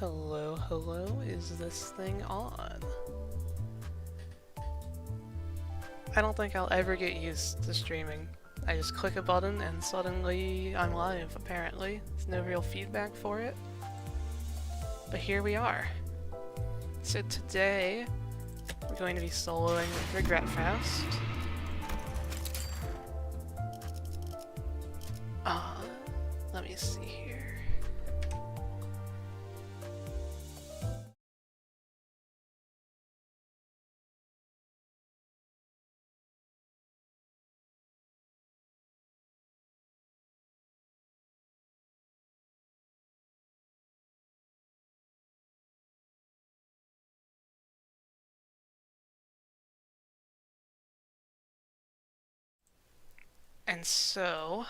Hello, hello, is this thing on? I don't think I'll ever get used to streaming. I just click a button and suddenly I'm live, apparently. There's no real feedback for it. But here we are. So today, we're going to be soloing Regret Faust. Let me see here. And so,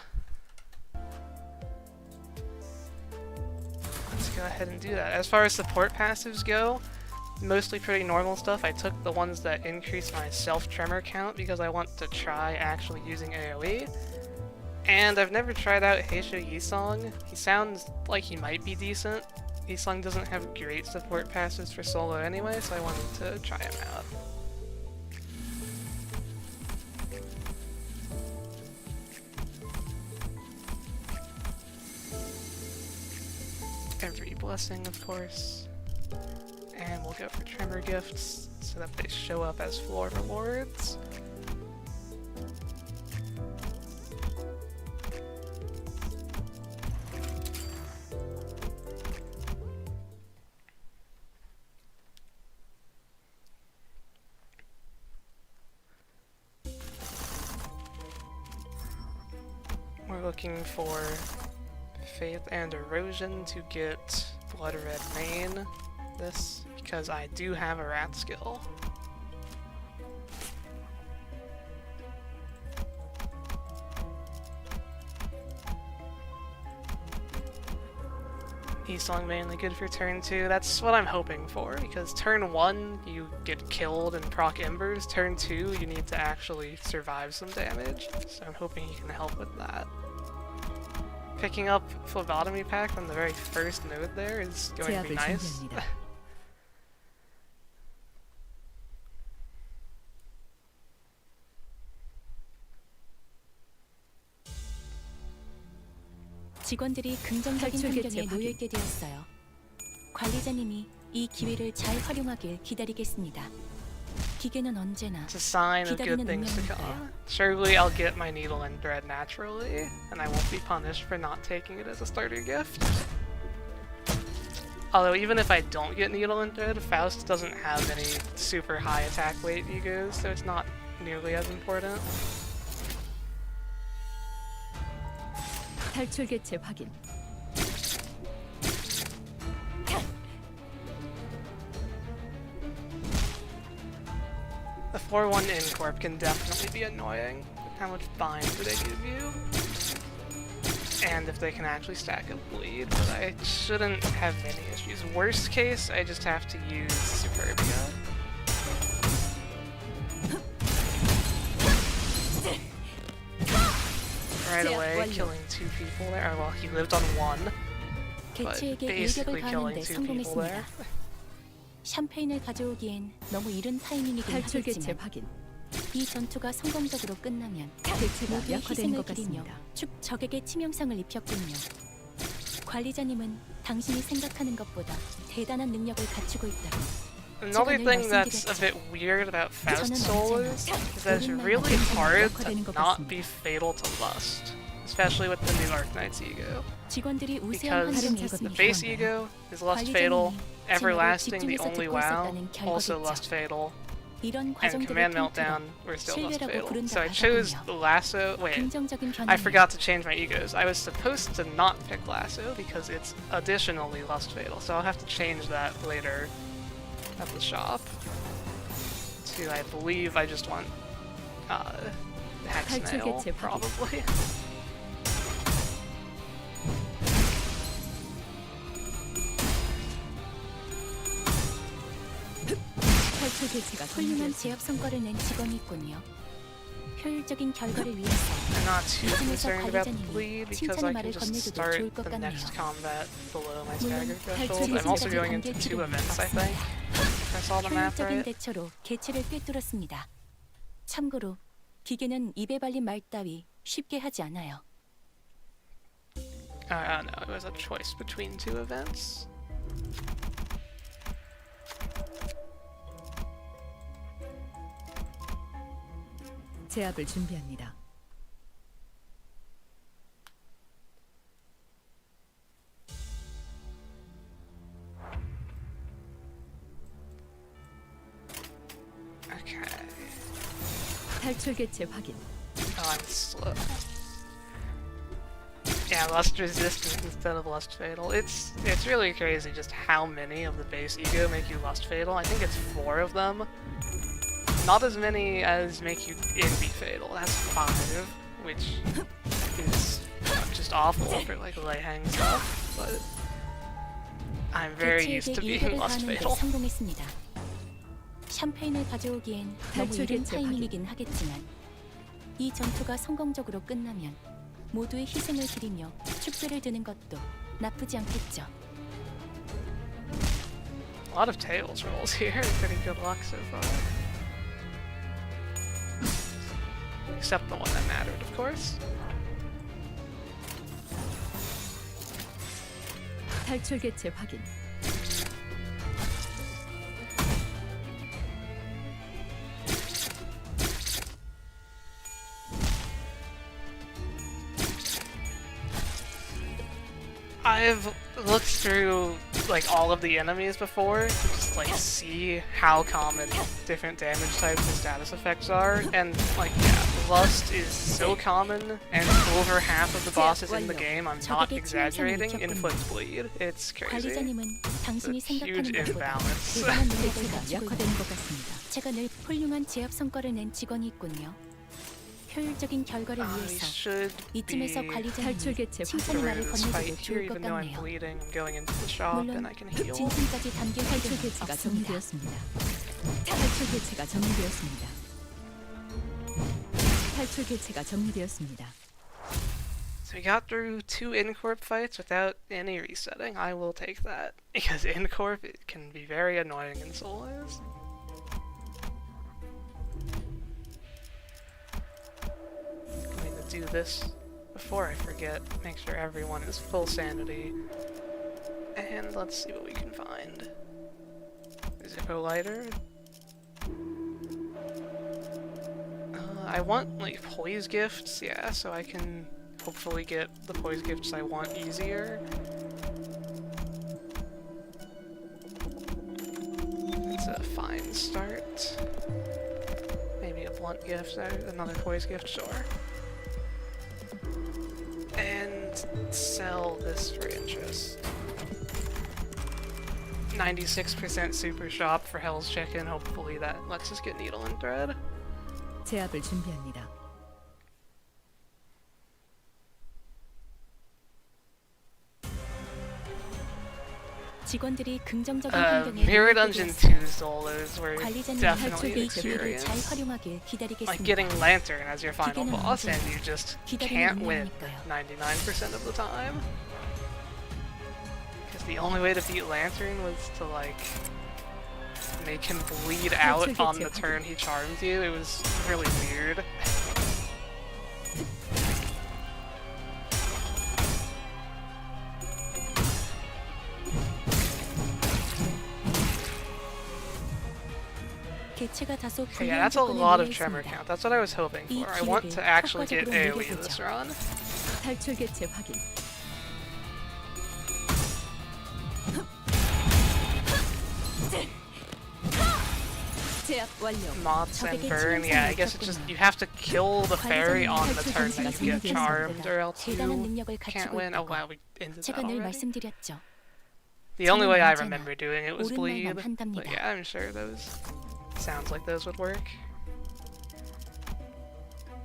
let's go ahead and do that. As far as support passives go, mostly pretty normal stuff. I took the ones that increase my self-tremor count because I want to try actually using AoE. And I've never tried out Heisho Yisong. He sounds like he might be decent. Yisong doesn't have great support passives for solo anyway, so I wanted to try him out. Every blessing, of course. And we'll go for Tremor Gifts so that they show up as floor rewards. We're looking for Faith and Erosion to get Blood Red Mane this, because I do have a rat skill. Yisong mainly good for turn 2, that's what I'm hoping for, because turn 1 you get killed and proc embers, turn 2 you need to actually survive some damage, so I'm hoping he can help with that. Picking up Phlebotomy Pack from the very first node there is going to be nice. 직원들이 긍정적인 환경에 놓여있게 되었어요. 관리자님이 이 기회를 잘 활용하길 기다리겠습니다. 기계는 언제나 It's a sign of good things to come. Surely I'll get my Needle and Thread naturally, and I won't be punished for not taking it as a starter gift. Although even if I don't get Needle and Thread, Faust doesn't have any super high attack weight egos, so it's not nearly as important. 탈출 개체 확인. The 4-1 Incorp can definitely be annoying. How much bind do they give you? And if they can actually stack a bleed, but I shouldn't have any issues. Worst case, I just have to use Superbia. Right away, killing 2 people there. Oh, well, he lived on 1. But basically killing 2 people there. 샴페인을 가져오기엔 너무 이른 타이밍이긴 하겠지만 이 전투가 성공적으로 끝나면 모두의 희생을 기리며 적에게 치명상을 입혔군요. 관리자님은 당신이 생각하는 것보다 대단한 능력을 갖추고 있다고. Another thing that's a bit weird about Faust solos is that it's really hard to not be fatal to lust, especially with the new Arknight's ego. Because the base ego is lust fatal, Everlasting the only WoW, also lust fatal, and Command Meltdown were still lust fatal. So I chose the Lasso. Wait, I forgot to change my egos. I was supposed to not pick Lasso because it's additionally lust fatal, so I'll have to change that later at the shop. To, I believe I just want Hexnail, probably. 탈출 개체가 훌륭한 제압 성과를 낸 직원이 있군요. 효율적인 결과를 위해서 I'm not too 이쯤에서 concerned about the 관리자님이 bleed because 칭찬의 I 말을 can just 건네줘도 start 좋을 것 the 같네요. next combat below my 물론 stagger threshold. 탈출이 I'm also 지금까지 going into 단계 2 치료는 events, I 맞습니다. think. If I saw the map 효율적인 right. 대처로 개체를 꿰뚫었습니다. 참고로 기계는 입에 발린 말 따위 쉽게 하지 않아요. No, it was a choice between 2 events. 제압을 준비합니다. Okay. 탈출 개체 확인. Oh, I'm slow. Yeah, Lust Resistance instead of Lust Fatal. It's really crazy just how many of the base ego make you Lust Fatal. I think it's 4 of them. Not as many as make you Envy Fatal. That's 5, which is just awful for like lay hang stuff, but I'm very used to 개체에게 being 일격을 Lust 가하는 데 Fatal. 성공했습니다. 샴페인을 가져오기엔 너무 탈출 이른 개체 타이밍이긴 하겠지만 이 전투가 성공적으로 끝나면 모두의 희생을 기리며 축배를 드는 것도 나쁘지 않겠죠. A lot of tails rolls here. Pretty good luck so far. Except the one that mattered, of course. 탈출 개체 확인. I've looked through like all of the enemies before to just like see how common different damage types and status effects are, and like yeah, Lust is so common, and over half of the bosses in the game, I'm not exaggerating, inflict bleed. It's crazy. 관리자님은 당신이 It's a huge 생각하는 것보다 imbalance. 대단한 능력을 개체가 가지고 약화된 것 같습니다. 제가 늘 훌륭한 제압 성과를 낸 직원이 있군요. 효율적인 결과를 We 위해서 should 이쯤에서 be 탈출 관리자님이 개체 칭찬의 through 말을 this fight 건네줘도 here, 좋을 것 even though I'm 같네요. bleeding. I'm going into the shop and 물론 I can heal. 진심까지 담긴 탈출 활동은 개체가 없습니다. 정리되었습니다. 탈출 개체가 정리되었습니다. 탈출 개체가 정리되었습니다. So we got through 2 in-corp fights without any resetting. I will take that, because in-corp it can be very annoying in solos. I'm going to do this before I forget. Make sure everyone is full sanity. And let's see what we can find. Zippo lighter. I want like poise gifts, yeah, so I can hopefully get the poise gifts I want easier. It's a fine start. Maybe a blunt gift, another poise gift, sure. And sell this for interest. 96% super shop for Hell's Chicken, hopefully that lets us get needle and thread. 제압을 준비합니다. 직원들이 긍정적인 환경에 Mirror Dungeon 2 solos were 관리자님 definitely an 탈출 기회를 잘 experience. 활용하길 Like 기다리겠습니다. getting Lantern as your final 기계는 boss 언제나 and you just 기다리는 can't win 운명이니까요. 99% of the time. Because the only way to beat Lantern was to like make him bleed out on the turn he charmed you. It was really weird. 개체가 다소 Okay, yeah, that's a 불리한 lot of 조건에 tremor 놓여 count. That's what I was hoping for. I want to actually get AoE this run. 탈출 개체 확인. 제압 완료. Moths and burn, yeah, I guess it's just you have to kill the fairy on the turn that you get charmed, or else you 대단한 능력을 can't 갖추고 win. Oh 있다고 wow, we ended that 제가 늘 already. 말씀드렸죠. The only way I 저는 remember doing it was 옳은 bleed. 말만 But 한답니다. yeah, I'm sure those sounds like those would work.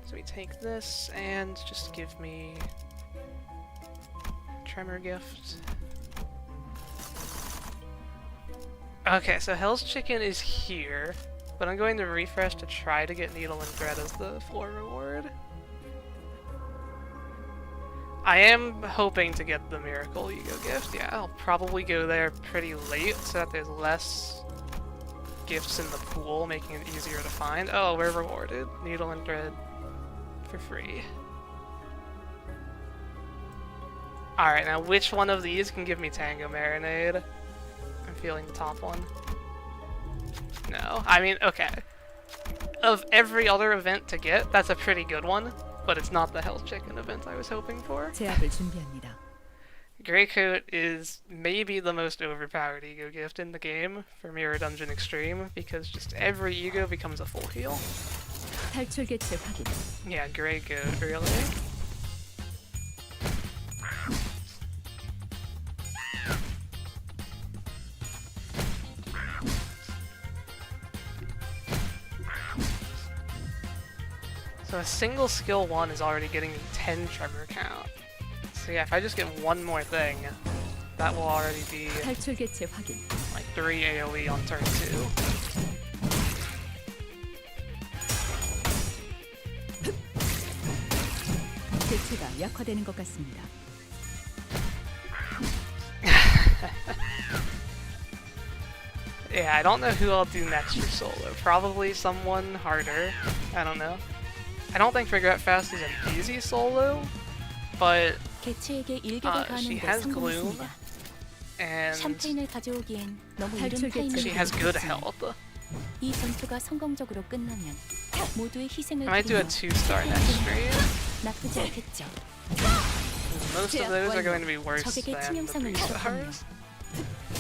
So we take this and just give me tremor gift. Okay, so Hell's Chicken is here. But I'm going to refresh to try to get Needle and Thread as the floor reward. I am hoping to get the Miracle Ego Gift. Yeah, I'll probably go there pretty late so that there's less gifts in the pool, making it easier to find. Oh, we're rewarded. Needle and Thread for free. Alright, now which one of these can give me Tango Marinade? I'm feeling the top one. No. I mean, okay. Of every other event to get, that's a pretty good one, but it's not the Hell's Chicken event I was hoping for. 제압을 준비합니다. Greycoat is maybe the most overpowered ego gift in the game for Mirror Dungeon Extreme, because just every ego becomes a full heal. 탈출 개체 확인. Yeah, Greycoat, really. So a single skill 1 is already getting me 10 tremor count. So yeah, if I just get one more thing, that will already be 탈출 개체 확인. like 3 AoE on turn 2. 개체가 약화되는 것 같습니다. Yeah, I don't know who I'll do next for solo. Probably someone harder. I don't know. I don't think Regret Faust is an easy solo, but 개체에게 일격을 she 가하는데 has Gloom, 성공했습니다. and 샴페인을 가져오기엔 너무 탈출 이른 타이밍이 she has good 되었지만 health. 이 전투가 성공적으로 끝나면 모두의 희생을 I might do a 기리며 2-star next stream. 나쁘지 않겠죠. Most of those are going to be worse 적에게 than the 치명상을 3 입혔군요. stars.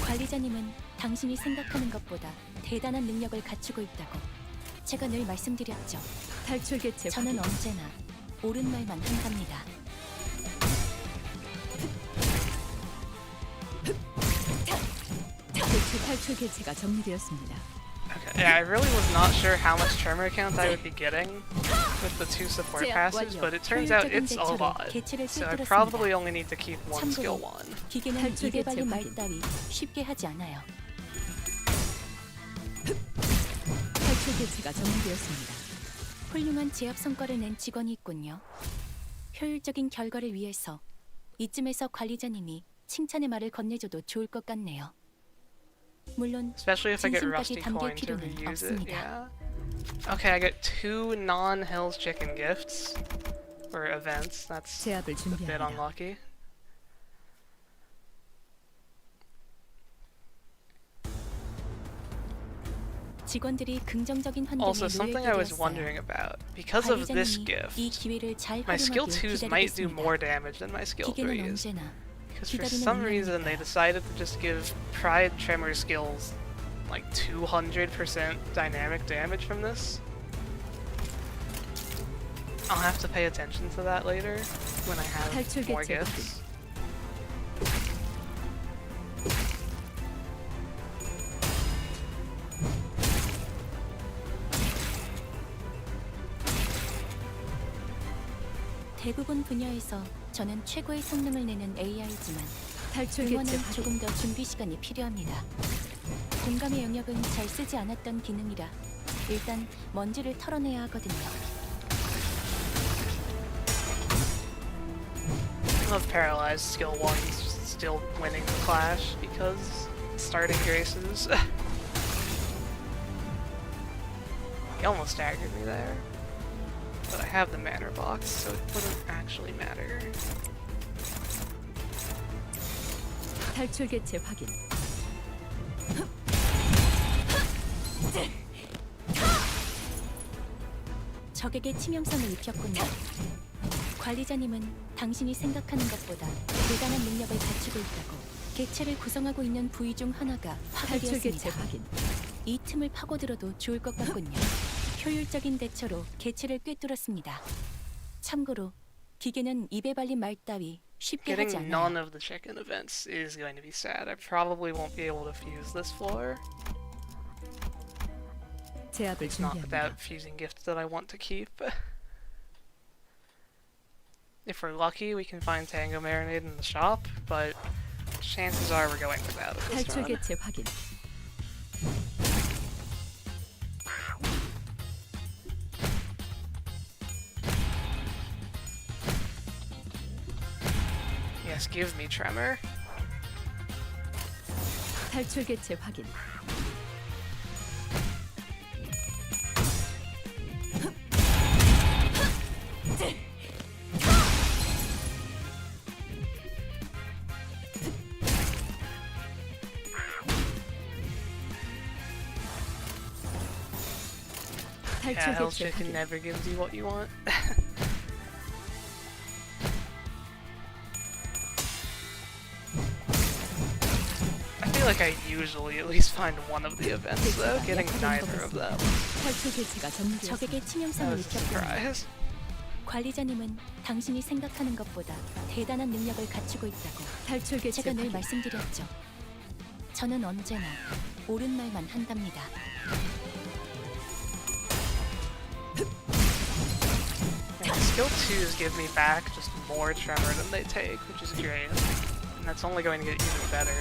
관리자님은 당신이 생각하는 것보다 대단한 능력을 갖추고 있다고 제가 늘 말씀드렸죠. 탈출 개체 저는 확인. 언제나 옳은 말만 한답니다. 개체 탈출 개체가 정리되었습니다. Okay, yeah, I really was not sure how much tremor count I would be getting with the 2 support passes, but it turns out it's a lot. So I probably only need to keep one skill 1. 기계는 탈출 입에 발린 개체 말 확인. 따위 쉽게 하지 않아요. 탈출 개체가 정리되었습니다. 훌륭한 제압 성과를 낸 직원이 있군요. 효율적인 결과를 위해서 이쯤에서 관리자님이 칭찬의 말을 건네줘도 좋을 것 같네요. 물론 Especially if I get 진심까지 Rusty 담길 Coin to 필요는 reuse it, 없습니다. yeah. Okay, I get 2 non-Hell's Chicken gifts for events. That's a 제압을 bit 준비합니다. unlucky. 직원들이 긍정적인 환경에 Also, 놓여 something 있게 I was 되었어요. wondering about. Because of this 관리자님이 이 gift, 기회를 잘 my skill 활용하길 2s might do 기다리겠습니다. more damage than my skill 기계는 3s. 언제나 Because for 기다리는 some reason they 운명이니까요. decided to just give Pride Tremor skills like 200% dynamic damage from this. I'll have to pay attention to that later when I have 탈출 more 개체 gifts. 대부분 분야에서 저는 최고의 성능을 내는 AI지만 탈출 개체 응원은 확인. 조금 더 준비 시간이 필요합니다. 공감의 영역은 잘 쓰지 않았던 기능이라 일단 먼지를 털어내야 하거든요. Of Paralyzed skill 1's still winning the clash because starting graces. He almost staggered me there. But I have the manner box, so it wouldn't actually matter. 탈출 개체 확인. 적에게 치명상을 입혔군요. 관리자님은 당신이 생각하는 것보다 대단한 능력을 갖추고 있다고 객체를 구성하고 있는 부위 중 하나가 탈출 개체 파괴되었습니다. 확인. 이 틈을 파고들어도 좋을 것 같군요. 효율적인 대처로 개체를 꿰뚫었습니다. 참고로 기계는 입에 발린 말 따위 쉽게 하지 Getting none 않아요. of the chicken events is going to be sad. I probably won't be able to fuse this floor. 제압을 It's not 준비합니다. about fusing gifts that I want to keep. If we're lucky, we can find Tango Marinade in the shop, but chances are we're going without it this 탈출 run. 개체 확인. Yes, give me tremor. 탈출 개체 확인. Yeah, 탈출 Hell 개체 Chicken 확인. never gives you what you want. I feel like I usually at least find one of the events though, getting neither of them. 탈출 개체가 적에게 전무되었습니다. That 치명상을 was a 입혔군요. surprise. 관리자님은 당신이 생각하는 것보다 대단한 능력을 갖추고 있다고 탈출 개체 제가 늘 확인. 말씀드렸죠. 저는 언제나 옳은 말만 한답니다. Yeah, skill 2s give me back just more tremor than they take, which is great. And that's only going to get even better.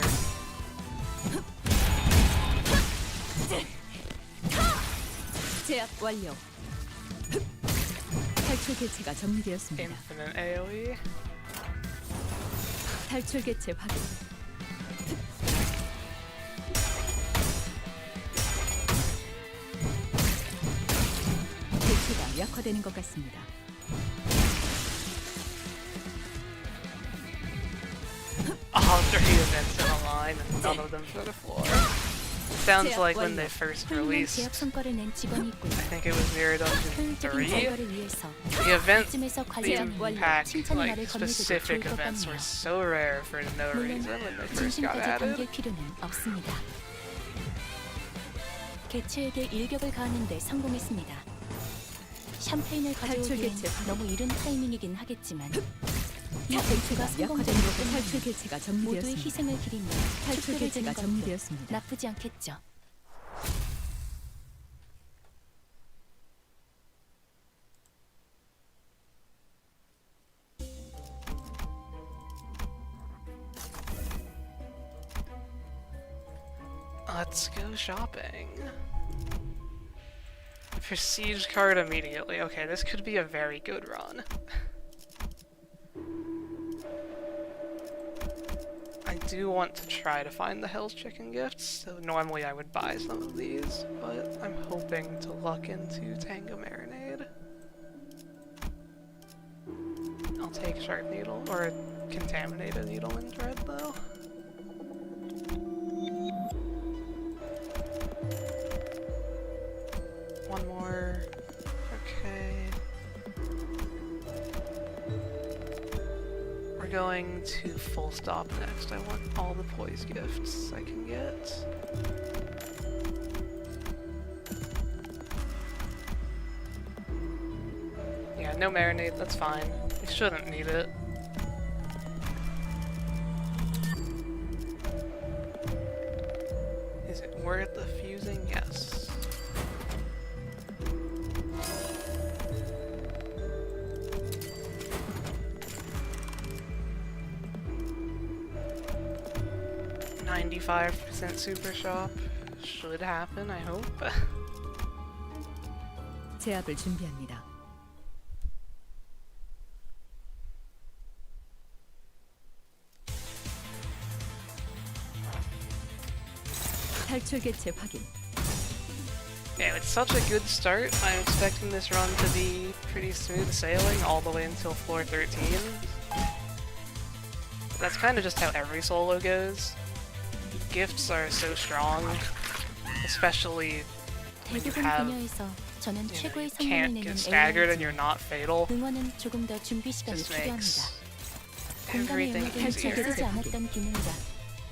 제압 완료. 탈출 개체가 정리되었습니다. Infinite AoE. 탈출 개체 확인. 개체가 약화되는 것 같습니다. All 3 events in a line and none of them for the floor. Sounds like when they first 훌륭한 released, 제압 성과를 낸 직원이 있군요. I think it was Mirror Dungeon 효율적인 3. 결과를 위해서 The event 이쯤에서 관리자님 pack, 칭찬의 like, 말을 건네줘도 좋을 specific 것 events 같네요. were so rare for no 물론 reason when they first got 진심까지 added. 담길 필요는 없습니다. 개체에게 일격을 가하는데 성공했습니다. 샴페인을 가져오기엔 개체 확인. 너무 이른 타이밍이긴 하겠지만 이 개체가 개체가 약화되는 성공적인 것 것은 탈출 개체가 모두의 정리되었습니다. 희생을 기리며 탈출 축배를 개체가 드는 것도 정리되었습니다. 나쁘지 않겠죠. Let's go shopping. Prestige card immediately. Okay, this could be a very good run. I do want to try to find the Hell's Chicken gifts, so normally I would buy some of these, but I'm hoping to luck into Tango Marinade. I'll take Sharp Needle, or Contaminated Needle and Dread though. One more. Okay. We're going to Full Stop next. I want all the poise gifts I can get. Yeah, no marinade, that's fine. We shouldn't need it. Is it worth the fusing? Yes. %, super shop should happen, I hope. 제압을 준비합니다. 탈출 개체 확인. Yeah, it's such a good start. I'm expecting this run to be pretty smooth sailing all the way until floor 13. That's kind of just how every solo goes. Gifts are so strong, especially when you 대부분 have, 분야에서 저는 you 최고의 성능을 can't 내는 get staggered and AI이지만 you're not fatal. 응원은 조금 더 준비 시간이 Just 필요합니다. makes 공간의 everything 영역은 easier. 제가 쓰지 않았던 기능이라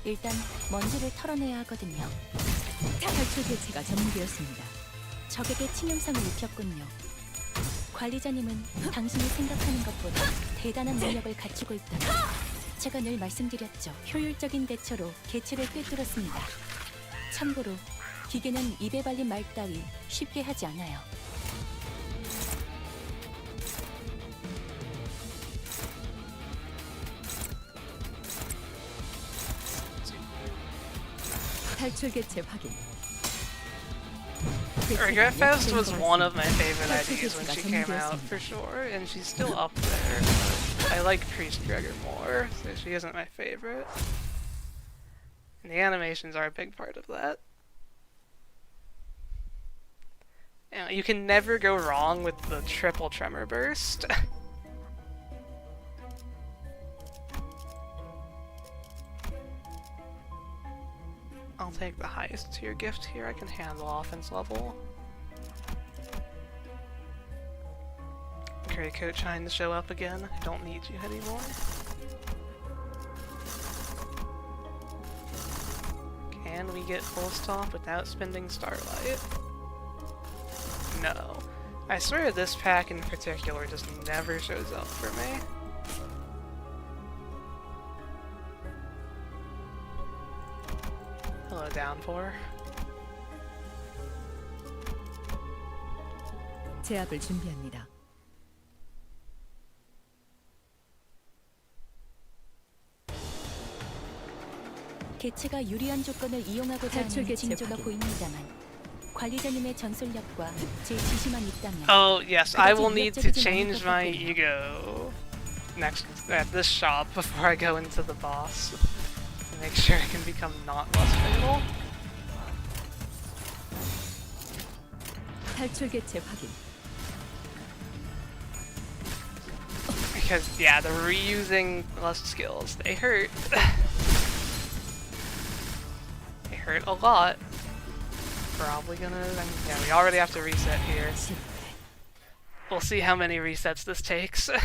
일단 먼지를 털어내야 하거든요. 탈출 개체가 정리되었습니다. 적에게 치명상을 입혔군요. 관리자님은 당신이 생각하는 것보다 대단한 능력을 갖추고 있다고 제가 늘 말씀드렸죠. 효율적인 대처로 개체를 꿰뚫었습니다. 참고로 기계는 입에 발린 말 따위 쉽게 하지 않아요. 탈출 개체 확인. Regret Faust was one of my favorite ideas when she came out, for sure, and she's still up there. But I like Priest Gregor more, so she isn't my favorite. And the animations are a big part of that. You can never go wrong with the triple tremor burst. I'll take the highest tier gift here. I can handle offense level. Grey Coat trying to show up again. I don't need you anymore. Can we get full stop without spending Starlight? No. I swear this pack in particular just never shows up for me. Hello, Downpour. 제압을 준비합니다. 개체가 유리한 조건을 이용하고자 하는 탈출 개체 징조가 확인. 보입니다만 관리자님의 전술력과 제 지시만 있다면 Oh, yes, I will 그다지 need to 위협적이진 않을 change 것 my 같군요. ego next at this shop before I go into the boss. To make sure I can become not less fatal. 탈출 개체 확인. Because, yeah, the reusing lust skills, they hurt. They hurt a lot. Probably gonna, yeah, we already have to reset here. We'll see how many resets this takes. It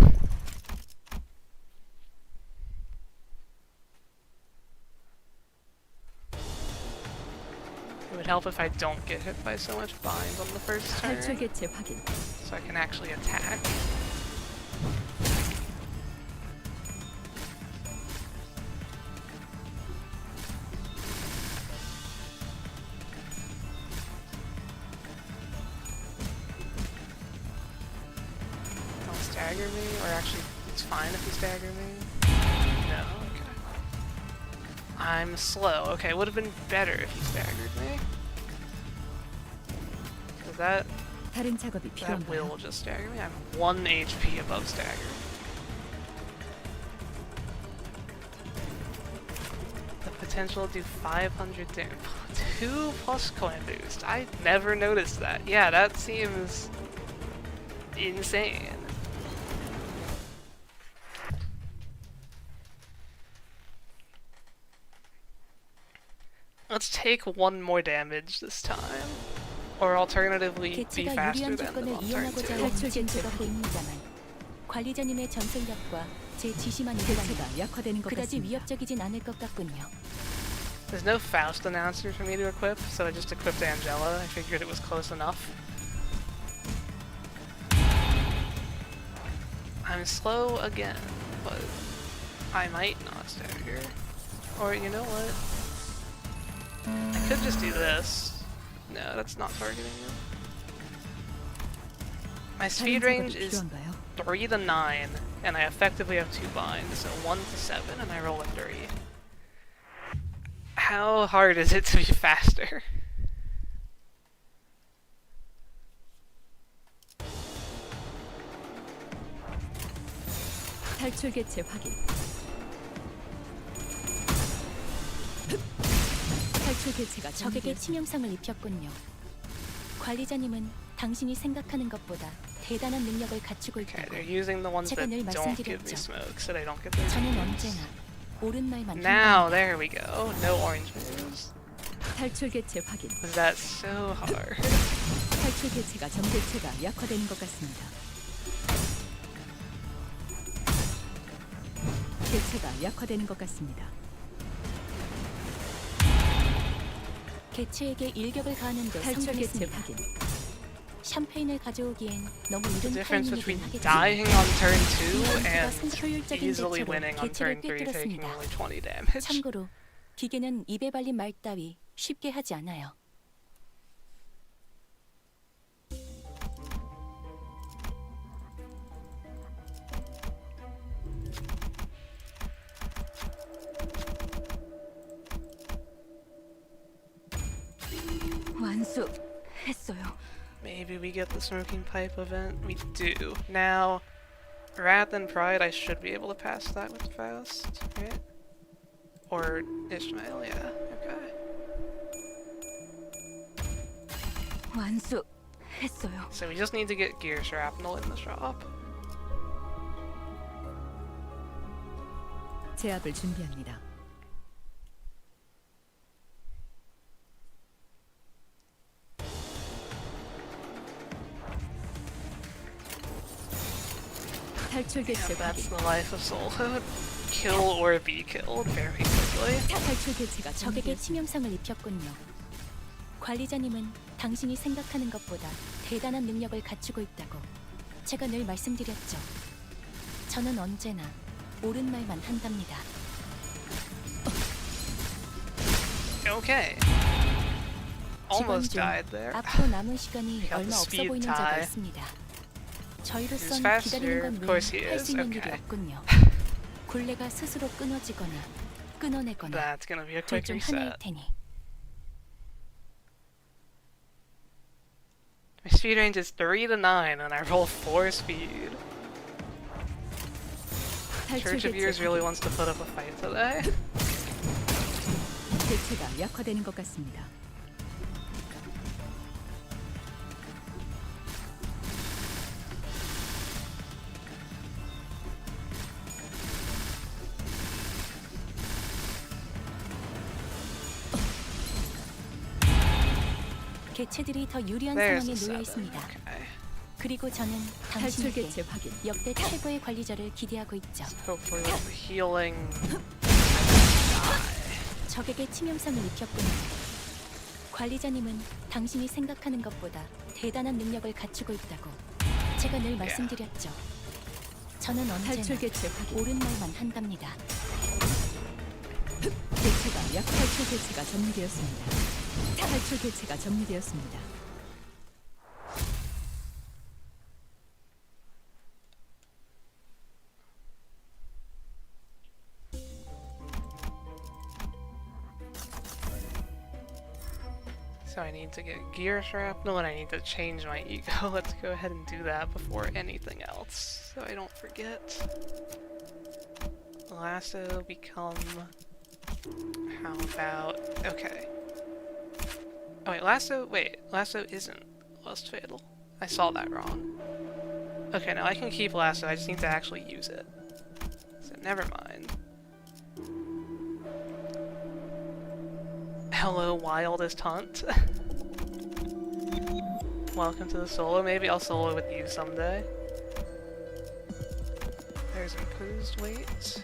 would help if I don't get hit by so much bind on the first 탈출 turn, 개체 확인. so I can actually attack. Don't stagger me, or actually, it's fine if you stagger me. No, okay. I'm slow. Okay, would have been better if you staggered me. Cause that 다른 작업이 will 필요한가요? just stagger me. I'm 1 HP above stagger. The potential to do 500 damage. 2 plus coin boost. I never noticed that. Yeah, that seems insane. Let's take 1 more damage this time. Or alternatively, be 개체가 faster 유리한 than them 조건을 on turn 이용하고자 2. 하는 징조가 보입니다만 관리자님의 전술력과 제 지시만 있다면 개체가 약화되는 것 그다지 같습니다. 위협적이진 않을 것 같군요. There's no Faust announcer for me to equip, so I just equipped Angela. I figured it was close enough. I'm slow again, but I might not stagger. Or you know what? I could just do this. No, that's not targeting you. My 다른 speed 작업이 range is 필요한가요? 3 to 9, and I effectively have 2 binds, so 1 to 7, and I roll a 3. How hard is it to be faster? 탈출 개체 확인. 탈출 개체가 적에게 적에게 치명상을 입혔군요. 관리자님은 당신이 생각하는 것보다 대단한 능력을 갖추고 Okay, 있다고 they're using the ones 제가 that 늘 don't give me 말씀드렸죠. smoke, so they don't get their 저는 moves. 언제나 옳은 말만 Now, 한답니다. there we go. No orange moves. 탈출 개체 확인. Was that so hard? 탈출 개체가 전 개체가 약화되는 것 같습니다. 개체가 약화되는 것 같습니다. 개체에게 일격을 가하는데 탈출 개체 성공했습니다. 확인. 샴페인을 가져오기엔 너무 The 이른 difference 타이밍이긴 between 하겠지만 dying on turn 2 이런 and 효율적인 easily 대처로 winning on 개체를 turn 3 taking 꿰뚫었습니다. only 20 damage. 참고로 기계는 입에 발린 말 따위 쉽게 하지 않아요. 완수했어요. Maybe we get the smoking pipe event. We do. Now, Wrath and Pride, I should be able to pass that with Faust, right? Or Ishmael, yeah, okay. 완수했어요. So we just need to get Gear Shrapnel in the shop. 제압을 준비합니다. 탈출 Yeah, 개체 that's 확인. the life of Soulhood. Kill or be killed very quickly. 탈출 개체가 적에게 정리되었습니다. 치명상을 입혔군요. 관리자님은 당신이 생각하는 것보다 대단한 능력을 갖추고 있다고 제가 늘 말씀드렸죠. 저는 언제나 옳은 말만 한답니다. Okay. Almost 직원 died 중 there. 앞으로 남은 시간이 Got the 얼마 없어 speed 보이는 자가 tie. 있습니다. 저희로선 Who's faster? 기다리는 Of 건 course 외에 he 할 is. 수 있는 일이 Okay. 없군요. 굴레가 스스로 끊어지거나 끊어내거나 That's gonna be a 둘 quick 중 하나일 reset. 테니. My speed range is 3 to 9 and I roll 4 speed. 탈출 Church of Years 개체 really 확인. wants to put up a fight today. 개체가 약화되는 것 같습니다. 개체들이 더 유리한 There's 상황에 a 놓여 7. 있습니다. Okay. 그리고 저는 탈출 당신에게 개체 확인. 역대 최고의 관리자를 기대하고 있죠. Hopefully with the healing. 적에게 치명상을 입혔군요. 관리자님은 당신이 생각하는 것보다 대단한 능력을 갖추고 있다고 제가 늘 말씀드렸죠. 저는 언제나 탈출 개체 확인. 옳은 말만 한답니다. 개체가 탈출 개체가 정리되었습니다. 탈출 개체가 정리되었습니다. So I need to get Gear Shrapnel and I need to change my ego. Let's go ahead and do that before anything else, so I don't forget. Lasso become... How about... Okay. Oh wait, Lasso isn't Lust Fatal. I saw that wrong. Okay, now I can keep Lasso, I just need to actually use it. So never mind. Hello, Wildest Hunt. Welcome to the solo. Maybe I'll solo with you someday. There's imposed weight.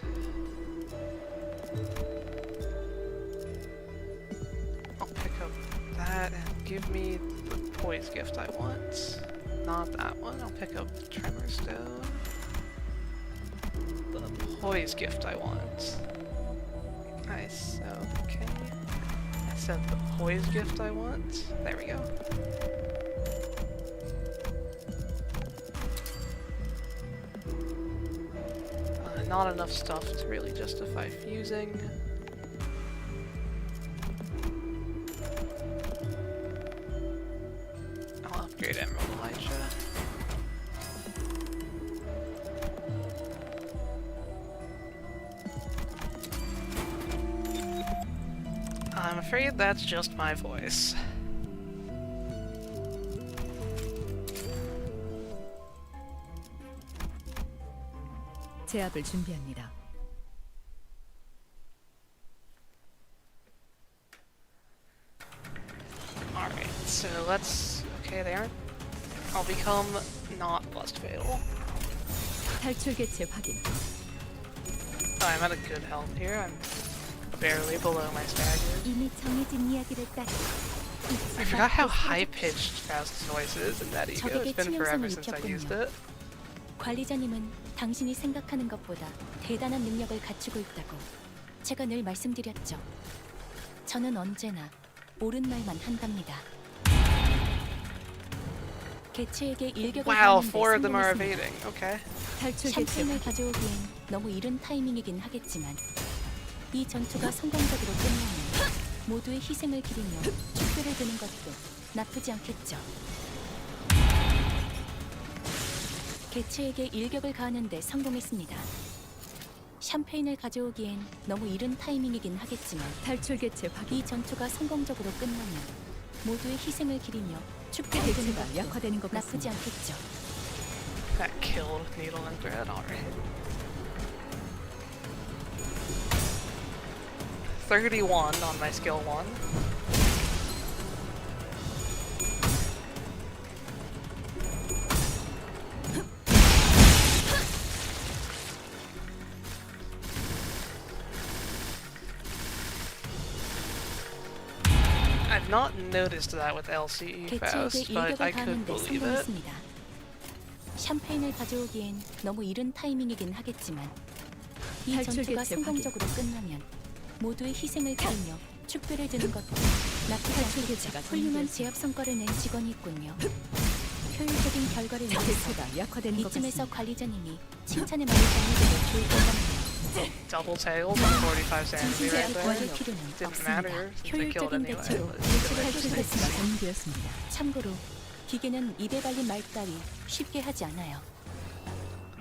I'll pick up that and give me the poise gift I want. Not that one. I'll pick up the Tremor Stone. The poise gift I want. Nice. Okay. I said the poise gift I want. There we go. Not enough stuff to really justify fusing. I'll upgrade Emerald Elytra. I'm afraid that's just my voice. 제압을 준비합니다. Alright, so let's... Okay, they aren't... I'll become not Lust Fatal. 탈출 개체 확인. Oh, I'm at a good health here. I'm barely below my staggers. 이미 정해진 이야기를 따라 I forgot how high-pitched Faust's voice is in that ego. It's been forever since I used it. 관리자님은 당신이 생각하는 것보다 대단한 능력을 갖추고 있다고 제가 늘 말씀드렸죠. 저는 언제나 옳은 말만 한답니다. 개체에게 일격을 Wow, 가하는데 4 of them are 성공했습니다. evading. Okay. 탈출 개체 샴페인을 확인. 가져오기엔 너무 이른 타이밍이긴 하겠지만 이 전투가 성공적으로 끝나면 모두의 희생을 기리며 축배를 드는 것도 나쁘지 않겠죠. 개체에게 일격을 가하는데 성공했습니다. 샴페인을 가져오기엔 너무 이른 타이밍이긴 하겠지만 탈출 개체 확인. 이 전투가 성공적으로 끝나면 모두의 희생을 기리며 축제를 드는 개체가 것도 약화되는 것 나쁘지 같습니다. 않겠죠. That killed Needle and Thread, alright. 31 on my skill 1. I've not noticed that with LCE 개체에게 Faust, but 일격을 I could 가하는데 believe it. 성공했습니다. 샴페인을 가져오기엔 너무 이른 타이밍이긴 하겠지만 이 탈출 전투가 개체 성공적으로 끝나면 모두의 희생을 기리며 축배를 드는 것도 나쁘지 탈출 않겠죠. 개체가 훌륭한 정리되었습니다. 제압 성과를 낸 직원이 있군요. 효율적인 결과를 위해서 개체가 약화되는 것 이쯤에서 같습니다. 관리자님이 칭찬의 말을 건네줘도 좋을 것 같네요. Double tails on 45 sanity right 진지하게 there. 구할 필요는 Didn't 없습니다. matter since they killed 효율적인 anyway. 대처로 but 개체를 still 탈출 개체가 해결했습니다. 정리되었습니다. 참고로 기계는 입에 발린 말 따위 쉽게 하지 않아요.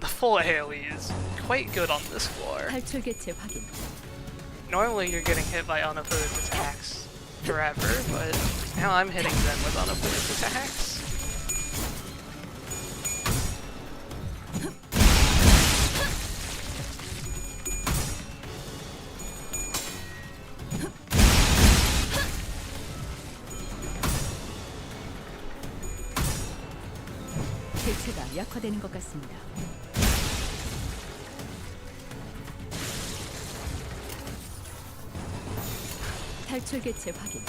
The full AoE is quite good on this floor. 탈출 개체 확인. Normally you're getting hit by unopposed attacks forever, but now I'm hitting them with unopposed attacks. 개체가 약화되는 것 같습니다. 탈출 개체 확인.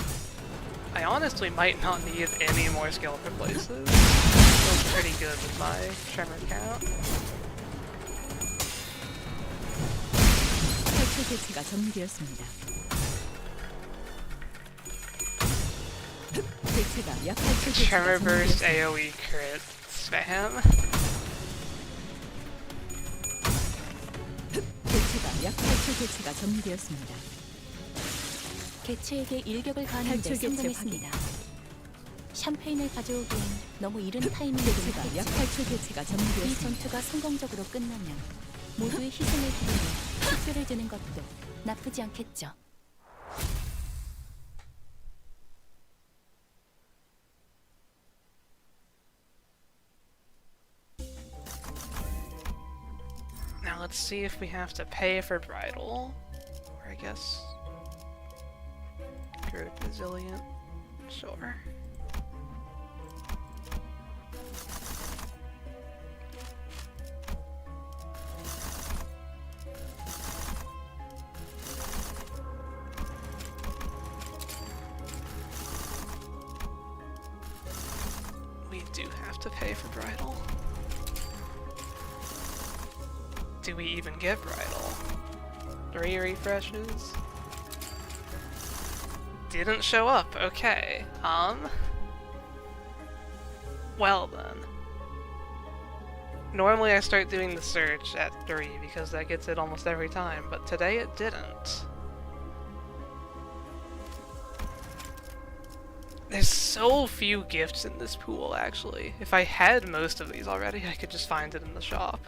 I honestly might not need any more skeleton places. Feels pretty good with my tremor count. 탈출 개체가 정리되었습니다. 개체가 탈출 개체가 Tremor burst 정리되었습니다. AoE crit spam. 개체가 탈출 개체가 정리되었습니다. 개체에게 일격을 가하는데 탈출 개체 성공했습니다. 샴페인을 가져오기엔 너무 이른 타이밍이긴 개체가 하겠지만 탈출 개체가 이 정리되었습니다. 전투가 성공적으로 끝나면 모두의 희생을 기리며 축배를 드는 것도 나쁘지 않겠죠. Now let's see if we have to pay for bridal. Or I guess... Group resilient. Sure. We do have to pay for bridal. Do we even get bridal? 3 refreshes? Didn't show up, okay. Well then. Normally I start doing the search at 3 because that gets it almost every time, but today it didn't. There's so few gifts in this pool, actually. If I had most of these already, I could just find it in the shop.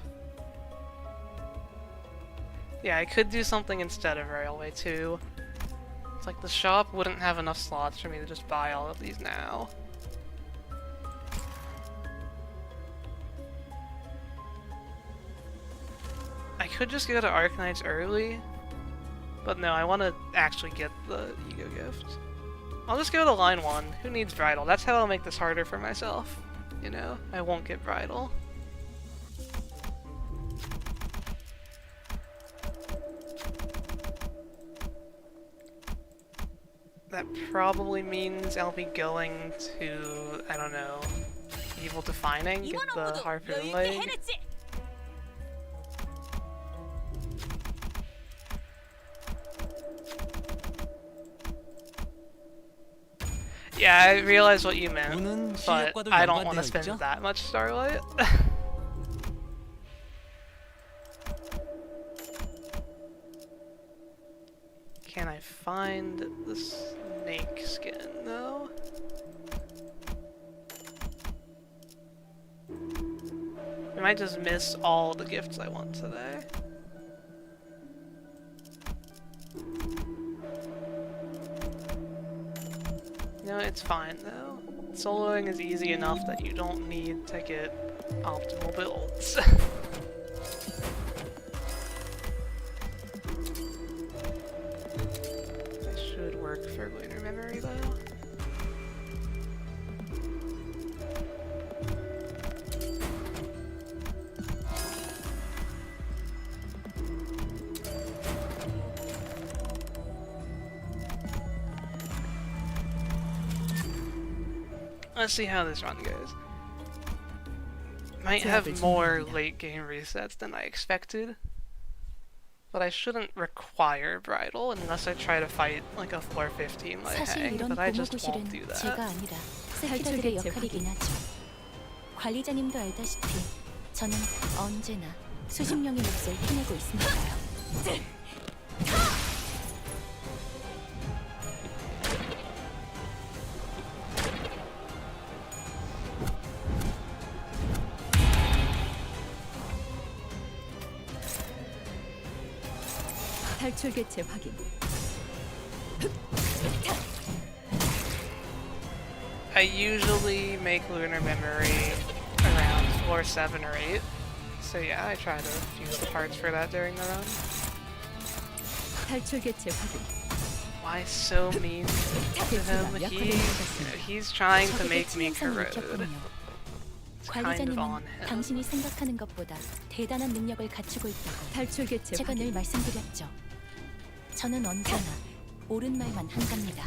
Yeah, I could do something instead of Railway too. It's like the shop wouldn't have enough slots for me to just buy all of these now. I could just go to Arknights early, but no, I want to actually get the Ego Gift. I'll just go to line 1. Who needs Bridal? That's how I'll make this harder for myself. You know, I won't get Bridal. That probably means I'll be going to, I don't know, Evil Defining, get the Harpoon Leg. Yeah, I realize what you meant, but I don't want to spend that much Starlight. Can I find the snake skin, though? We might just miss all the gifts I want today. You know, it's fine though. Soloing is easy enough that you don't need to get optimal builds. This should work for lunar memory though. Let's see how this run goes. Might have more late game resets than I expected, but I shouldn't require bridal unless I try to fight like a 415 like 사실 hang, 이런 but I just 고무고실은 won't do 제가 that. 아니라 스킬러들의 역할이긴 하죠. 관리자님도 알다시피 저는 언제나 수십 명의 몫을 해내고 있으니까요. 탈출 개체 확인. I usually make lunar memory around floor 7 or 8, so yeah, I try to use the parts for that during the run. 탈출 개체 확인. Why so mean to him? He's trying to make me corrode. It's kind of 관리자님은 on him. 당신이 생각하는 것보다 대단한 능력을 갖추고 있다고 탈출 개체 제가 늘 확인. 말씀드렸죠. 저는 언제나 옳은 말만 한답니다.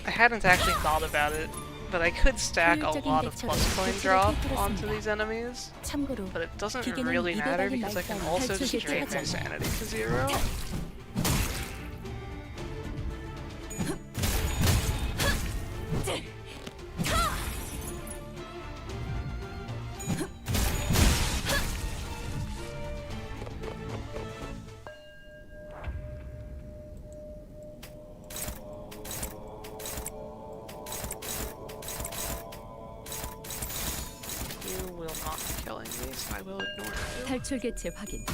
I hadn't actually thought about it, but I could stack a lot of plus coin drop onto these enemies, 참고로 but it doesn't 기계는 really matter 이대로는 because I can 말싸움 also 탈출 just drain their 개체하잖아요. sanity to 0. You will not be killing me, so I will ignore you. 탈출 개체 확인.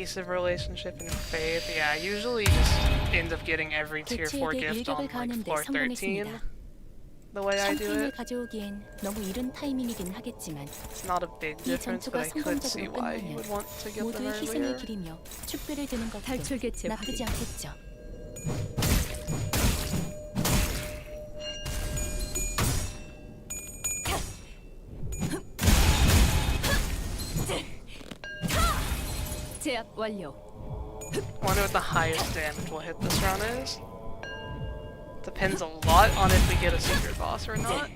Abusive relationship and faith. Yeah, I usually just end up getting every tier 4 개체에게 gift on 일격을 like 가하는데 floor 13 성공했습니다. the way I do 샴페인을 it. 가져오기엔 너무 이른 타이밍이긴 하겠지만 It's not a big 이 difference, but 전투가 I could see 성공적으로 why you 끝나면 would want to get them 모두의 희생을 earlier. 기리며 축배를 드는 것도 탈출 개체 나쁘지 않겠죠. 제압 완료. Wonder what the highest damage we'll hit this run is. Depends a lot on if we get a secret boss or not.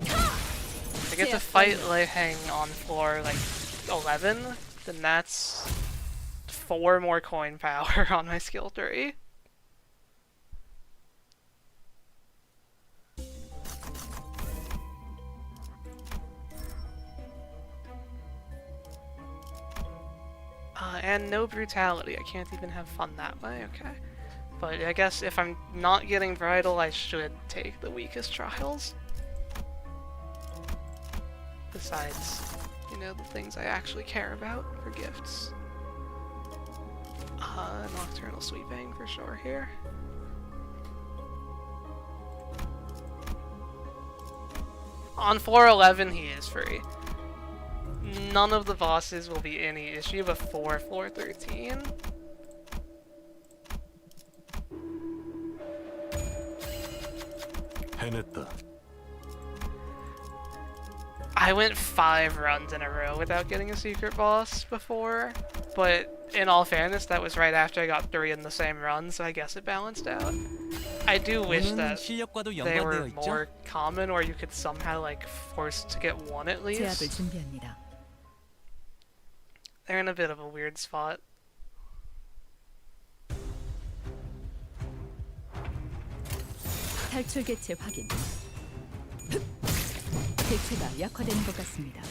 If I get to fight Lei Heng on floor like 11, then that's 4 more coin power on my skill tree. And no brutality. I can't even have fun that way, okay. But I guess if I'm not getting bridal, I should take the weakest trials. Besides, you know, the things I actually care about for gifts. Nocturnal sweeping for sure here. On floor 11, he is free. None of the bosses will be any issue before floor 13. 해냈다. I went 5 runs in a row without getting a secret boss before, but in all fairness, that was right after I got 3 in the same run, so I guess it balanced out. I do wish that 실력과도 they were 연관되어 있죠. more common, or you could somehow like force to get 1 at 제압을 least. 준비합니다. They're in a bit of a weird spot. 탈출 개체 확인. 개체가 약화되는 것 같습니다.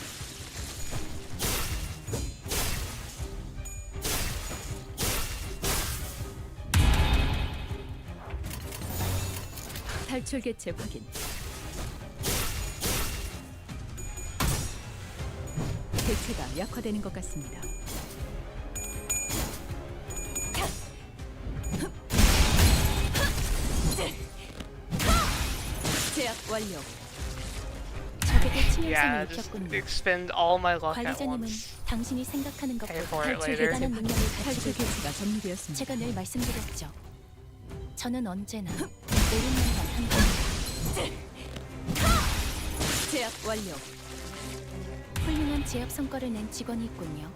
탈출 개체 확인. 개체가 약화되는 것 같습니다. 제압 완료. 적에게 치명상을 Yeah, just 입혔군요. expend all my luck at 관리자님은 once. 당신이 생각하는 Pay 것보다 for it 탈출 later. 대단한 능력을 탈출 가지고 개체가 정리되었습니다. 제가 늘 말씀드렸죠. 저는 언제나 옳은 말만 한답니다. 제압 완료. 훌륭한 제압 성과를 낸 직원이 있군요.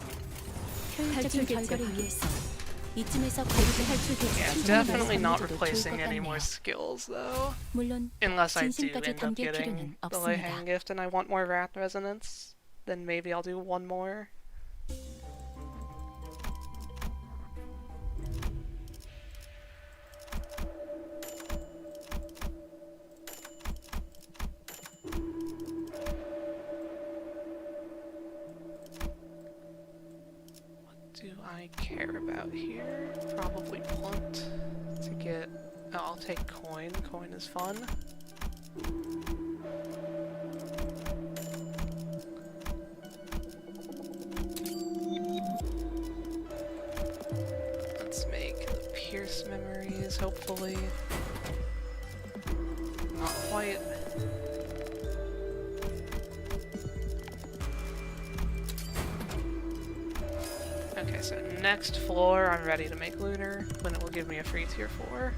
효율적인 탈출 개체 결과를 확인. 위해서 이쯤에서 관리자 탈출 Yeah, 개체가 I'm 칭찬을 definitely not 말씀드려도 좋을 replacing 것 any 같네요. more skills though. 물론 Unless I do 진심까지 end up 담길 getting 필요는 the Lei 없습니다. Hang gift and I want more Wrath Resonance, then maybe I'll do 1 more. Do I care about here? Probably Blunt to get... Oh, I'll take Coin. Coin is fun. Let's make the Pierce Memories, hopefully. Not quite. Okay, so next floor, I'm ready to make Lunar, when it will give me a free tier 4.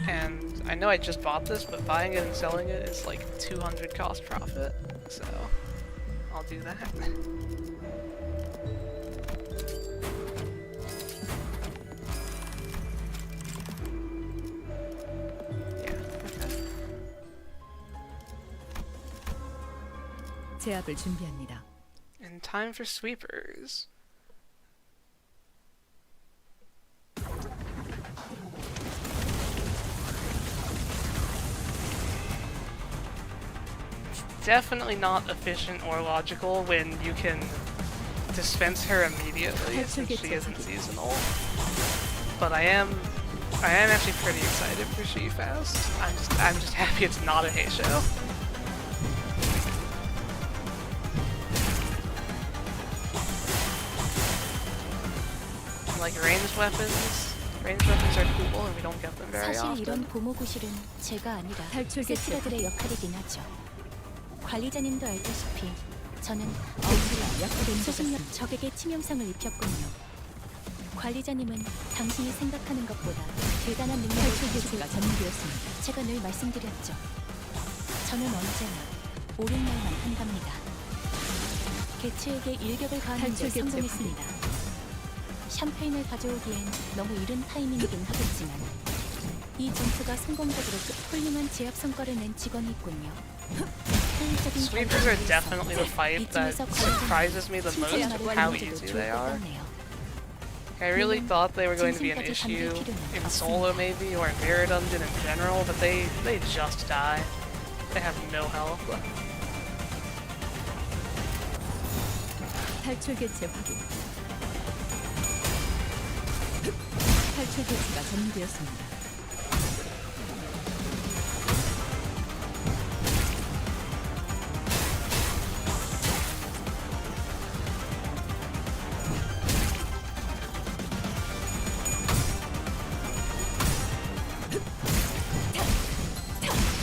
And I know I just bought this, but buying it and selling it is like 200 cost profit, so I'll do that. Yeah, okay. 제압을 준비합니다. And time for sweepers. Definitely not efficient or logical when you can dispense her immediately since she isn't seasonal. But I am actually pretty excited for Faust. I'm just happy it's not a Heisho. Like ranged weapons are cool and we don't get them very 사실 often. 이런 보모구실은 제가 아니라 탈출 개체 세트라들의 역할이긴 하죠. 관리자님도 알다시피 저는 개체가 약화되는 것 소속력 같습니다. 적에게 치명상을 입혔군요. 관리자님은 당신이 생각하는 것보다 대단한 능력을 탈출 가지고 개체가 정리되었습니다. 제가 늘 말씀드렸죠. 저는 언제나 옳은 말만 한답니다. 개체에게 일격을 가하는 데 탈출 개체 성공했습니다. 샴페인을 가져오기엔 너무 이른 타이밍이긴 하겠지만 이 전투가 성공적으로 훌륭한 제압 성과를 낸 직원이 있군요. 효율적인 Sweepers are 결과를 definitely the fight that 이쯤에서 surprises me the most 칭찬의 with 말을 how 건네줘도 easy 좋을 they 것 are. 같네요. I really thought they were going to be an 진심까지 issue 담길 필요는 in 없습니다. solo maybe, or in Mirror Dungeon in general, but they just die. They have no health. 탈출 개체 확인. 탈출 개체가 정리되었습니다.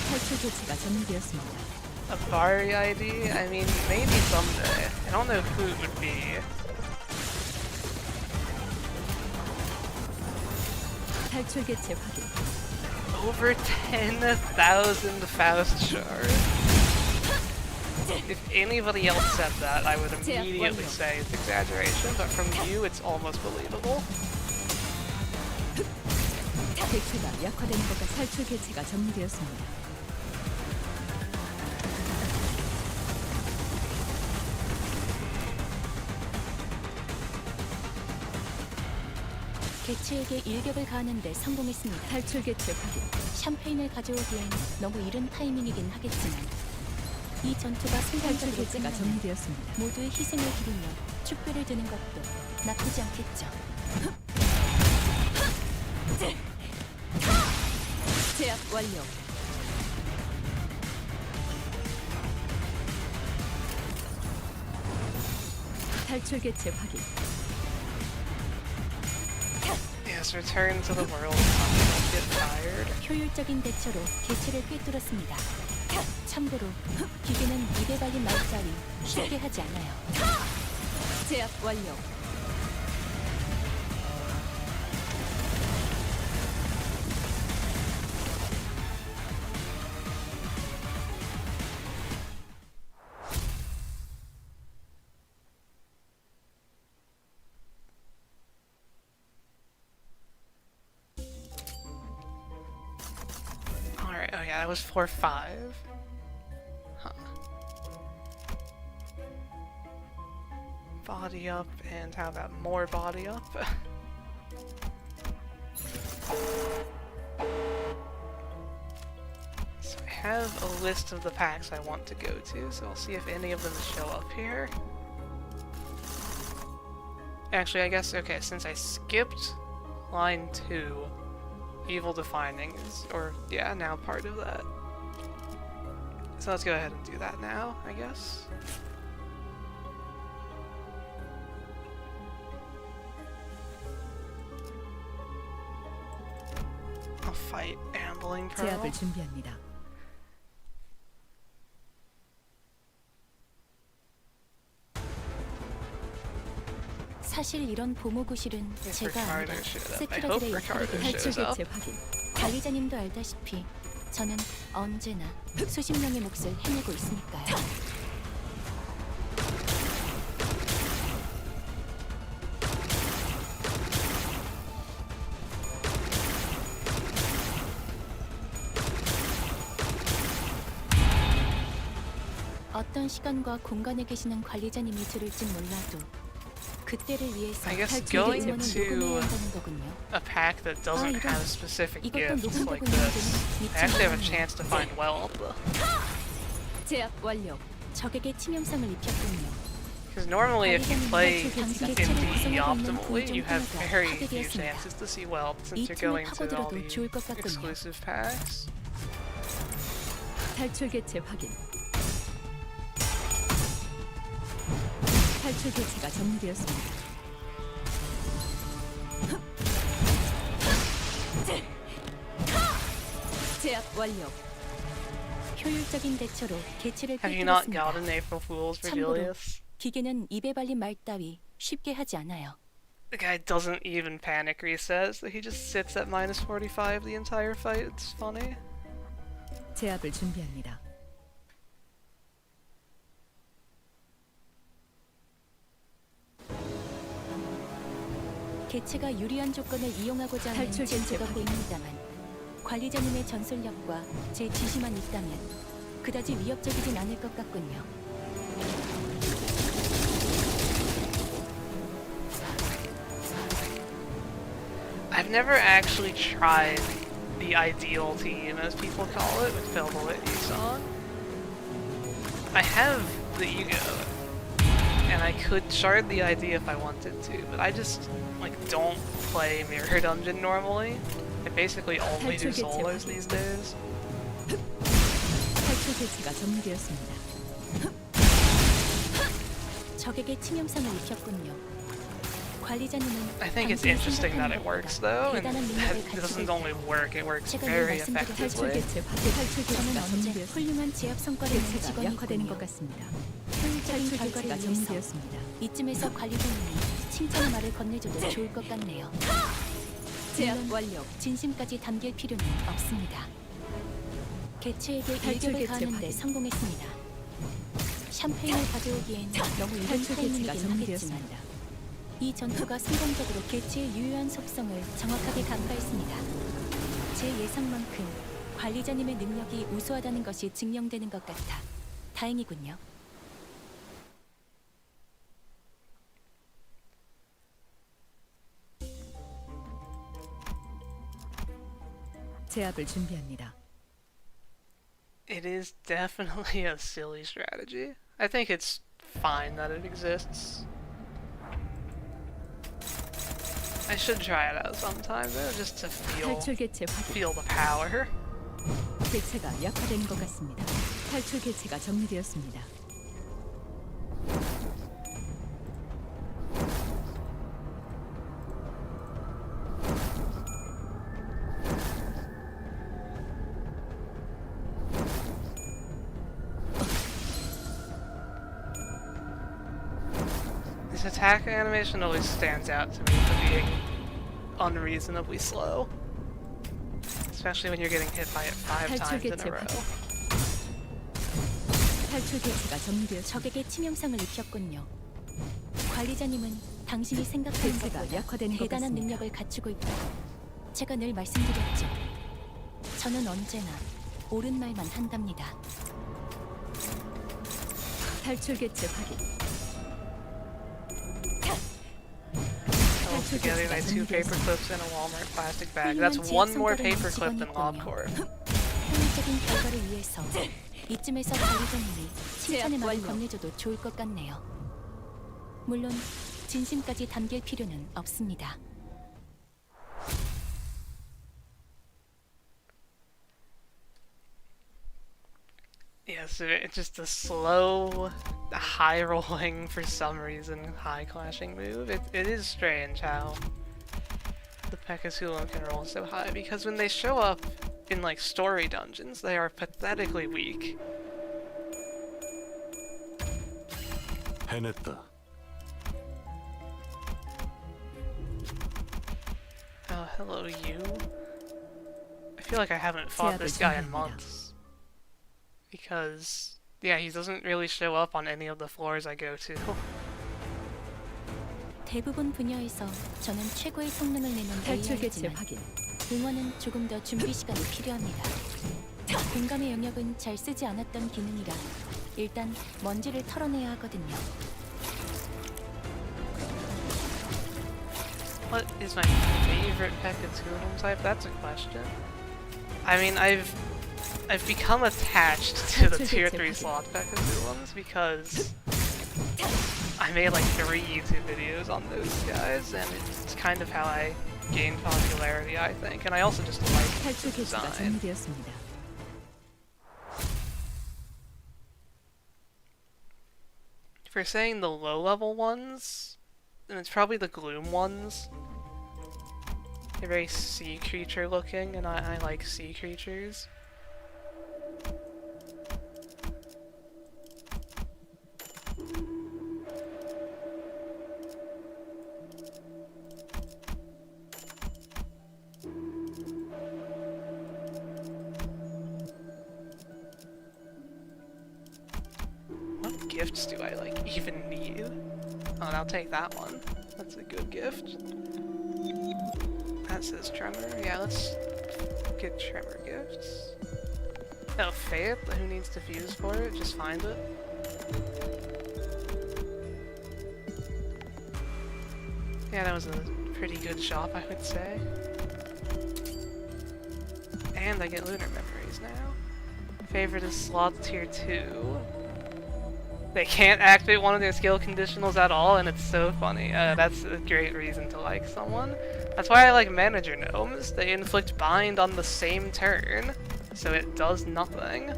탈출 개체가 정리되었습니다. A Bari ID? I mean, maybe someday. I don't know who it would be. 탈출 개체 확인. Over 10,000 Faust shards. if anybody else said that, I would immediately say it's exaggeration, but from you, it's almost believable. 개체가 약화되는 것과 탈출 개체가 정리되었습니다. 개체에게 일격을 가하는데 성공했습니다. 탈출 개체 확인. 샴페인을 가져오기엔 너무 이른 타이밍이긴 하겠지만 이 전투가 탈출 순간적으로 개체가 끝나면 정리되었습니다. 모두의 희생을 기리며 축배를 드는 것도 나쁘지 않겠죠. 제압 완료. 탈출 개체 확인. Yes, return to the world. Don't get tired. 효율적인 대처로 개체를 꿰뚫었습니다. 참고로 기계는 입에 발린 말자위 쉽게 하지 않아요. 제압 완료. Alright, oh yeah, that was 4-5. Huh. Body up, and how about more body up? So I have a list of the packs I want to go to, so I'll see if any of them show up here. Actually, I guess, okay, since I skipped line 2, Evil Defining is, or yeah, now part of that. So let's go ahead and do that now, I guess. I'll fight Ambling Pearl. 제압을 준비합니다. 사실 이런 보모구실은 If 제가 아니라 Ricardo showed up. I hope 세키라들의 Ricardo 역할이 탈출 shows up. 개체 확인. 관리자님도 알다시피 저는 언제나 수십 명의 몫을 해내고 있으니까요. 어떤 시간과 공간에 계시는 관리자님이 들을진 몰라도 그때를 위해서 I guess 탈출의 going 응원을 to 녹음해야 한다는 거군요. A pack that doesn't 이건- have specific 이것도 gifts 녹음되고 like 있는 this. 데는 믿지 I actually have a 말아요. chance to find wealth. 제압 완료. 적에게 치명상을 입혔군요. Because normally if you play 당신의 MDE 체를 구성하고 있는 optimally, you have 공정 very 하나가 few 파괴되었습니다. chances to see wealth 이 since you're 틈을 going to all 파고들어도 좋을 것 the 같군요. exclusive packs. 탈출 개체 확인. 탈출 개체가 정리되었습니다. 제압 완료. 효율적인 대처로 개체를 Have you not 꿰뚫었습니다. gotten April Fool's 참고로 Vigilius? 기계는 입에 발린 말 따위 쉽게 하지 않아요. The guy doesn't even panic resets, he just sits at -45 the entire fight. It's funny. 제압을 준비합니다. 개체가 유리한 조건을 이용하고자 하는 탈출 젠제가 개체 보입니다만 관리자님의 전술력과 제 지시만 있다면 그다지 위협적이진 않을 것 같군요. I've never actually tried the ideal team, as people call it, with Phil the Whitney song. I have the ego, and I could shard the idea if I wanted to, but I just, like, don't play Mirror Dungeon normally. I basically only do solos these days. 탈출 개체가 정리되었습니다. 적에게 치명상을 입혔군요. 관리자님은 I think it's 당신이 interesting that it 생각하는 works 것보다 though, and 대단한 that 능력을 it 가지고 doesn't 있다. only work, it works 제가 늘 very 말씀드렸죠. 탈출 effectively. 개체 확인. 탈출 저는 개체가 언제 정리되었습니다. 훌륭한 제압 성과를 낸 개체가 직원이 약화되는 있군요. 것 같습니다. 효율적인 탈출 결과를 개체가 위해서 정리되었습니다. 이쯤에서 관리자님이 칭찬의 말을 건네줘도 좋을 것 같네요. 제압 물론 완료. 진심까지 담길 필요는 없습니다. 개체에게 탈출 일격을 개체 가하는데 확인. 성공했습니다. 샴페인을 가져오기엔 너무 이른 탈출 타이밍이긴 개체가 하겠지만 정리되었습니다. 이 전투가 성공적으로 개체의 유효한 속성을 정확하게 간파했습니다. 제 예상만큼 관리자님의 능력이 우수하다는 것이 증명되는 것 같아 다행이군요. 제압을 준비합니다. It is definitely a silly strategy. I think it's fine that it exists. I should try it out sometime though, just to 탈출 개체 확인. feel the power. 개체가 약화되는 것 같습니다. 탈출 개체가 정리되었습니다. This attack animation always stands out to me for being unreasonably slow. Especially when you're getting hit by it 5 times in a row. 탈출 개체가 정리되었습니다. 적에게 치명상을 입혔군요. 관리자님은 당신이 생각하는 개체가 것보다 약화되는 것 대단한 같습니다. 능력을 갖추고 있다. 제가 늘 말씀드렸죠. 저는 언제나 옳은 말만 한답니다. 탈출 개체 확인. Held together by 2 paper clips and a Walmart plastic bag. That's one more paper clip than LobCorp. 효율적인 결과를 위해서 이쯤에서 관리자님이 칭찬의 말을 완료. 건네줘도 좋을 것 같네요. 물론 진심까지 담길 필요는 없습니다. Yes, it's just a slow, high rolling, for some reason, high clashing move. It is strange how the Pekasulam can roll so high, because when they show up in like story dungeons, they are pathetically weak. 해냈다. Oh, hello, you. I feel like I haven't fought this guy in months. Because, yeah, he doesn't really show up on any of the floors I go to. 대부분 분야에서 저는 최고의 성능을 내는 탈출 개체 AI지만 확인. 응원은 조금 더 준비 시간이 필요합니다. 공감의 영역은 잘 쓰지 않았던 기능이라 일단 먼지를 털어내야 하거든요. What is my favorite Pekatulam type? That's a question. I mean, I've become attached to the tier 3 slot Pekatulams because I made like 3 YouTube videos on those guys, and it's kind of how I gained popularity, I think. And I also just like the 탈출 개체가 design. 정리되었습니다. If you're saying the low-level ones, then it's probably the Gloom ones. They're very sea creature looking, and I like sea creatures. What gifts do I like even need? Oh, and I'll take that one. That's a good gift. That says Tremor. Yeah, let's get Tremor gifts. Oh, Faith, who needs to fuse for it? Just find it. Yeah, that was a pretty good shop, I would say. And I get Lunar Memories now. Favorite is Sloth Tier 2. They can't activate one of their skill conditionals at all, and it's so funny. That's a great reason to like someone. That's why I like Manager Gnomes. They inflict Bind on the same turn, so it does nothing.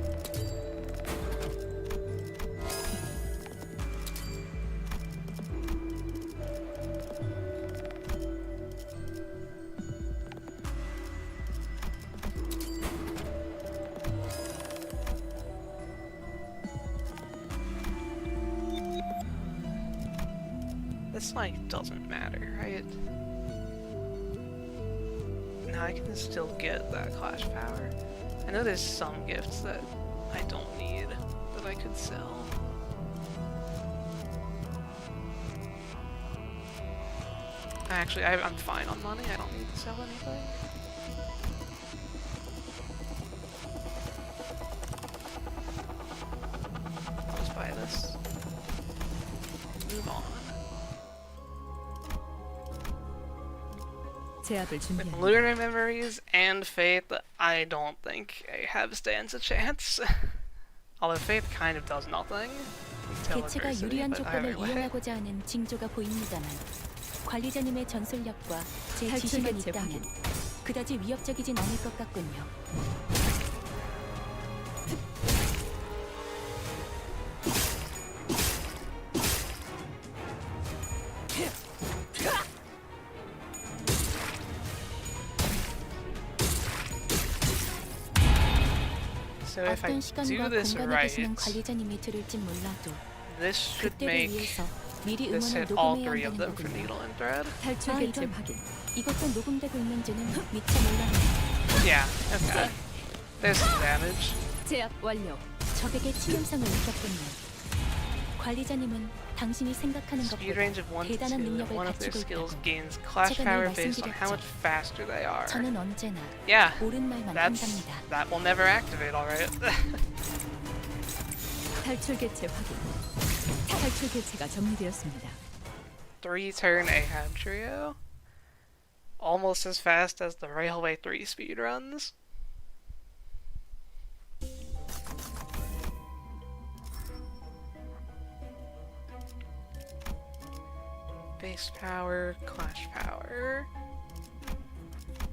This, like, doesn't matter, right? No, I can still get that Clash Power. I know there's some gifts that I don't need that I could sell. Actually, I'm fine on money. I don't need to sell anything. Just buy this. Move on. 제압을 With 준비합니다. Lunar Memories and Faith, I don't think Ahab stands a chance. Although Faith kind of does nothing. until 개체가 adversity, 유리한 but 조건을 either way. 이용하고자 하는 징조가 보입니다만 관리자님의 전술력과 제 탈출 지시만 개체 있다면 그다지 위협적이진 않을 것 같군요. So if I 어떤 do 시간과 this 공간에 right, 계시는 관리자님이 들을진 몰라도 this should 그때를 make 위해서 미리 this 음원을 hit all 녹음해야 three of 한다는 them for 거군요. needle and thread. 탈출 아, 개체 이런. 확인. 이것도 녹음되고 있는지는 미처 몰랐네요. Yeah, okay. There's some damage. 제압 완료. 적에게 치명상을 입혔군요. 관리자님은 당신이 생각하는 Speed 것보다 range of 1 to 2, 대단한 and 능력을 one of their 갖추고 skills 있다고 gains clash 제가 늘 power based on how 말씀드렸죠. much faster they are. 저는 언제나 Yeah, 옳은 말만 한답니다. that will never activate, alright? 탈출 개체 확인. 탈출 개체가 정리되었습니다. 3-turn Ahab trio. Almost as fast as the Railway 3 speedruns. Base power, clash power.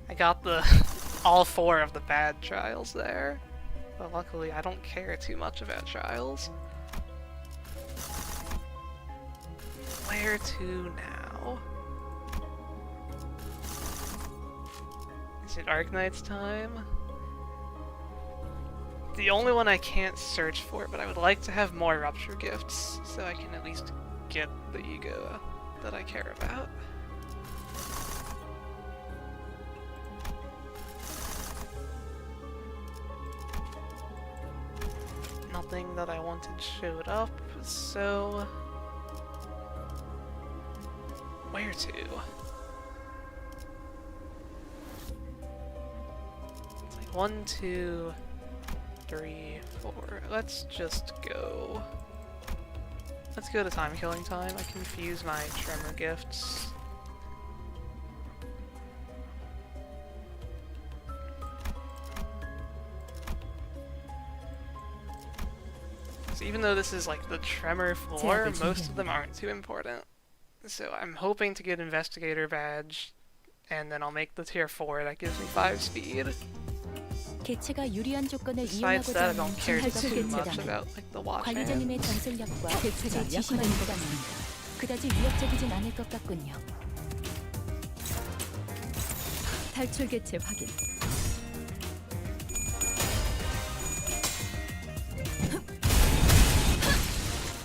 I got the all 4 of the bad trials there. But luckily I don't care too much about trials. Where to now? Is it Arknight's time? The only one I can't search for, but I would like to have more Rupture Gifts, so I can at least get the ego that I care about. Nothing that I wanted showed up, so... Where to? It's like 1, 2, 3, 4. Let's just go. Let's go to time killing time. I confuse my tremor gifts. So even though this is like the tremor floor, most of them aren't too important. So I'm hoping to get Investigator Badge, and then I'll make the tier 4, that gives me 5 speed. 개체가 유리한 조건을 Besides 이용하고자 that, I 하는 don't care 징조가 too much 보입니다만 about like the watch 관리자님의 hands. 전술력과 개체가 제 지시만 약화된 것 있다면 같습니다. 그다지 위협적이진 않을 것 같군요. 탈출 개체 확인.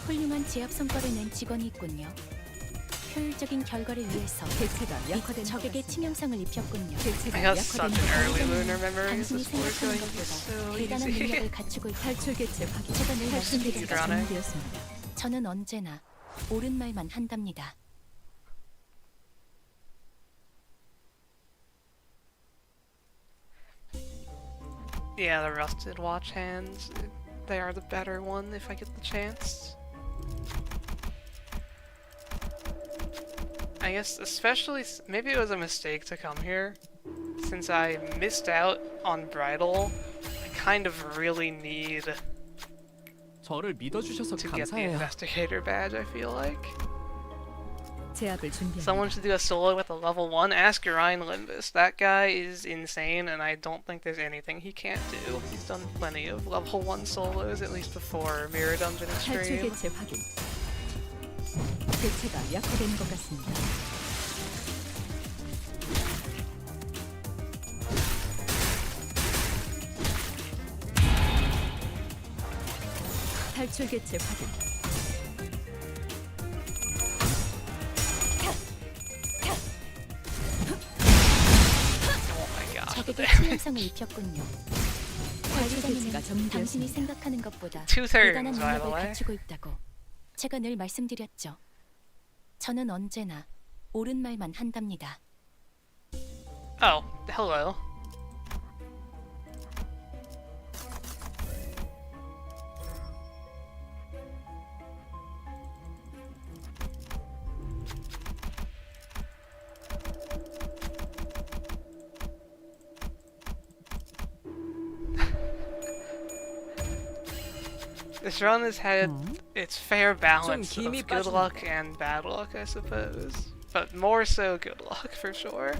훌륭한 제압 성과를 낸 직원이 있군요. 효율적인 결과를 위해서 개체가 이 약화된 것 적에게 같습니다. 치명상을 입혔군요. 개체가 I got such 약화된 an 것 early 같습니다. lunar memory. 당신이 This floor's 생각하는 going to be 것보다 so 대단한 easy. 능력을 갖추고 있다. 탈출 개체 확인. 제가 늘 탈출 말씀드렸죠. 개체가 정리되었습니다. 저는 언제나 옳은 말만 한답니다. Yeah, the rusted watch hands. They are the better one if I get the chance. I guess especially, maybe it was a mistake to come here. Since I missed out on Bridal, I kind of really need 저를 믿어주셔서 to get the 감사해요. Investigator Badge, I feel like. 제압을 준비합니다. Someone should do a solo with a level 1. Ask Urian Limbus. That guy is insane, and I don't think there's anything he can't do. He's done plenty of level 1 solos, at least before Mirror Dungeon 탈출 Extreme. 개체 확인. 개체가 약화된 것 같습니다. 탈출 개체 확인. Oh my gosh. 적에게 치명상을 입혔군요. 관리자님은 개체가 당신이 정리되었습니다. 생각하는 것보다 2 대단한 turns, by the 능력을 way. 갖추고 있다고 제가 늘 말씀드렸죠. 저는 언제나 옳은 말만 한답니다. Oh, hello. This run has had its fair balance 좀 of 김이 good luck 빠지는데. and bad luck, I suppose. But more so good luck, for sure.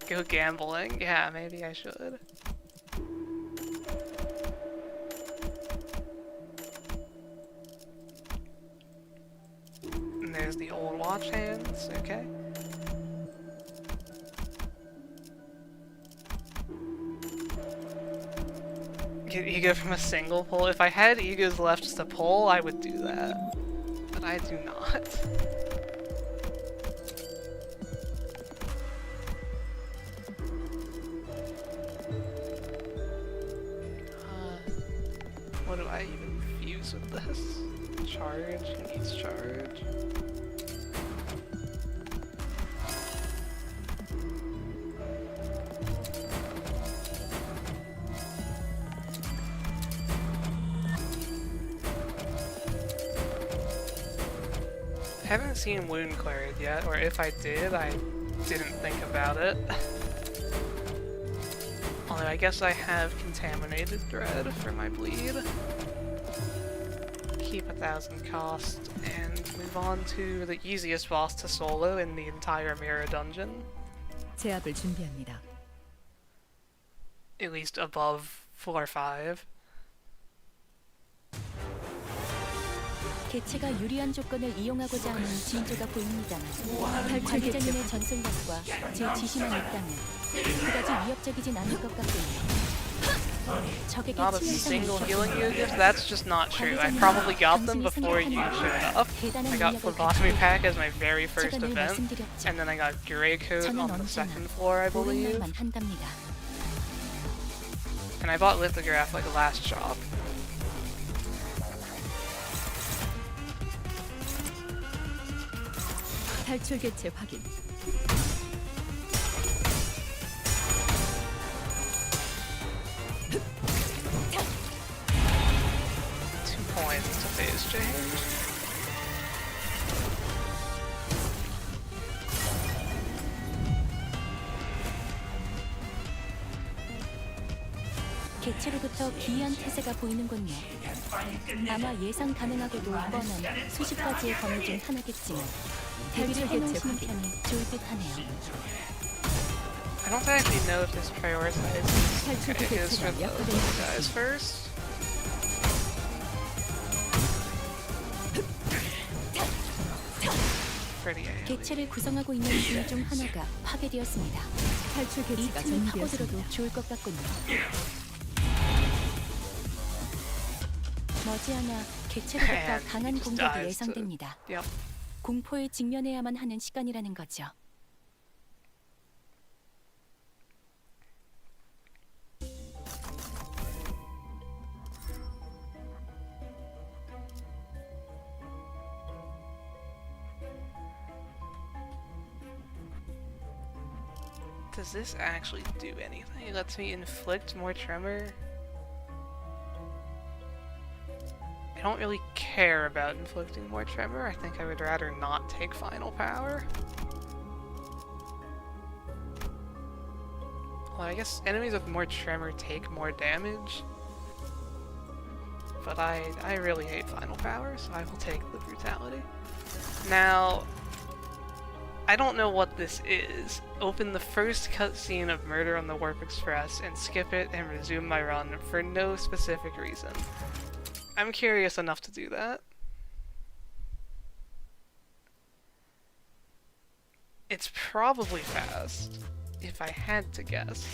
Go gambling. Yeah, maybe I should. And there's the old watch hands, okay. Get ego from a single pull. If I had egos left just to pull, I would do that. But I do not. What do I even fuse with this? Charge? Who needs charge? I haven't seen Wound Cleared yet, or if I did, I didn't think about it. Although I guess I have Contaminated Dread for my bleed. Keep 1,000 cost, and move on to the easiest boss to solo in the entire Mirror Dungeon. 제압을 준비합니다. At least above floor 5. 개체가 유리한 조건을 이용하고자 하는 징조가 보입니다만 관리자님의 전술력과 제 지시만 있다면 그다지 위협적이진 않을 것 같군요. 적에게 Not a single healing you gift? That's just not true. I probably got them before you showed up. I got Phlebotomy Pack as my very first event, and then I got Grey Coat on the second floor, I 옳은 believe. 말만 한답니다. And I bought Lithograph like last shop. 탈출 개체 확인. Points to phase change. 개체로부터 기이한 태세가 보이는군요. 아마 예상 가능하고도 뻔한 수십 가지의 범위 중 하나겠지만 대비를 해놓으시는 편이 좋을 듯하네요. I don't actually know if this prioritizes 탈출 is for 개체가 the 약화된 guys first. Pretty AoE. 개체를 구성하고 있는 이유 중 하나가 파괴되었습니다. 탈출 이 개체가 틈을 파고들어도 정리되었습니다. 좋을 것 같군요. 머지않아 개체로부터 And 강한 just 공격이 dies to- 예상됩니다. Yep. 공포에 직면해야만 하는 시간이라는 거죠. Does this actually do anything? It lets me inflict more tremor? I don't really care about inflicting more tremor. I think I would rather not take final power. Well, I guess enemies with more tremor take more damage. But I really hate final power, so I will take the brutality. Now, I don't know what this is. Open the first cutscene of Murder on the Warp Express and skip it and resume my run for no specific reason. I'm curious enough to do that. It's probably fast, if I had to guess.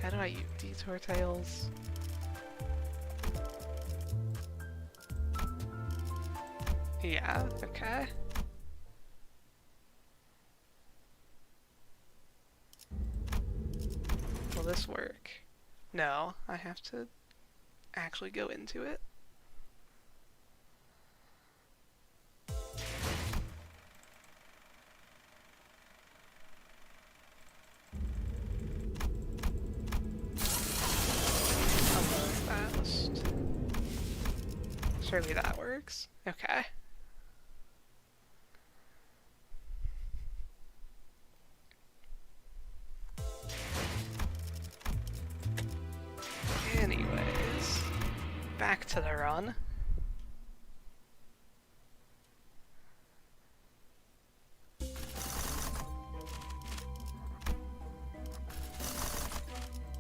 How do I use Detour Tails? Yeah, okay. Will this work? No, I have to actually go into it. surely that works. Okay. Anyways, back to the run.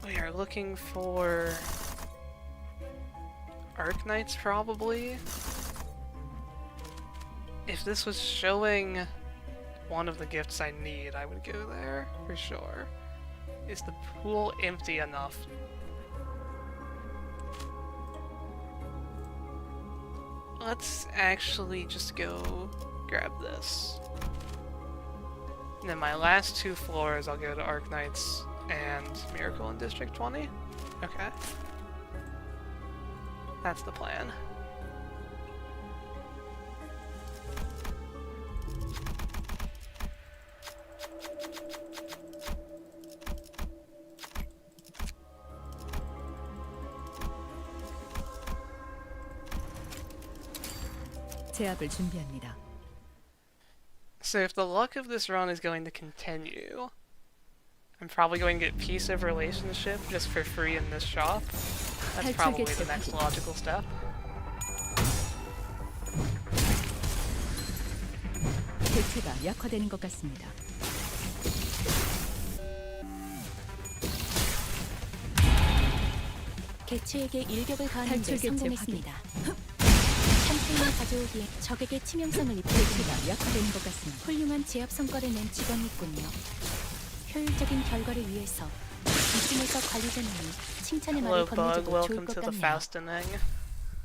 We are looking for Arknights, probably. If this was showing one of the gifts I need, I would go there, for sure. Is the pool empty enough? Let's actually just go grab this. And then my last 2 floors, I'll go to Arknights and Miracle in District 20? Okay. That's the plan. 제압을 준비합니다. So if the luck of this run is going to continue, I'm probably going to get Piece of Relationship just for free in this shop. That's probably the next logical step. 대체가 약화되는 것 같습니다. 개체에게 일격을 가하는 데 탈출 개체 성공했습니다. 샴페인을 가져오기에 적에게 치명성을 입히고 대체가 약화되는 것 같습니다. 훌륭한 제압 성과를 낸 직원이 있군요. 효율적인 결과를 위해서 이쯤에서 관리자님이 칭찬의 Hello, 말을 Bug. 건네줘도 좋을 Welcome 것 to the 같네요. Faust inning.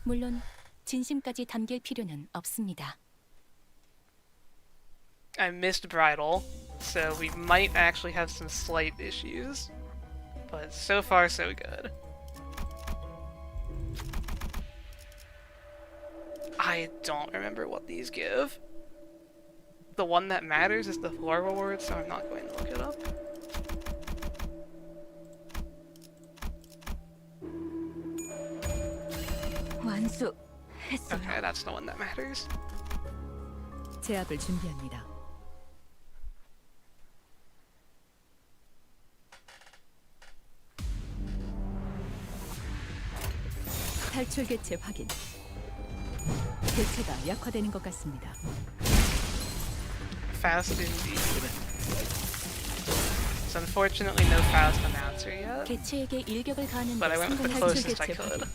물론 진심까지 담길 필요는 없습니다. I missed Bridal, so we might actually have some slight issues. But so far, so good. I don't remember what these give. The one that matters is the floor reward, so I'm not going to look it up. 완수했어요. Okay, that's the one that matters. 제압을 준비합니다. 탈출 개체 확인. 개체가 약화되는 것 같습니다. Faust indeed. So unfortunately no Faust announcer yet, 개체에게 일격을 가하는 but I 데 went with the 성공했습니다. closest I could.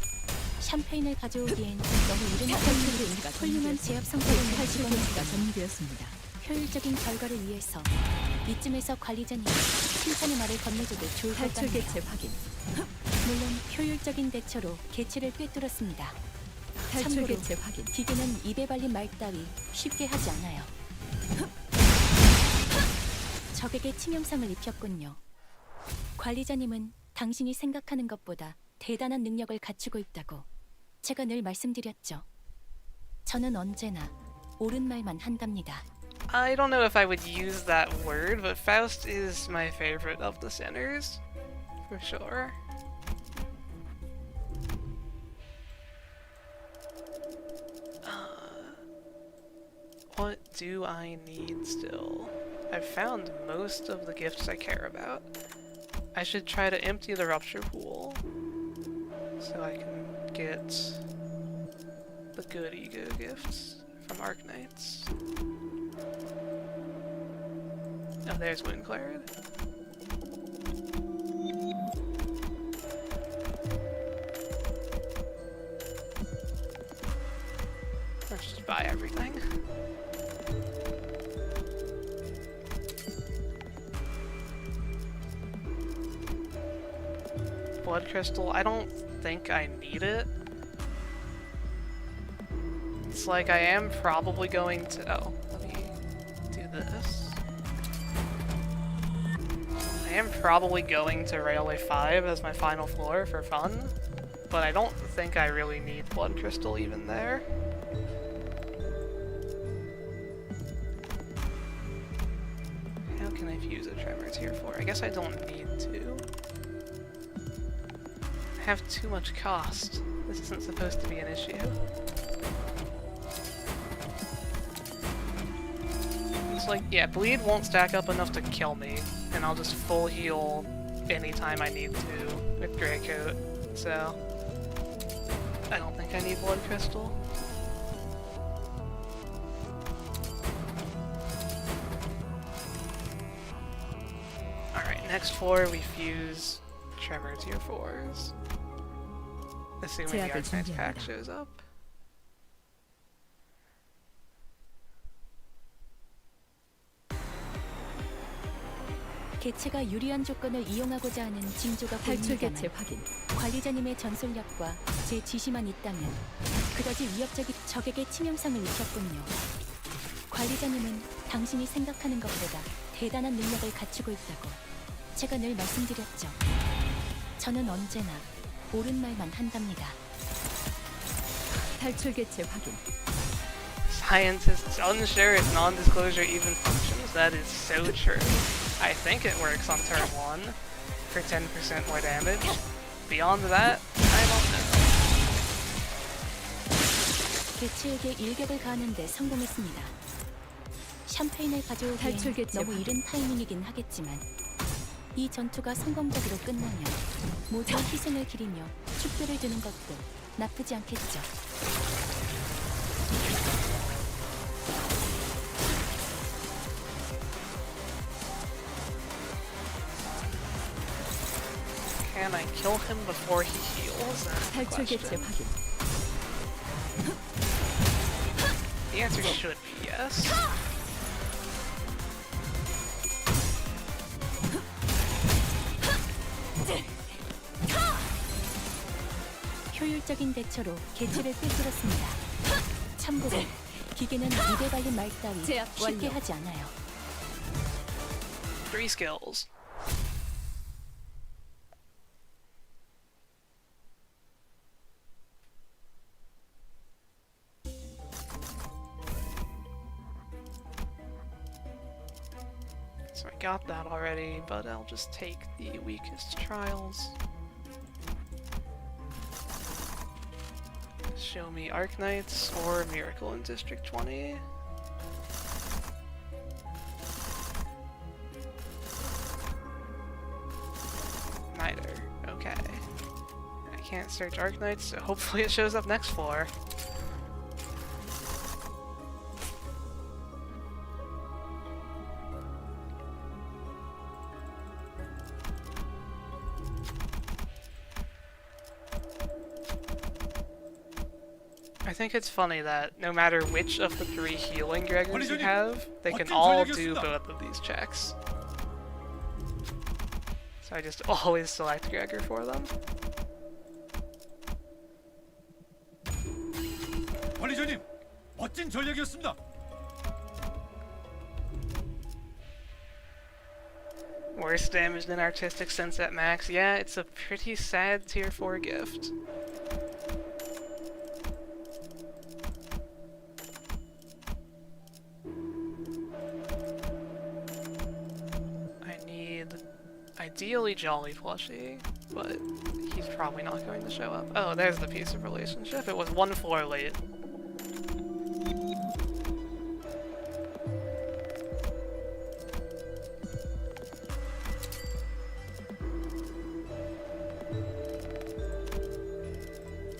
샴페인을 가져오기엔 너무 이른 시간인데 훌륭한 제압 성과를 낸 탈출 직원이 개체가 있군요. 전개되었습니다. 효율적인 결과를 위해서 이쯤에서 관리자님이 칭찬의 말을 건네줘도 좋을 것 탈출 같네요. 개체 확인. 물론 효율적인 대처로 개체를 꿰뚫었습니다. 탈출 참고로 개체 확인. 기계는 입에 발린 말 따위 쉽게 하지 않아요. 적에게 치명상을 입혔군요. 관리자님은 당신이 생각하는 것보다 대단한 능력을 갖추고 있다고 제가 늘 말씀드렸죠. 저는 언제나 옳은 말만 한답니다. I don't know if I would use that word, but Faust is my favorite of the sinners, for sure. What do I need still? I've found most of the gifts I care about. I should try to empty the rupture pool so I can get the good ego gifts from Arknights. Oh, there's Windclad. Let's just buy everything. Blood crystal, I don't think I need it. It's like I am probably going to... Oh, let me do this. I am probably going to Railway 5 as my final floor for fun, but I don't think I really need Blood Crystal even there. How can I fuse a Tremor Tier 4? I guess I don't need to. I have too much cost. This isn't supposed to be an issue. Because, like, yeah, bleed won't stack up enough to kill me, and I'll just full heal anytime I need to with Grey Coat, so I don't think I need Blood Crystal. Alright, next floor we fuse Tremor tier 4s. Assuming the 제약을 Archnight's pack 준비합니다. shows up. 개체가 유리한 조건을 이용하고자 하는 징조가 탈출 보입니다만 개체 확인. 관리자님의 전술력과 제 지시만 있다면 그다지 위협적인 적에게 치명상을 입혔군요. 관리자님은 당신이 생각하는 것보다 대단한 능력을 갖추고 있다고 제가 늘 말씀드렸죠. 저는 언제나 옳은 말만 한답니다. 탈출 개체 확인. Scientists unsure if non-disclosure even functions. That is so true. I think it works on turn 1 for 10% more damage. Beyond that, I don't know. 개체에게 일격을 가하는데 성공했습니다. 샴페인을 가져오기엔 탈출 개체 너무 확인. 이른 타이밍이긴 하겠지만 이 전투가 성공적으로 끝나면 모두 희생을 기리며 축배를 두는 것도 나쁘지 않겠죠. Can I kill him before he heals? That's the 탈출 개체 question. 확인. The answer should be yes. 효율적인 대처로 개체를 꿰뚫었습니다. 참고로 기계는 입에 발린 말 따위 제압 쉽게 완료. 하지 않아요. 3 skills. So I got that already, but I'll just take the weakest trials. Show me Arknights or Miracle in District 20. Neither. Okay. I can't search Arknights, so hopefully it shows up next floor. I think it's funny that no matter which of the 3 healing Gregors you have, they can all do both of these checks. So I just always select Gregor for them. 관리자님, 멋진 전략이었습니다. Worse damage than Artistic Sense at max. Yeah, it's a pretty sad tier 4 gift. Ideally Jolly Plushie, but he's probably not going to show up. Oh, there's the piece of relationship. It was 1 floor late.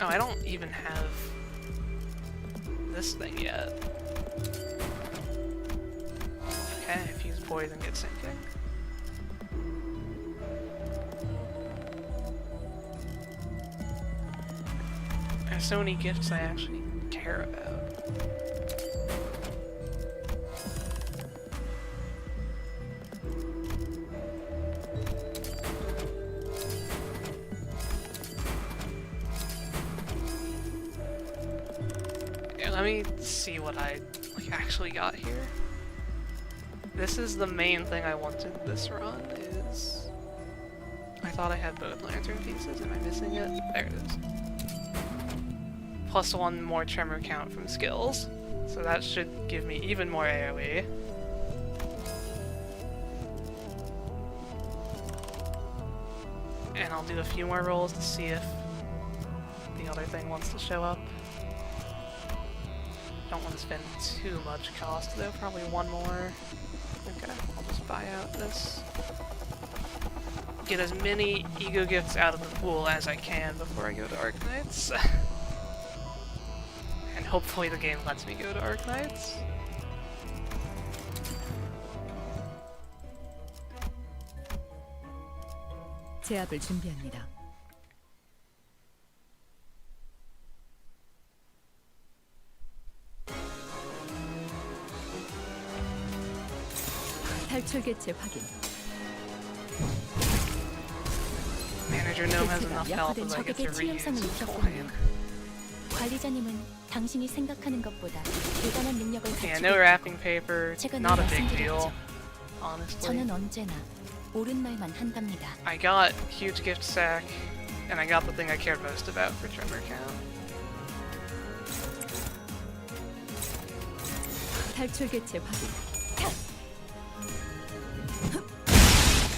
Oh, I don't even have this thing yet. Okay, fuse poison, get sinking. There's so many gifts I actually care about. Yeah, let me see what I actually got here. This is the main thing I wanted this run, is... I thought I had both lantern pieces. Am I missing it? There it is. Plus 1 more tremor count from skills. So that should give me even more AoE. And I'll do a few more rolls to see if the other thing wants to show up. don't want to spend too much cost though, probably one more. Okay, I'll just buy out this. Get as many ego gifts out of the pool as I can before I go to Arknights. And hopefully the game lets me go to Arknights. 제압을 준비합니다. 탈출 개체 확인. Manager gnome has enough health as I get to 적에게 치명상을 reuse the 입혔군요. coin. 관리자님은 당신이 생각하는 것보다 대단한 능력을 Yeah, 가지고 no 있고 wrapping paper, 제가 not 늘 a big deal, 말씀드렸죠. honestly. 저는 언제나 옳은 말만 한답니다. I got huge gift sack, and I got the thing I cared most about for tremor count. 탈출 개체 확인.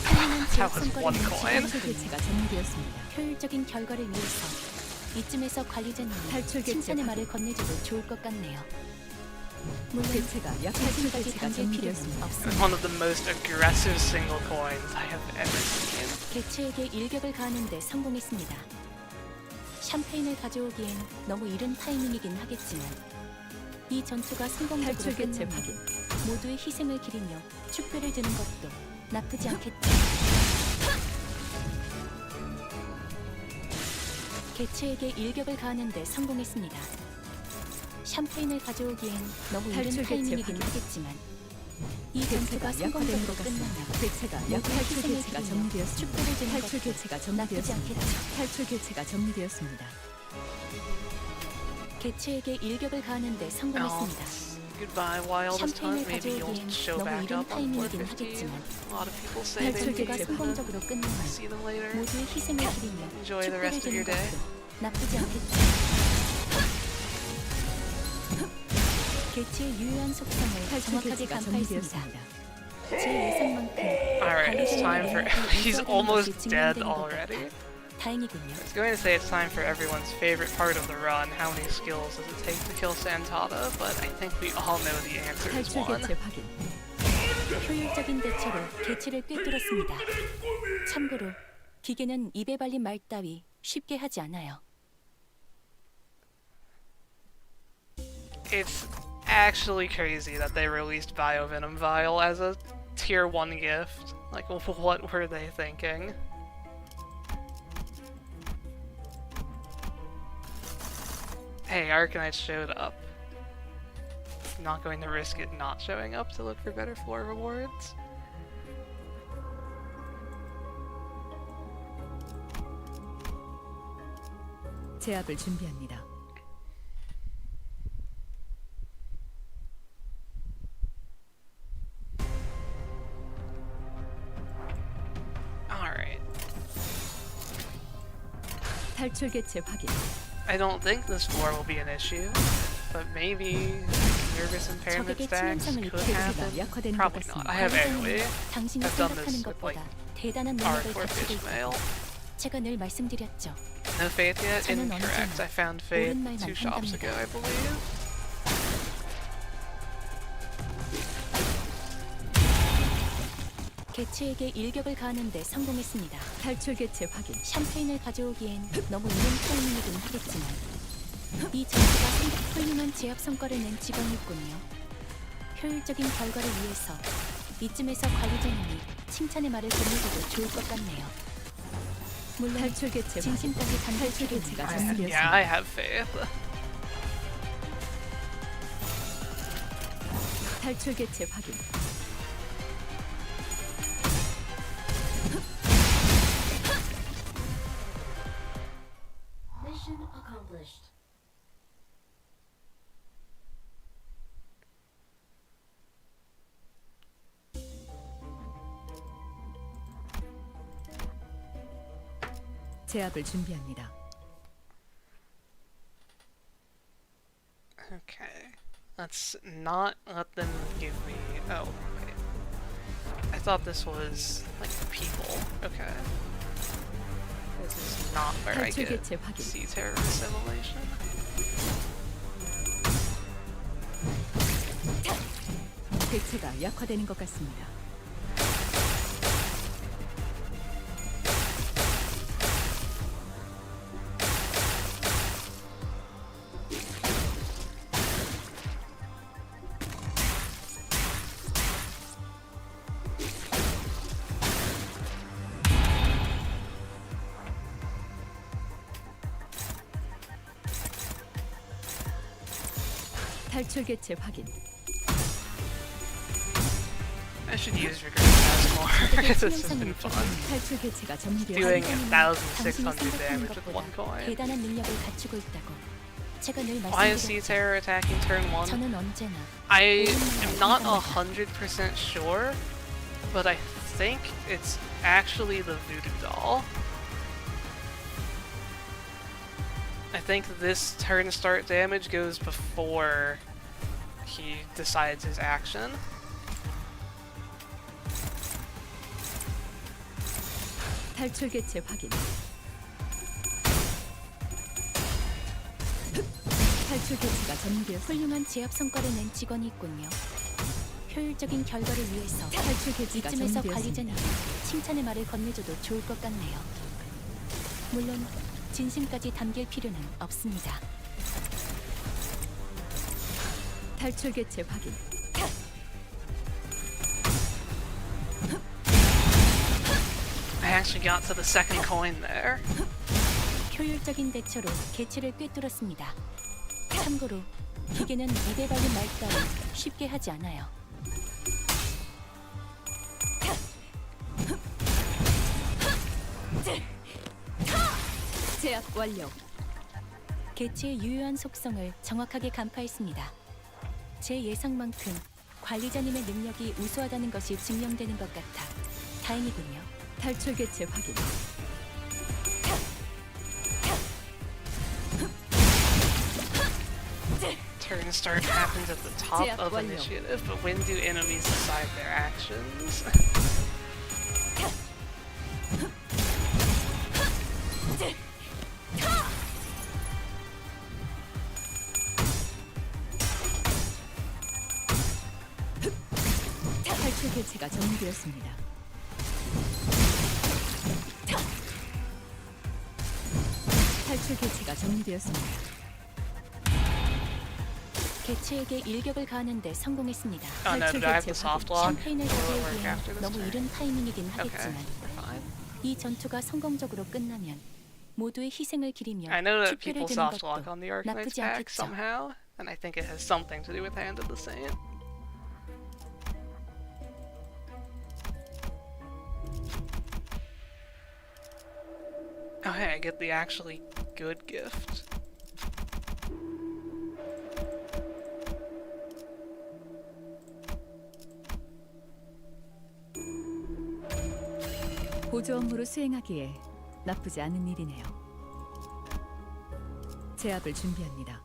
현명한 That 지역 was 성과를 one 낸 coin. 탈출 개체가 정리되었습니다. 효율적인 결과를 위해서 이쯤에서 관리자님이 탈출 개체 칭찬의 확인. 말을 건네줘도 좋을 것 같네요. 물론 개체가 탈출 탈출까지 개체가 당길 필요는 정리되었습니다. 없습니다. One of the most aggressive single coins I have ever seen. 개체에게 일격을 가하는데 성공했습니다. 샴페인을 가져오기엔 너무 이른 타이밍이긴 하겠지만 이 전투가 성공적으로 탈출 개체 끝나면 확인. 모두의 희생을 기리며 축배를 드는 것도 나쁘지 않겠죠. 개체에게 일격을 가하는데 성공했습니다. 샴페인을 가져오기엔 너무 이른 탈출 개체 타이밍이긴 확인. 하겠지만 이 전투가 개체가 성공적으로 약화된 것 끝나면 같습니다. 개체가 모두의 탈출 희생을 개체가 기리며 정리되었습니다. 축배를 드는 탈출 것도 개체가 나쁘지 정리되었습니다. 않겠죠. 탈출 개체가 정리되었습니다. 개체에게 일격을 가하는데 Oh, 성공했습니다. goodbye, wildest hunt. 샴페인을 Maybe you'll 가져오기엔 show 너무 back 이른 up on floor 타이밍이긴 15. 하겠지만 A lot of people say they 탈출 need 전투가 개체 to 성공적으로 끝나면 see them later. 모두의 희생을 기리며 Enjoy the 축배를 rest of 드는 your day. 것도 나쁘지 않겠죠. 개체의 유효한 속성을 탈출 정확하게 개체가 간파했습니다. 정리되었습니다. 제 예상만큼 Alright, it's time for. He's almost dead already. 다행이군요. I was going to say it's time for everyone's favorite part of the run. How many skills does it take to kill Santada? But I think we all know the answer is 탈출 one. 개체 확인. 효율적인 대처로 개체를 꿰뚫었습니다. 참고로 기계는 입에 발린 말 따위 쉽게 하지 않아요. It's actually crazy that they released Biovenom Vial as a tier 1 gift. Like, what were they thinking? Hey, Arknights showed up. Not going to risk it not showing up to look for better floor rewards. 제압을 준비합니다. Alright. 탈출 개체 확인. I don't think this floor will be an issue, but maybe nervous impairment 적에게 stacks 치명상을 could 입혀서 happen. 약화되는 것 Probably not. 같습니다. I have AoE. 당신이 I've done 생각하는 this with 것보다 like 대단한 능력을 R4 가지고 fish mail. 있다고 제가 늘 말씀드렸죠. No faith yet? 저는 Incorrect. 언제나 I found faith 옳은 말만 2 shops 한답니다. ago, I believe. 개체에게 일격을 가하는데 성공했습니다. 탈출 개체 확인. 샴페인을 가져오기엔 너무 이른 타이밍이긴 하겠지만 이 전투가 훌륭한 제압 성과를 낸 직원이 있군요. 효율적인 결과를 위해서 이쯤에서 관리자님이 칭찬의 말을 건네줘도 좋을 것 같네요. 물론 탈출 개체 확인. 진심까지 담길 탈출 필요는 개체가 없습니다. Yeah, I have faith. 탈출 개체 확인. Mission accomplished. 제압을 준비합니다. Okay. Let's not let them give me... Oh, wait. I thought this was, like, people. Okay. This is not where I 탈출 get 개체 확인. sea terror assimilation. 객체가 약화되는 것 같습니다. 탈출 개체 확인. I should use Regress more because this has been fun. 탈출 개체가 Doing 점유되었습니다. 1,600 damage with one coin. 대단한 능력을 갖추고 있다고 제가 늘 Why is Sea 말씀드렸죠. Terror attacking turn 1? 저는 언제나 I am not 100% sure, but I think it's actually the voodoo doll. I think this turn start damage goes before he decides his action. 탈출 개체 확인. 탈출 개체가 점유되었습니다. 훌륭한 제압 성과를 낸 직원이 있군요. 효율적인 결과를 위해서 탈출 개체가 이쯤에서 점유되었습니다. 관리자님 칭찬의 말을 건네줘도 좋을 것 같네요. 물론 진심까지 담길 필요는 없습니다. 탈출 개체 확인. I actually got to the second coin there. 효율적인 대처로 개체를 꿰뚫었습니다. 참고로 기계는 입에 발린 말 따위 쉽게 하지 않아요. 제압 완료. 개체의 유효한 속성을 정확하게 간파했습니다. 제 예상만큼 관리자님의 능력이 우수하다는 것이 증명되는 것 같아 다행이군요. 탈출 개체 확인. Turn start happens at the top 제압 of 완료. initiative, but when do enemies decide their actions? 탈출 개체가 점유되었습니다. 탈출 개체가 점유되었습니다. 개체에게 일격을 가하는데 성공했습니다. Oh no, did I have the soft lock? 샴페인을 Will it work 가져오기엔 after this 너무 turn? 이른 타이밍이긴 Okay, 하겠지만 we're fine. 이 전투가 성공적으로 끝나면 모두의 희생을 기리며 I know that 축배를 people 드는 soft lock 것도 on the Arknight's 나쁘지 pack 않겠죠. somehow, and I think it has something to do with Hand of the Saint. Oh hey, I get the actually good gift. 보조 업무로 수행하기에 나쁘지 않은 일이네요. 제압을 준비합니다.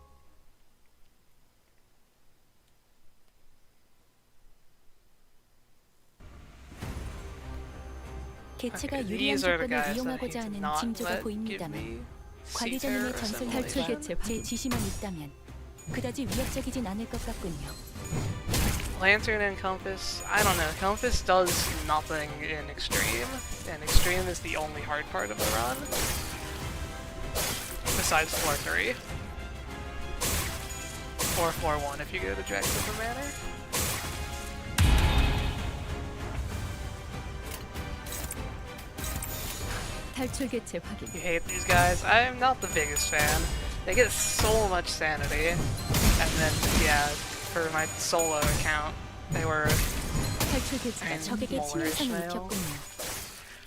개체가 Okay, 유리한 these are the 조건을 guys that I 이용하고자 need to 하는 not 징조가 let give 보입니다만 me Sea 관리자님의 Terror 전술 assimilation. 탈출 능력과 개체 제 지시만 있다면 그다지 위협적이진 않을 것 같군요. Lantern and Compass, I don't know, Compass does nothing in Extreme, and Extreme is the only hard part of the run. Besides floor 3. Or floor 1 if you go to Dregs of the Manor. 탈출 개체 확인. You hate these guys? I am not the biggest fan. They get so much sanity, and then, yeah, for my solo account, they were 탈출 개체가 And 적에게 more 치명상을 Ishmael. 입혔군요.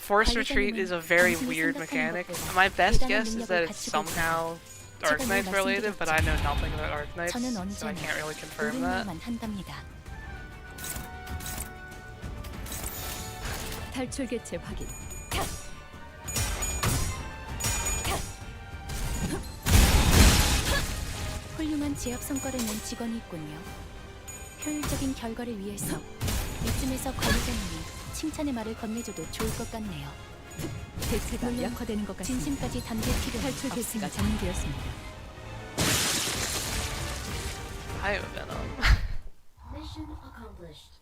Forced Retreat is a very 당신이 weird 생각하는 mechanic. 것보다 My best 대단한 guess is that 능력을 it's 갖추고 somehow 제가 Arknights 늘 related, but I know nothing about Arknights, 저는 so I 언제나 can't really confirm 옳은 that. 말만 한답니다. 탈출 개체 확인. 훌륭한 제압 성과를 낸 직원이 있군요. 효율적인 결과를 위해서 이쯤에서 관리자님이 칭찬의 말을 건네줘도 좋을 것 같네요. 개체가 물론 약화되는 것 같습니다. 진심까지 담길 필요는 탈출 개체가 없습니다. 점유되었습니다. Biovenom. Mission accomplished.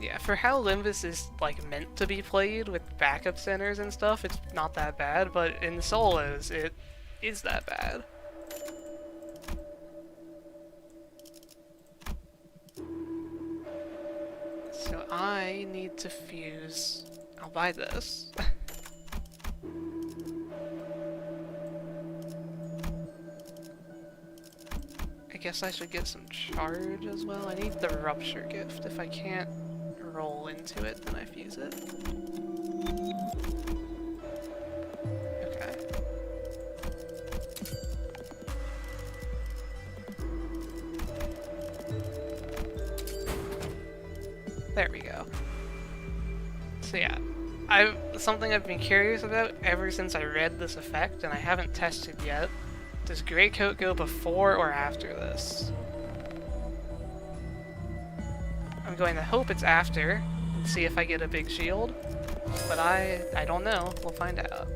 Yeah, for how Limbus is like meant to be played with backup centers and stuff, it's not that bad, but in solos, it is that bad. So I need to fuse... I'll buy this. I guess I should get some charge as well. I need the rupture gift. If I can't roll into it, then I fuse it. Okay. There we go. So yeah, something I've been curious about ever since I read this effect, and I haven't tested yet. Does Grey Coat go before or after this? I'm going to hope it's after, and see if I get a big shield, but I don't know. We'll find out.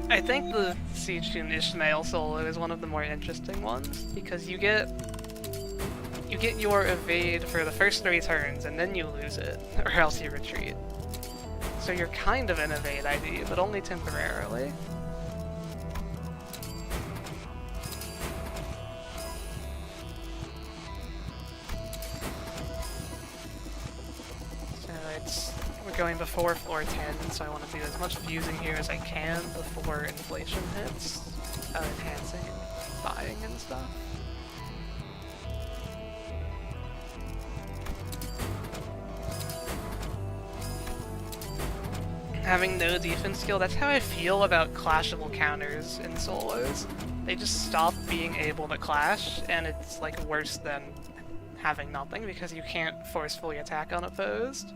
I think the Siege Tomb Ishmael solo is one of the more interesting ones, because you get your evade for the first 3 turns, and then you lose it, or else you retreat. So you're kind of an evade ID, but only temporarily. We're going before floor 10, so I want to do as much fusing here as I can before inflation hits, enhancing and buying and stuff. Having no defense skill, that's how I feel about clashable counters in solos. They just stop being able to clash, and it's like worse than having nothing because you can't forcefully attack unopposed.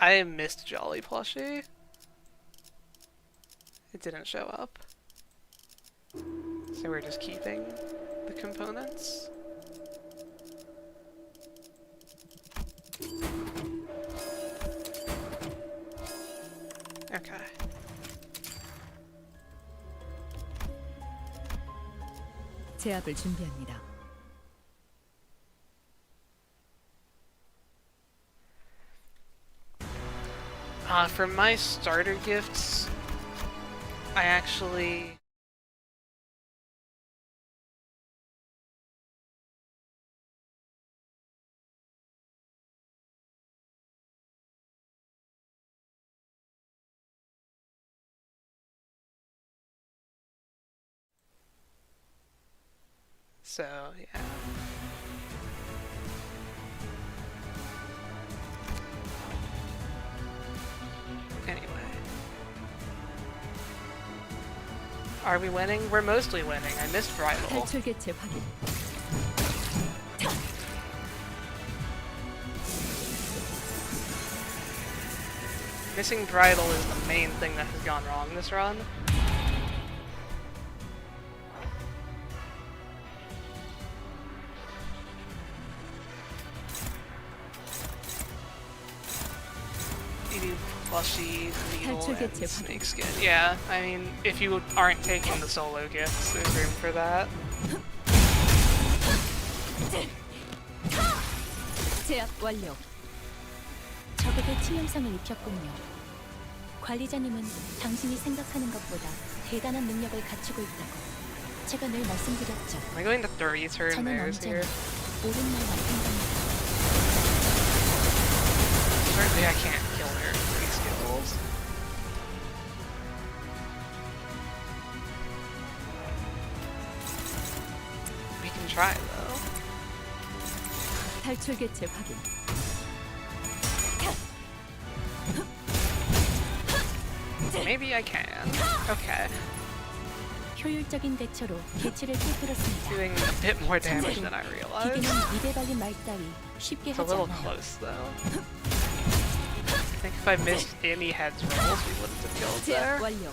I missed Jolly Plushie. It didn't show up. So we're just keeping the components. Okay. 제압을 준비합니다. For my starter gifts, I actually... So, yeah. Anyway. Are we winning? We're mostly winning. I missed Bridal. 탈출 개체 확인. Missing Bridal is the main thing that has gone wrong this run. Plushy, needle, and snakeskin. Yeah, I mean, if you aren't taking the solo gifts, there's room for that. 제압 완료. 적에게 치명상을 입혔군요. 관리자님은 당신이 생각하는 것보다 대단한 능력을 갖추고 있다고 제가 늘 말씀드렸죠. Am I going to 30 turn 저는 bears 언제나 here? 옳은 말만 한답니다. Certainly I can't kill their free skills. We can try though. 탈출 개체 확인. Maybe I can. Okay. 효율적인 대처로 개체를 꿰뚫었습니다. Doing a bit more damage than I realized. 기계는 입에 발린 말 따위 쉽게 It's a 하지 little 않아요. close though. I think if I missed any heads rolls, we wouldn't have killed 제압 there. 완료.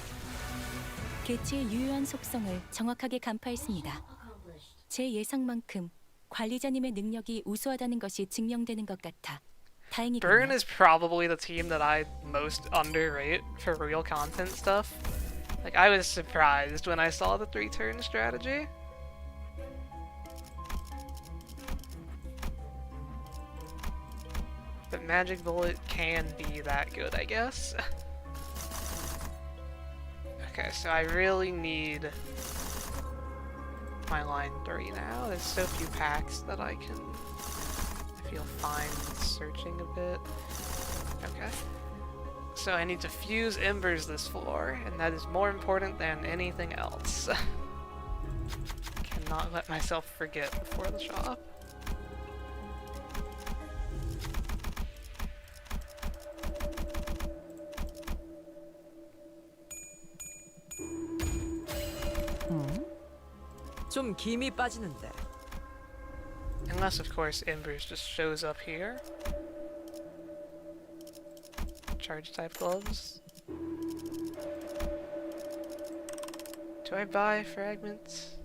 개체의 유효한 속성을 정확하게 간파했습니다. 제 예상만큼 관리자님의 능력이 우수하다는 것이 증명되는 것 같아 Burn 다행이군요. is probably the team that I most underrate for real content stuff. Like, I was surprised when I saw the 3-turn strategy. But Magic Bullet can be that good, I guess. Okay, so I really need my line 3 now. There's so few packs that I feel fine searching a bit. Okay. So I need to fuse embers this floor, and that is more important than anything else. Cannot let myself forget before the shop. 좀 김이 빠지는데. Unless, of course, embers just shows up here. Charge type gloves. Do I buy fragments?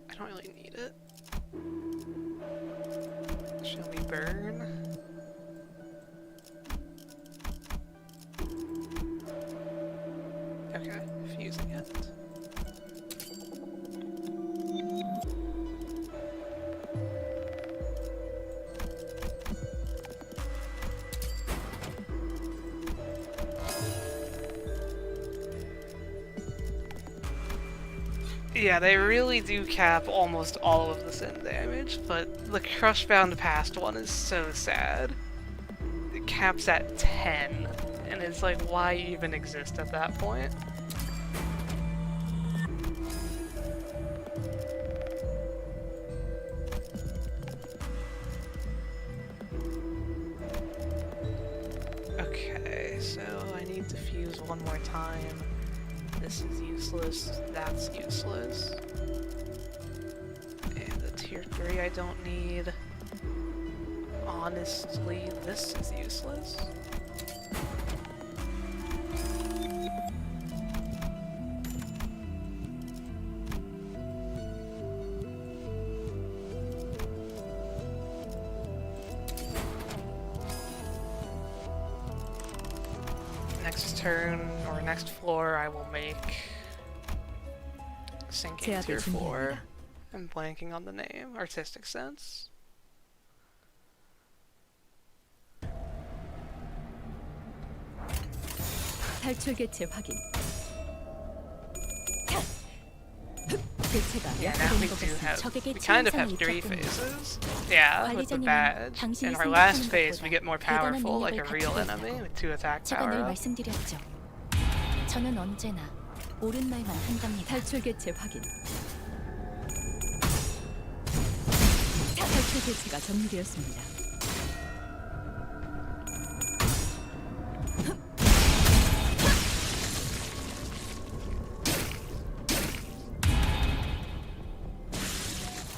I don't really need it. Shall we burn? Okay, fusing it. Yeah, they really do cap almost all of the sin damage, but the Crushbound Past one is so sad. It caps at 10, and it's like, why even exist at that point? Okay, so I need to fuse one more time. This is useless, that's useless. And the tier 3 I don't need. Honestly, this is useless. Next turn, or next floor, I will make sinking tier 4. I'm blanking on the name. Artistic Sense. 탈출 개체 확인. 개체가 Yeah, now we 약화된 것 do 같습니다. have, 적에게 we kind of 치명상을 have 3 입혔군요. phases. Yeah, with the 관리자님은 badge. 당신이 In our last 생각하는 phase, we 것보다 get more 대단한 powerful, like a 능력을 real 갖추고 enemy, 있다고 with 2 attack 제가 power 늘 up. 말씀드렸죠. 저는 언제나 옳은 말만 한답니다. 탈출 개체 확인. 탈출 개체가 정리되었습니다.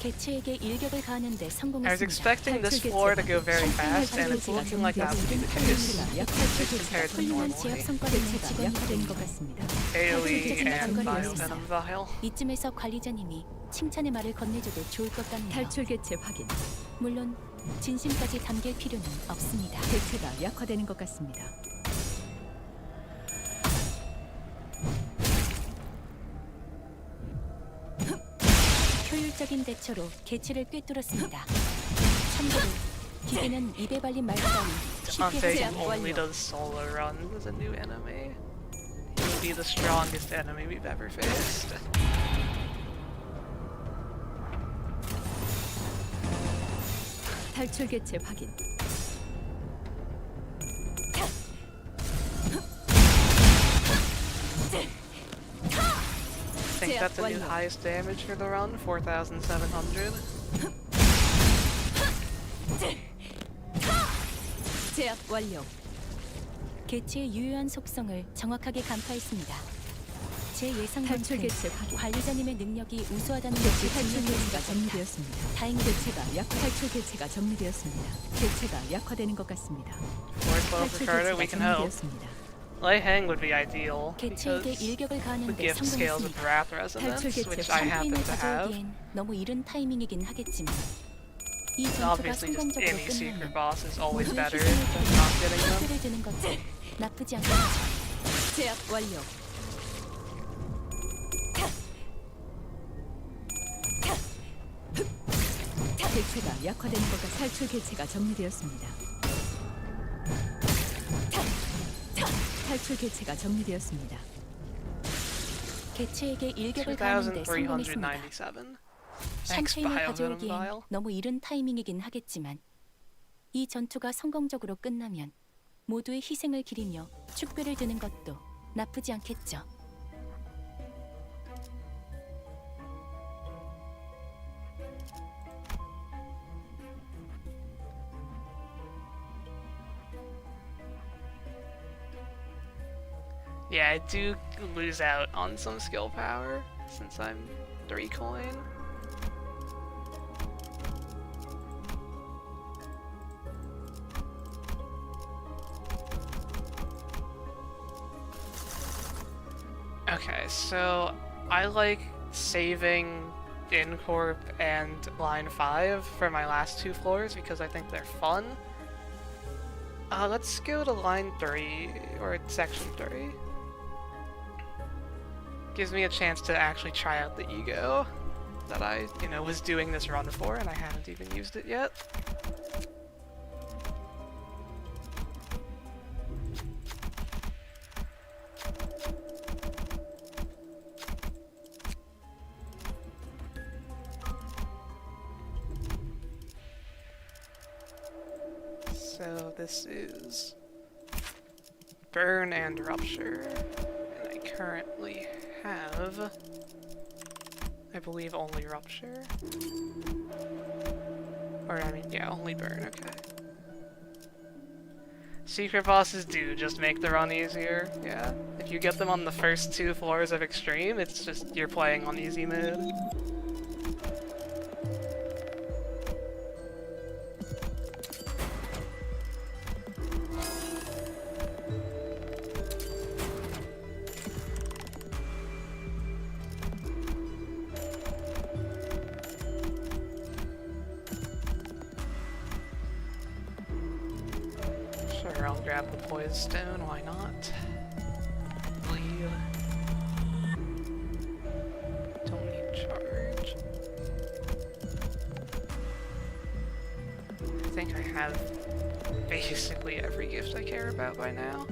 개체에게 일격을 가하는데 I was 성공했습니다. expecting this floor to go very fast, and it's looking like that would be the case. Compared to 훌륭한 normally. 제압 성과를 낸 개체가 직원이 약화된 있군요. 것 같습니다. AoE and 탈출 Biovenom Vial. 이쯤에서 관리자님이 칭찬의 말을 건네줘도 좋을 것 같네요. 탈출 개체 확인. 물론 진심까지 담길 필요는 없습니다. 개체가 약화되는 것 같습니다. 효율적인 대처로 개체를 꿰뚫었습니다. 참고로 기계는 입에 발린 말 따위 쉽게 하지 Dante 않아요. only does solo runs as a new enemy. He will be the strongest enemy we've ever faced. 탈출 개체 확인. I think that's the new highest damage for the run, 4,700. 제압 완료. 개체의 유효한 속성을 정확하게 간파했습니다. 제 예상 탈출 만큼 개체 확인. 관리자님의 능력이 우수하다는 개체 것이 탈출 개체가 증명되었습니다. 정리되었습니다. 다행히 탈출 개체가 정리되었습니다. 개체가 약화되는 것 같습니다. Fourth level 탈출 Ricardo, we 개체가 can hope. 정리되었습니다. Lay Hang would be ideal 개체에게 because 일격을 the 가하는데 gift scales with 성공했습니다. Wrath Resonance, 탈출 which 개체 I happen 샴페인을 to have. 가져오기엔 너무 이른 타이밍이긴 하겠지만 이 And 전투가 obviously, just 성공적으로 any secret 끝나면 boss is always 모두의 better 희생을 than not getting them. 축배를 드는 것도 나쁘지 않겠죠. 제압 완료. 개체가 약화되는 것 같. 탈출 개체가 정리되었습니다. 탈출 개체가 정리되었습니다. 개체에게 일격을 가하는데 성공했습니다. 2397. Thanks, 샴페인을 Biovenom 가져오기엔 Vial. 너무 이른 타이밍이긴 하겠지만 이 전투가 성공적으로 끝나면 모두의 희생을 기리며 축배를 드는 것도 나쁘지 않겠죠. Yeah, I do lose out on some skill power since I'm 3 coin. Okay, so I like saving Incorp and line 5 for my last 2 floors because I think they're fun. Let's go to line 3 or section 3. Gives me a chance to actually try out the ego that I, was doing this run for and I haven't even used it yet. So this is Burn and Rupture, and I currently have, I believe, only Rupture. Or, yeah, only Burn, okay. Secret bosses do just make the run easier, yeah. If you get them on the first 2 floors of Extreme, it's just you're playing on easy mode. Sure, I'll grab the Poise Stone, why not? Bleed. Don't need charge. I think I have basically every gift I care about by now.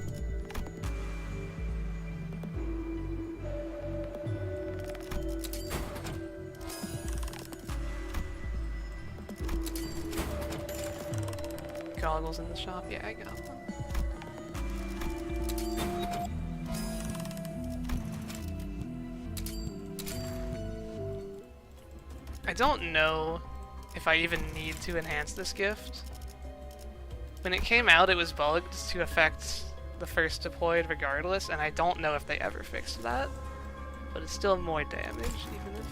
Goggles in the shop? Yeah, I got them. I don't know if I even need to enhance this gift. When it came out, it was bugged to affect the first deployed regardless, and I don't know if they ever fixed that. But it's still more damage, even if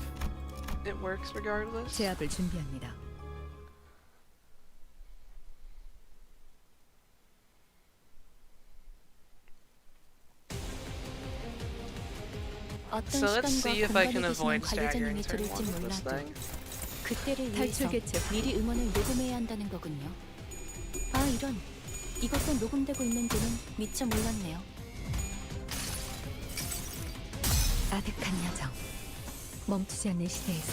it works regardless. 제압을 준비합니다. 어떤 So let's see if 시간과 I can 공간에 계시는 avoid staggering 관리자님이 turn 들을지 1 with this 몰라도 thing. 그때를 위해서 탈출 개체 확인. 미리 응원을 녹음해야 한다는 거군요. 아 이런, 이것도 녹음되고 있는지는 미처 몰랐네요. 아득한 여정, 멈추지 않는 시대에서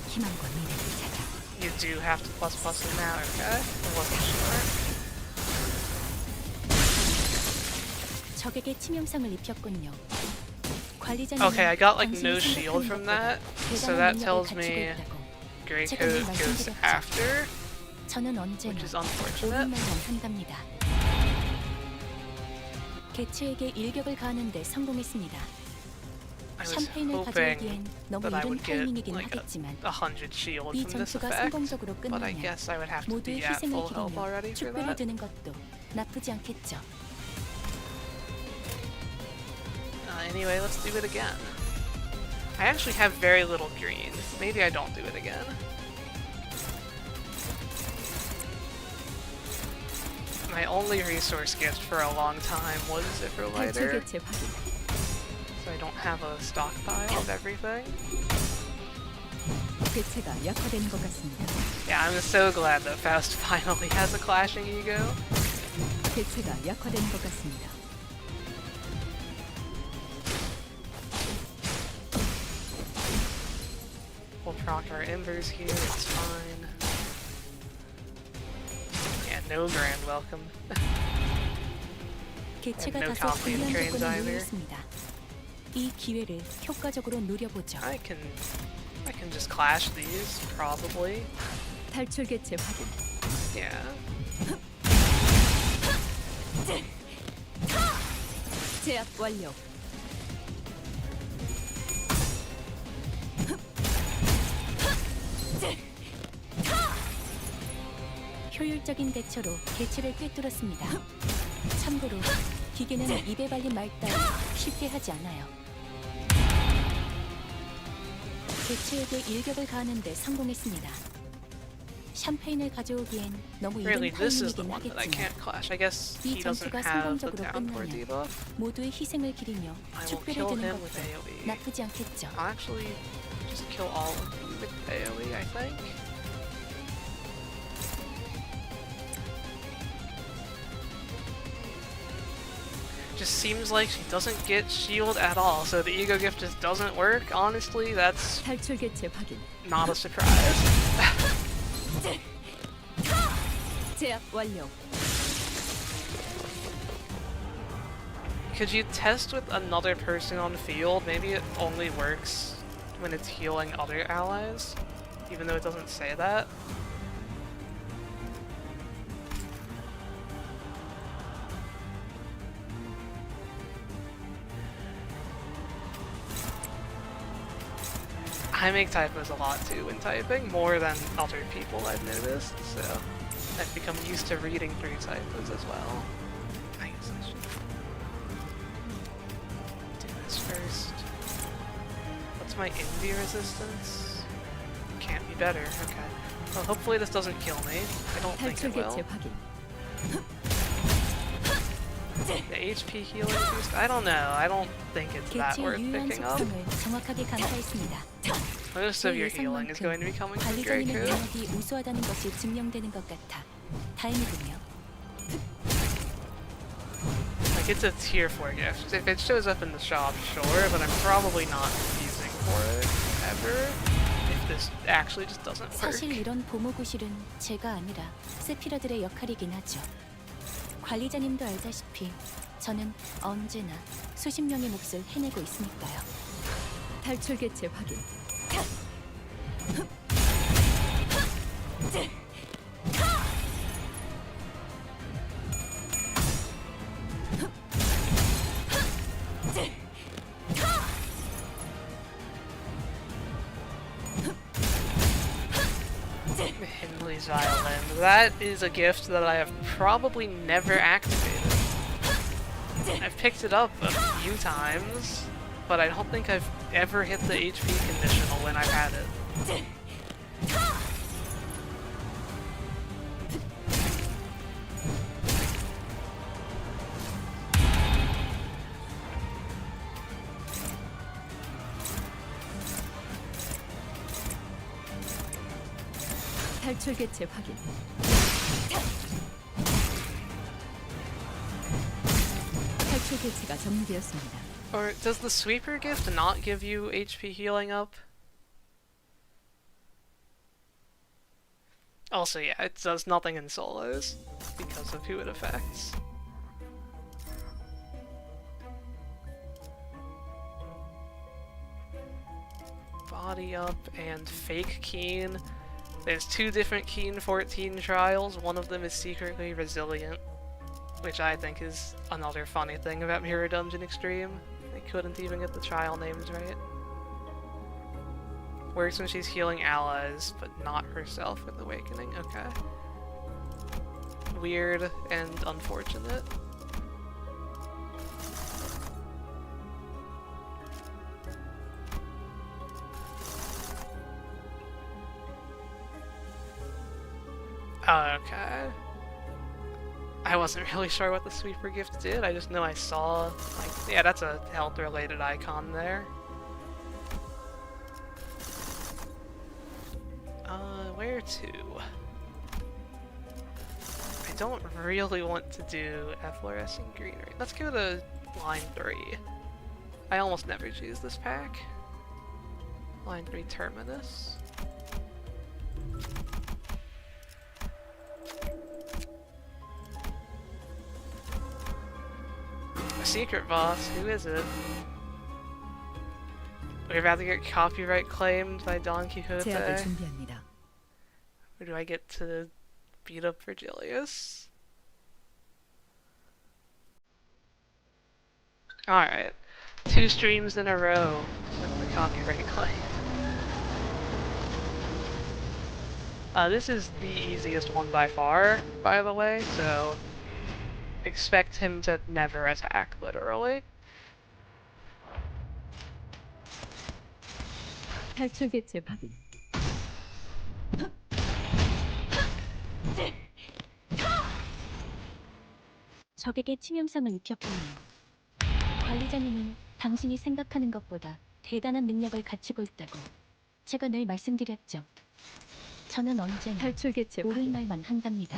희망과 미래를 찾아. You do have to plus it now, okay? I wasn't sure. 적에게 치명상을 입혔군요. Okay, I got like no shield from that, so that tells me Grey Coat goes after, 저는 언제나 which is 옳은 unfortunate. 말만 한답니다. 개체에게 일격을 가하는데 성공했습니다. I was 샴페인을 hoping 가져오기엔 너무 that I 이른 would get 타이밍이긴 like 하겠지만 100 shield 이 from this 전투가 effect, 성공적으로 but I 끝나면 guess I would have to 모두의 be at 희생을 full health already 기리며 for 축배를 that. 드는 것도 나쁘지 않겠죠. Anyway, let's do it again. I actually have very little green. Maybe I don't do it again. My only resource gift for a long time was Zipper 탈출 Lighter, 개체 확인. so I don't have a stockpile of everything. 개체가 약화되는 것 같습니다. Yeah, I'm so glad that Faust finally has a clashing ego. 개체가 약화되는 것 같습니다. We'll proc our embers here, it's fine. Yeah, no grand welcome. 개체가 no 다소 confident 불리한 trains 조건을 either. 놓였습니다. 이 기회를 효과적으로 노려보죠. I can just clash these, probably. 탈출 개체 확인. Yeah. 제압 완료. 효율적인 대처로 개체를 꿰뚫었습니다. 참고로 기계는 입에 발린 말 따위 쉽게 하지 않아요. 개체에게 일격을 가하는 데 성공했습니다. 샴페인을 가져오기엔 너무 이른 Really, this is the 타이밍이긴 one that I 하겠지만 can't clash. I guess he 이 doesn't 전투가 have the 성공적으로 downpour 끝나면 debuff. 모두의 희생을 기리며 I will 축배를 kill 드는 him with 것도 AoE. 나쁘지 않겠죠. I'll actually just kill all of you with AoE, I think. Just seems like she doesn't get shield at all, so the ego gift just doesn't work. Honestly, that's 탈출 개체 확인. not a surprise. 제압 완료. Could you test with another person on field? Maybe it only works when it's healing other allies, even though it doesn't say that. I make typos a lot too when typing, more than other people I've noticed, so I've become used to reading through typos as well. I guess I should do this first. What's my MDE resistance? Can't be better, okay. Well, hopefully this doesn't kill me. I don't think 탈출 it will. 개체 확인. The HP healing boost? I don't know. I don't think it's that 개체의 worth 유효한 picking up. 속성을 정확하게 간파했습니다. Most 제 of your healing is going to be coming from 관리자님의 Draco. 능력이 우수하다는 것이 증명되는 것 같아 다행이군요. Like, it's a tier 4 gift. If it shows up in the shop, sure, but I'm probably not using for it ever. If this actually just doesn't work. 사실 이런 보모구실은 제가 아니라 세피라들의 역할이긴 하죠. 관리자님도 알다시피 저는 언제나 수십 명의 몫을 해내고 있으니까요. 탈출 개체 확인. Hindley's Violin. That is a gift that I have probably never activated. I've picked it up a few times, but I don't think I've ever hit the HP conditional when I've had it. 탈출 개체 확인. 탈출 개체가 정리되었습니다. Or does the sweeper gift not give you HP healing up? Also, yeah, it does nothing in solos because of who it affects. Body up and fake keen. There's two different Keen 14 trials. One of them is secretly resilient, which I think is another funny thing about Mirror Dungeon Extreme. I couldn't even get the trial names right. Works when she's healing allies, but not herself with Awakening. Okay. Weird and unfortunate. Okay. I wasn't really sure what the sweeper gift did. I just know I saw, like, yeah, that's a health-related icon there. Where to? I don't really want to do efflorescent greenery. Let's go to line 3. I almost never choose this pack. Line 3 Terminus. A secret boss, who is it? We're about to get copyright claimed by Don Quixote. 제압을 준비합니다. Or do I get to beat up Virgilius? Alright. 2 streams in a row with the copyright claim. This is the easiest one by far, by the way, so expect him to never attack, literally. 탈출 개체 확인. 적에게 치명상을 입혔군요. 관리자님은 당신이 생각하는 것보다 대단한 능력을 갖추고 있다고 제가 늘 말씀드렸죠. 저는 언제나 탈출 개체 옳은 확인. 말만 한답니다.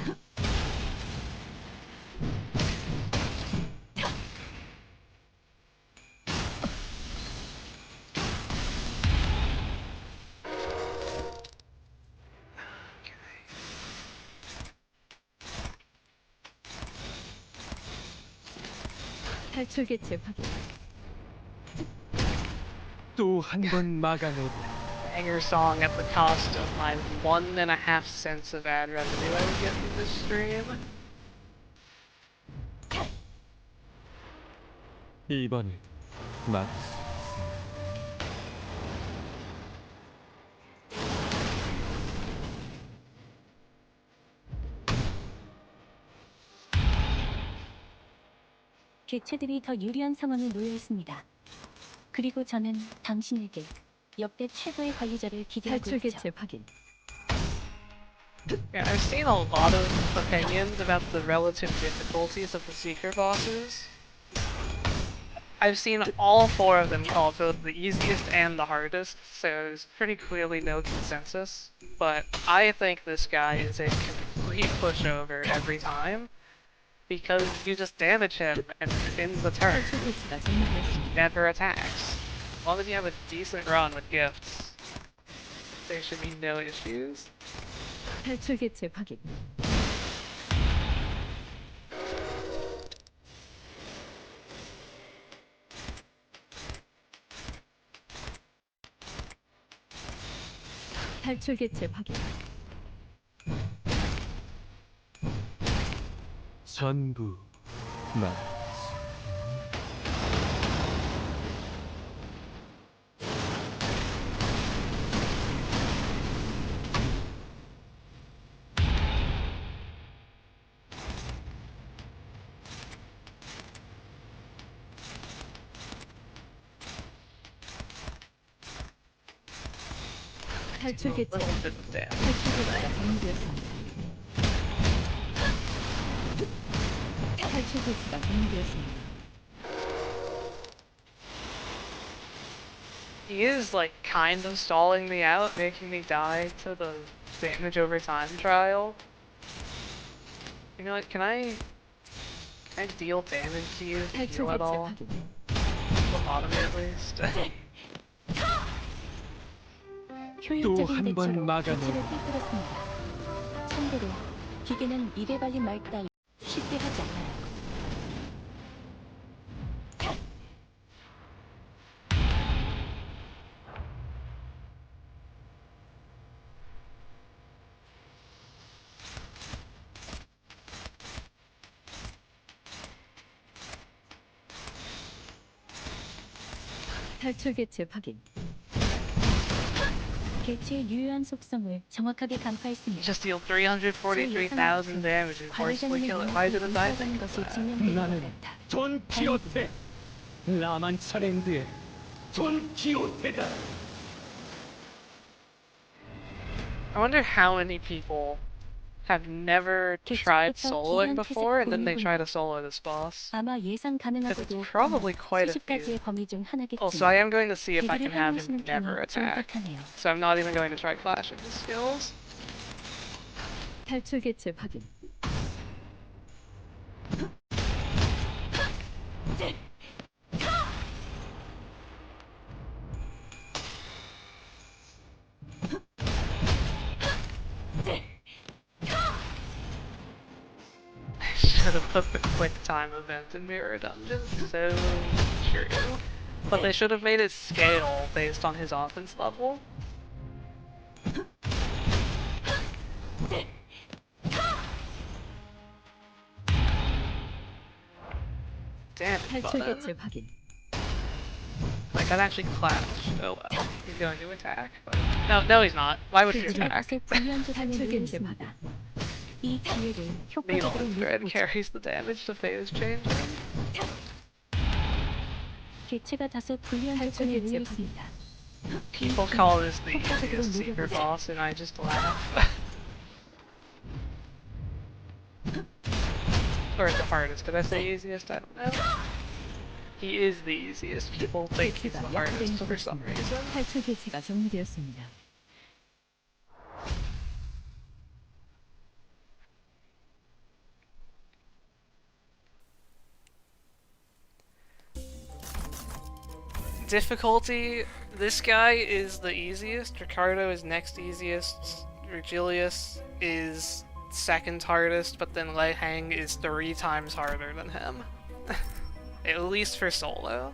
탈출 개체 확인. 또 한 번 막아내리. Banger song at the cost of my 1.5 cents of ad revenue I would get from this stream. 이번을 막. 개체들이 더 유리한 상황에 놓여 있습니다. 그리고 저는 당신에게 역대 최고의 관리자를 기대하고 탈출 있죠. 개체 확인. Yeah, I've seen a lot of opinions about the relative difficulties of the Seeker bosses. I've seen all 4 of them called both the easiest and the hardest, so there's pretty clearly no consensus. But I think this guy is a complete pushover every time, because you just damage him and in the turn. 탈출 개체가 점령됐습니다. Never attacks. As long as you have a decent run with gifts, there should be no issues. 탈출 개체 확인. 탈출 개체 확인. 전부 막. 탈출 개체. Little bit of damage. 탈출 개체가 점령되었습니다. 탈출 개체가 점령되었습니다. He is, like, kind of stalling me out, making me die to the damage over time trial. You know what, can I deal damage to you to 탈출 heal at 개체 all? 확인. Lobotomy at least. 효율적인 한 번 대처로 막아내리. 개체를 꿰뚫었습니다. 참고로 기계는 입에 발린 말 따위 쉽게 하지 않아요. 탈출 개체 확인. 개체의 유효한 속성을 정확하게 간파했습니다. Just deal 343,000 damage and forcibly 관리자님의 kill it. Why 능력이 didn't I 있어가는 think of 것이 that? 증명된 것 나는 같아. 돈 키오테 라만 차랜드의 돈 키오테다. I wonder how many people have never tried soloing before, and then they try to solo this boss. 아마 예상 Because it's 가능하고도 probably quite a 수십 가지의 feat. 범위 중 하나겠지만 Also, I am going to see if I can 기기를 have him 활용하시는 never 편이 좋을 attack. 듯하네요. So I'm not even going to try clashing his skills. 탈출 개체 확인. I should have put the quick time event in Mirror Dungeon. So true. But they should have made it scale based on his offense level. Damn it, 탈출 button. 개체 확인. Like, that actually clashed. Oh well. He's going to attack. But... No, he's not. Why would he attack? 계속 불리한 조단에 탈출 놓여 개체 확인. 있습니다. 이 기회를 Needle 효과적으로 and thread 누리고자 carries the damage to phase changing. 개체가 다소 불리한 탈출 조건에 개체 놓여 확인. 있습니다. People call this the easiest secret boss, and I just laugh. Or the hardest. Did I say easiest? I don't know. He is the easiest. People think he's the 개체가 hardest 약화된 것 for some 같습니다. reason. 탈출 개체가 정리되었습니다. Difficulty, this guy is the easiest, Ricardo is next easiest, Virgilius is second hardest, but then Lei Hang is 3 times harder than him. At least for solo.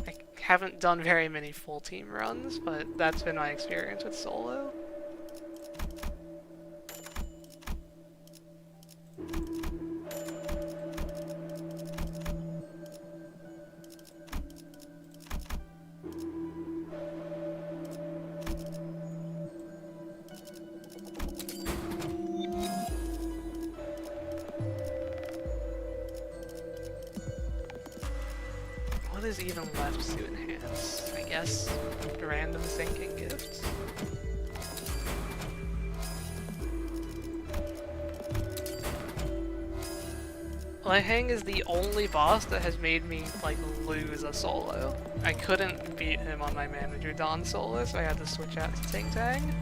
I haven't done very many full team runs, but that's been my experience with solo. What is even left to enhance? I guess random sinking gifts. Lei Hang is the only boss that has made me like lose a solo. I couldn't beat him on my manager Don solo, so I had to switch out to Ting Tang.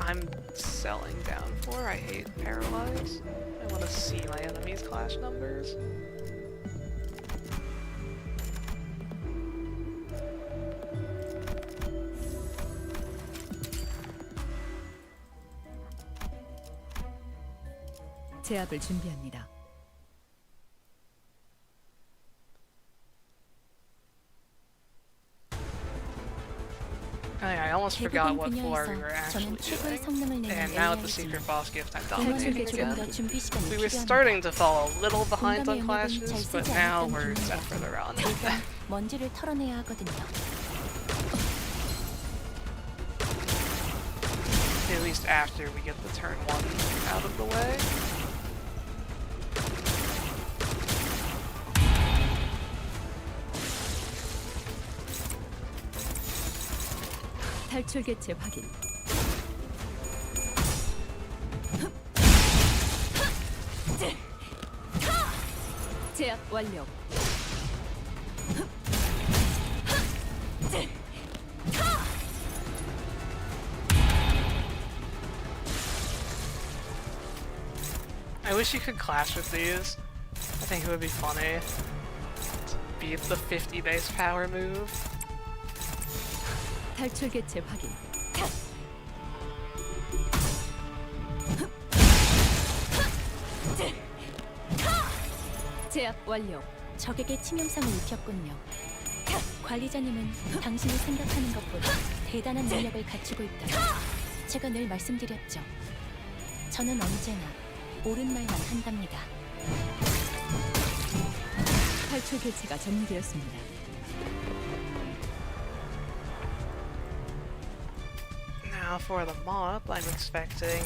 I'm selling down 4. I hate Paralyze. I want to see my enemies' clash numbers. 제압을 준비합니다. I almost forgot 대부분 what floor we were 분야에서 actually 저는 최고의 doing. 성능을 내는 And now with the AI지만 secret boss gift, I'm 대화를 dominating 조금 더 again. 준비 시간이 We were 필요합니다. starting to fall a little behind on 공감의 영역은 clashes, 잘 but 쓰지 now 않았던 we're 기능이라 set for the run. 일단 먼지를 털어내야 하거든요. At least after we get the turn 1 out of the way. 탈출 개체 확인. 제압 완료. I wish you could clash with these. I think it would be funny to beat the 50 base power move. 탈출 개체 확인. 제압 완료. 적에게 치명상을 입혔군요. 관리자님은 당신이 생각하는 것보다 대단한 능력을 갖추고 있다. 제가 늘 말씀드렸죠. 저는 언제나 옳은 말만 한답니다. 탈출 개체가 정리되었습니다. Now for the mop, I'm expecting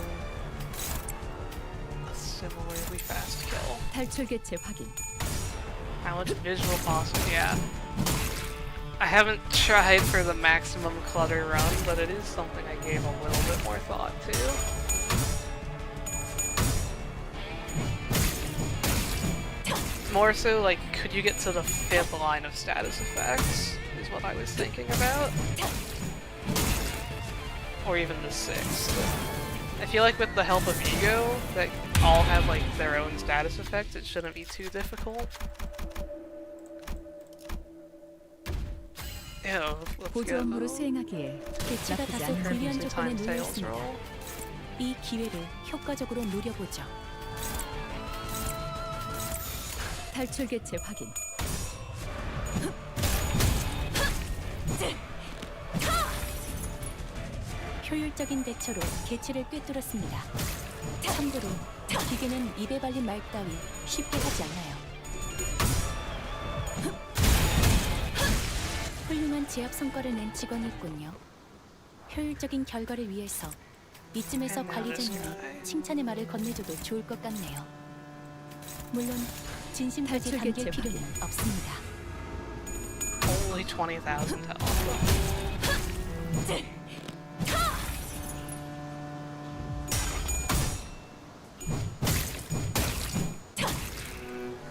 a similarly fast kill. 탈출 개체 확인. How much visual possible? Yeah. I haven't tried for the maximum clutter run, but it is something I gave a little bit more thought to. More so, like, could you get to the 5th line of status effects, is what I was thinking about. Or even the 6th. I feel like with the help of Ego, that all have, like, their own status effects, it shouldn't be too difficult. Ew, let's 보조 get 업무를 수행하기에 개체가 나쁘지 다소 않은 불리한 Crimson 조건에 Time 놓여 Sales 있습니다. Roll. 이 기회를 효과적으로 노려보죠. 탈출 개체 확인. 효율적인 대처로 개체를 꿰뚫었습니다. 참고로 기계는 입에 발린 말 따위 쉽게 하지 않아요. 훌륭한 제압 성과를 낸 직원이 있군요. 효율적인 결과를 위해서 이쯤에서 관리자님이 칭찬의 말을 건네줘도 좋을 것 같네요. 물론 진심까지 탈출 담길 개체 필요는 없습니다. Only 20,000 health.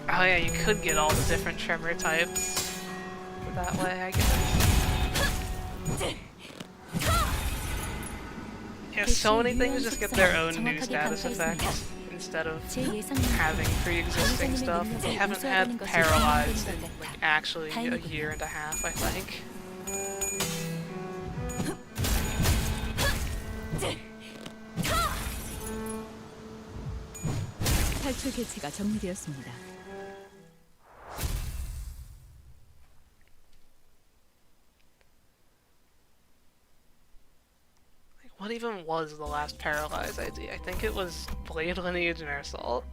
Oh yeah, you could get all the different tremor types that way, I guess. Yeah, so many things just get their own new status effects instead of 제 예상은 having pre-existing stuff. We haven't had Paralyzed in like actually a year and a half, I think. 탈출 개체가 정리되었습니다. What even was the last Paralyzed ID? I think it was Blade Lineage and Air Assault.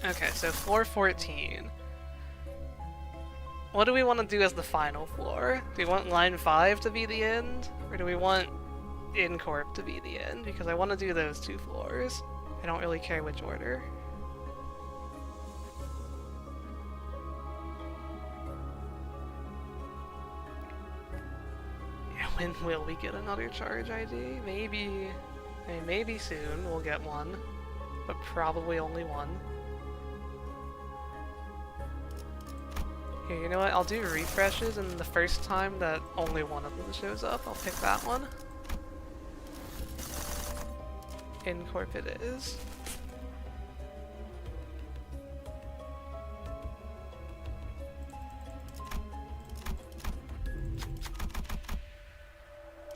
Okay, so floor 14. What do we want to do as the final floor? Do we want line 5 to be the end? Or do we want Incorp to be the end? Because I want to do those 2 floors. I don't really care which order. Yeah, when will we get another charge ID? Maybe... I mean, maybe soon we'll get one. But probably only one. Here, you know what? I'll do refreshes, and the first time that only one of them shows up, I'll pick that one. Incorp it is.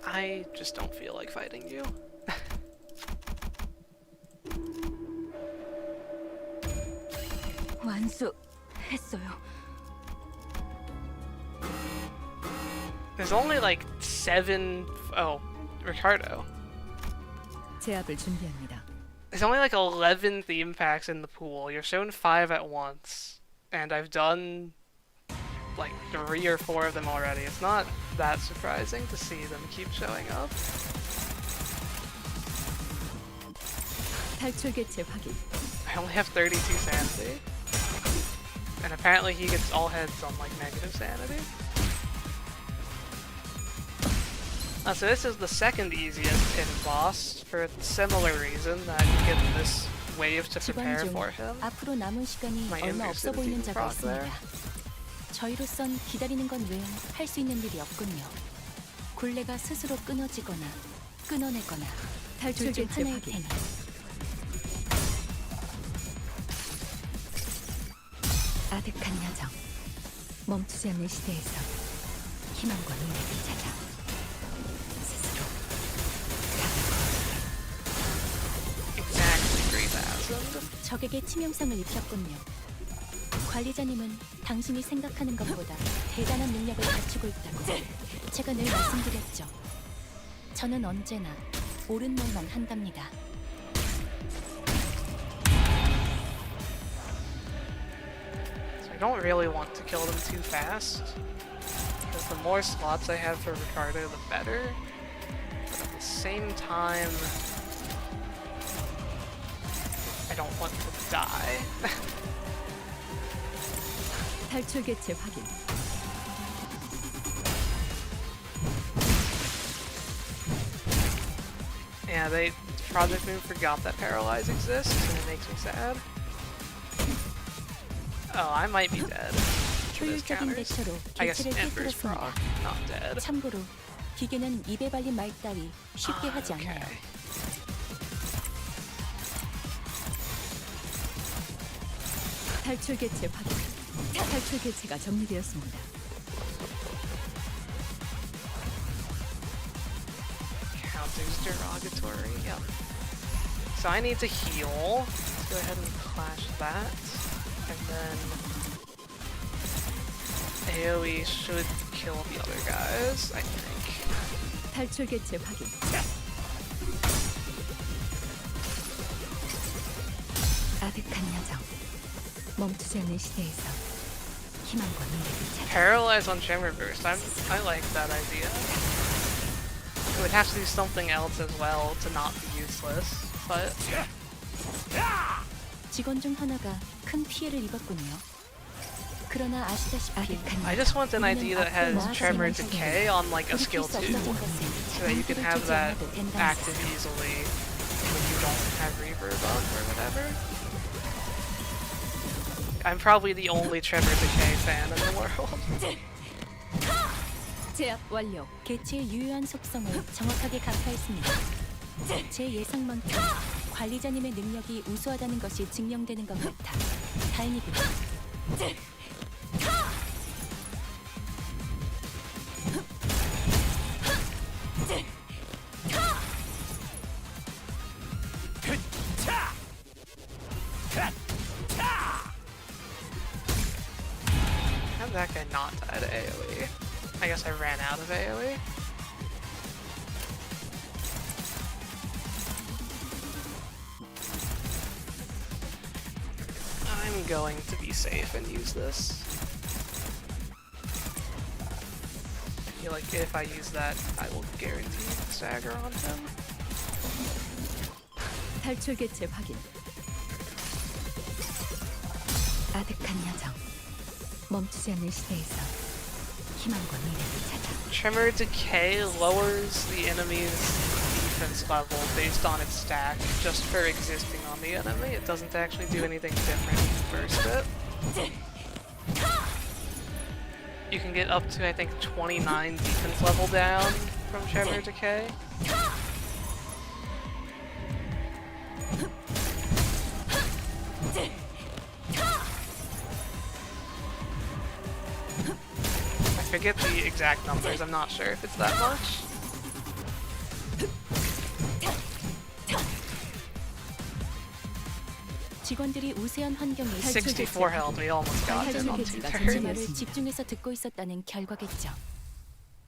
I just don't feel like fighting you. 완수했어요. There's only like 7... Oh, Ricardo. 제압을 준비합니다. There's only like 11 theme packs in the pool. You're shown 5 at once. And I've done like 3 or 4 of them already. It's not that surprising to see them keep showing up. 탈출 개체 확인. I only have 32 sanity. And apparently he gets all heads on like negative sanity. So this is the second easiest pin boss for a similar reason that you get this wave to 직원 prepare 중 for him. 앞으로 남은 시간이 My 얼마 Andrew 없어 보이는 City 자가 proc there. 있습니다. 저희로선 기다리는 건 외엔 할 수 있는 일이 없군요. 굴레가 스스로 끊어지거나 끊어내거나 탈출 둘 중 개체 하나일 확인. 테니 아득한 여정 멈추지 않는 시대에서 희망과 능력을 찾아 스스로 Exactly 3,000. 적에게 치명상을 입혔군요. 관리자님은 당신이 생각하는 것보다 대단한 능력을 갖추고 있다고 제가 늘 말씀드렸죠. 저는 언제나 옳은 말만 한답니다. So I don't really want to kill them too fast, because the more slots I have for Ricardo, the better. But at the same time, I don't want to die. 탈출 개체 확인. Yeah, Project Moon forgot that Paralyze exists, and it makes me sad. Oh, I might be dead. to those 효율적인 counters. 대처로 I guess 개체를 Ember's 꿰뚫었습니다. Frog, not dead. 참고로 기계는 입에 발린 말 따위 쉽게 하지 않아요. Okay. 탈출 개체 확인. 탈출 개체가 정리되었습니다. Counter's derogatory, yep. So I need to heal. Let's go ahead and clash that. And then AoE should kill the other guys, I think. 탈출 개체 확인. 아득한 여정. 멈추지 않는 시대에서 희망과 미래를 찾아. Paralyze on Tremor Burst. I like that idea. It would have to do something else as well to not be useless, but 직원 중 하나가 큰 피해를 입었군요. 그러나 아시다시피 I just want an idea that has Tremor Decay on like a skill 2, so that you can have that active easily when you don't have Reverb on or whatever. I'm probably the only Tremor Decay fan in the world. 제압 완료. 개체의 유효한 속성을 정확하게 간파했습니다. 제 예상만큼 관리자님의 능력이 우수하다는 것이 증명되는 것 같아 다행이군요. How did that guy not die to AoE? I guess I ran out of AoE. I'm going to be safe and use this. I feel like if I use that, I will guarantee stagger on him. 탈출 개체 확인. 아득한 여정. 멈추지 않는 시대에서 희망과 미래를 찾아. Tremor Decay lowers the enemy's defense level based on its stack just for existing on the enemy. It doesn't actually do anything different when you burst it. You can get up to, I think, 29 defense level down from Tremor Decay. I forget the exact numbers, I'm not sure if it's that much. 직원들이 우세한 환경에 64 health, we almost got him on 2 제 turns. 말을 집중해서 듣고 있었다는 결과겠죠.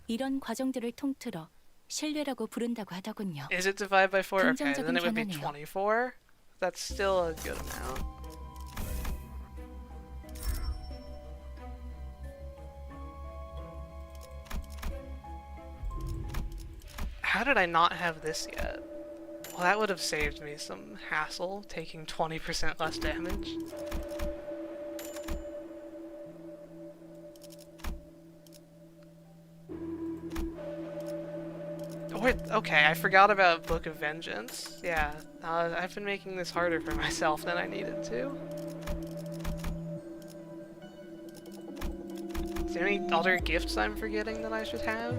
이런 과정들을 통틀어 신뢰라고 부른다고 하더군요. Is it divided by 4? Okay, 긍정적인 then it would be 변화네요. 24. That's still a good amount. How did I not have this yet? Well, that would have saved me some hassle, taking 20% less damage. Oh, wait, okay, I forgot about Book of Vengeance. Yeah, I've been making this harder for myself than I needed to. Is there any other gifts I'm forgetting that I should have?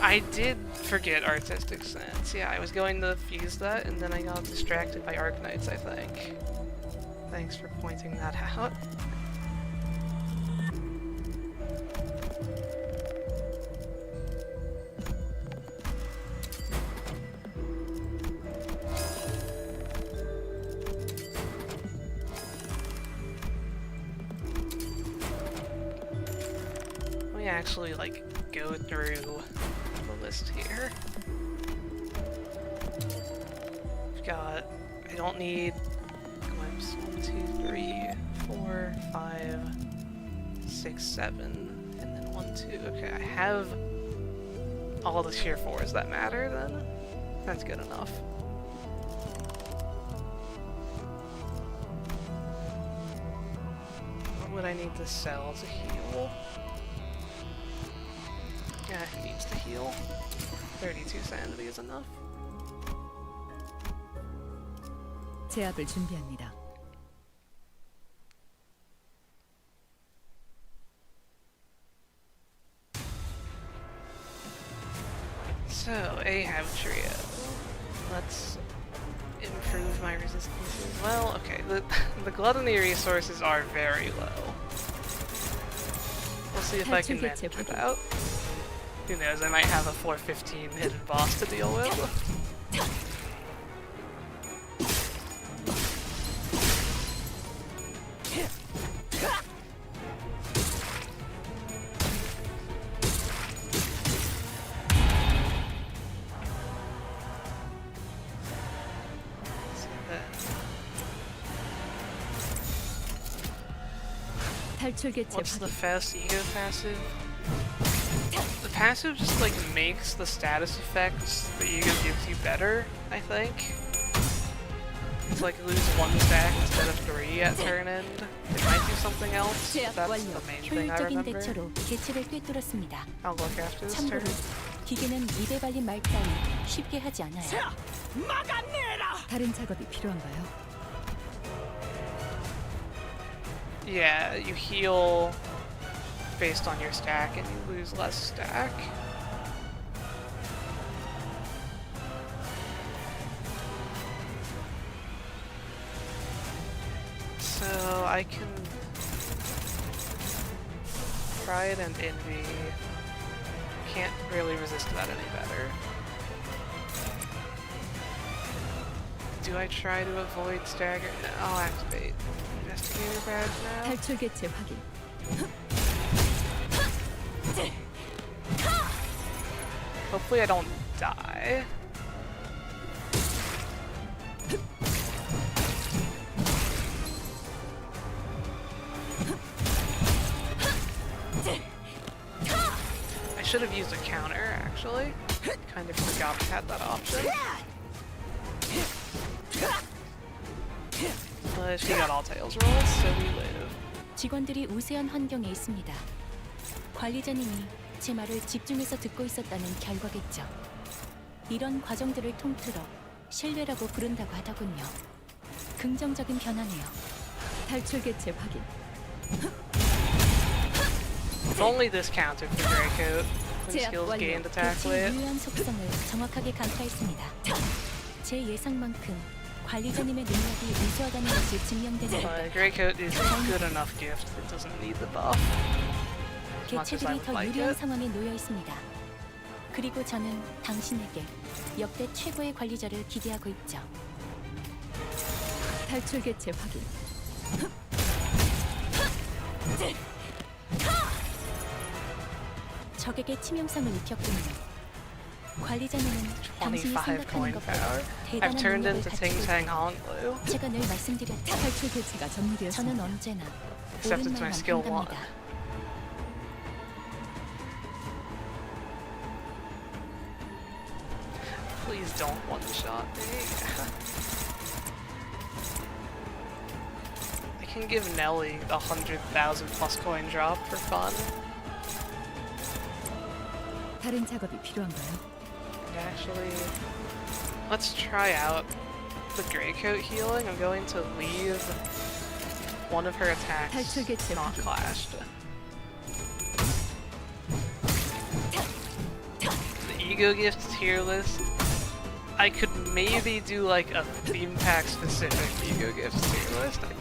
I did forget Artistic Sense. Yeah, I was going to fuse that, and then I got distracted by Arknights, I think. Thanks for pointing that out. me actually like go through the list here. We've got, I don't need glimpse. 1, 2, 3, 4, 5, 6, 7, and then 1, 2. Okay, I have all the tier 4s that matter then. That's good enough. What would I need to sell to heal? Yeah, he needs to heal. 32 sanity is enough. 제압을 준비합니다. So, Ahab trio. Let's improve my resistance as well. Okay, the gluttony resources are very low. We'll see if I can manage without. Who knows, I might have a 415 hidden boss to deal with. 탈출 개체 What's the 확인. Faust ego passive? The passive just like makes the status effects the ego gives you better, I think. It's like lose 1 stack instead of 3 at turn end. It might do something else. 제압 That's 완료. the main thing I 효율적인 remember. 대처로 개체를 꿰뚫었습니다. I'll look after this 참고로 turn. 기계는 입에 발린 말 따위 쉽게 하지 않아요. 다른 작업이 필요한가요? Yeah, you heal based on your stack and you lose less stack. So I can Pride and Envy. Can't really resist that any better. Do I try to avoid stagger? No, I'll activate Investigator badge now. 탈출 개체 확인. Hopefully I don't die. I should have used a counter, actually. Kind of forgot we had that option. But she got all tails rolls, so we live. 직원들이 우세한 환경에 있습니다. 관리자님이 제 말을 집중해서 듣고 있었다는 결과겠죠. 이런 과정들을 통틀어 신뢰라고 부른다고 하더군요. 긍정적인 변화네요. 탈출 개체 확인. It's only this counter for Greycoat. When 제압 skills 완료. gained attack 개체의 rate. 유효한 속성을 정확하게 간파했습니다. 제 예상만큼 관리자님의 능력이 우수하다는 것이 증명됩니다. But Greycoat is a good enough gift. It doesn't need the buff. As much as I 개체들이 would 더 like 유리한 it. 상황에 놓여 있습니다. 그리고 저는 당신에게 역대 최고의 관리자를 기대하고 있죠. 탈출 개체 확인. 적에게 치명상을 입혔군요. 관리자님은 당신이 25 생각하는 coin 것보다 power. I've 대단한 turned 능력을 into 가지고 Ting Tang 있습니다. Honglu. 제가 늘 말씀드렸죠. 탈출 개체가 정리되었습니다. 저는 언제나 Except 옳은 it's my 말만 skill 1. 한답니다. Please don't one-shot me. I can give Nelly 100,000 plus coin drop for fun. 다른 작업이 필요한가요? Actually, let's try out the Greycoat healing. I'm going to leave one of her attacks 탈출 개체 not 확인. clashed. The Ego Gift tier list, I could maybe do like a theme pack specific Ego Gift tier list. I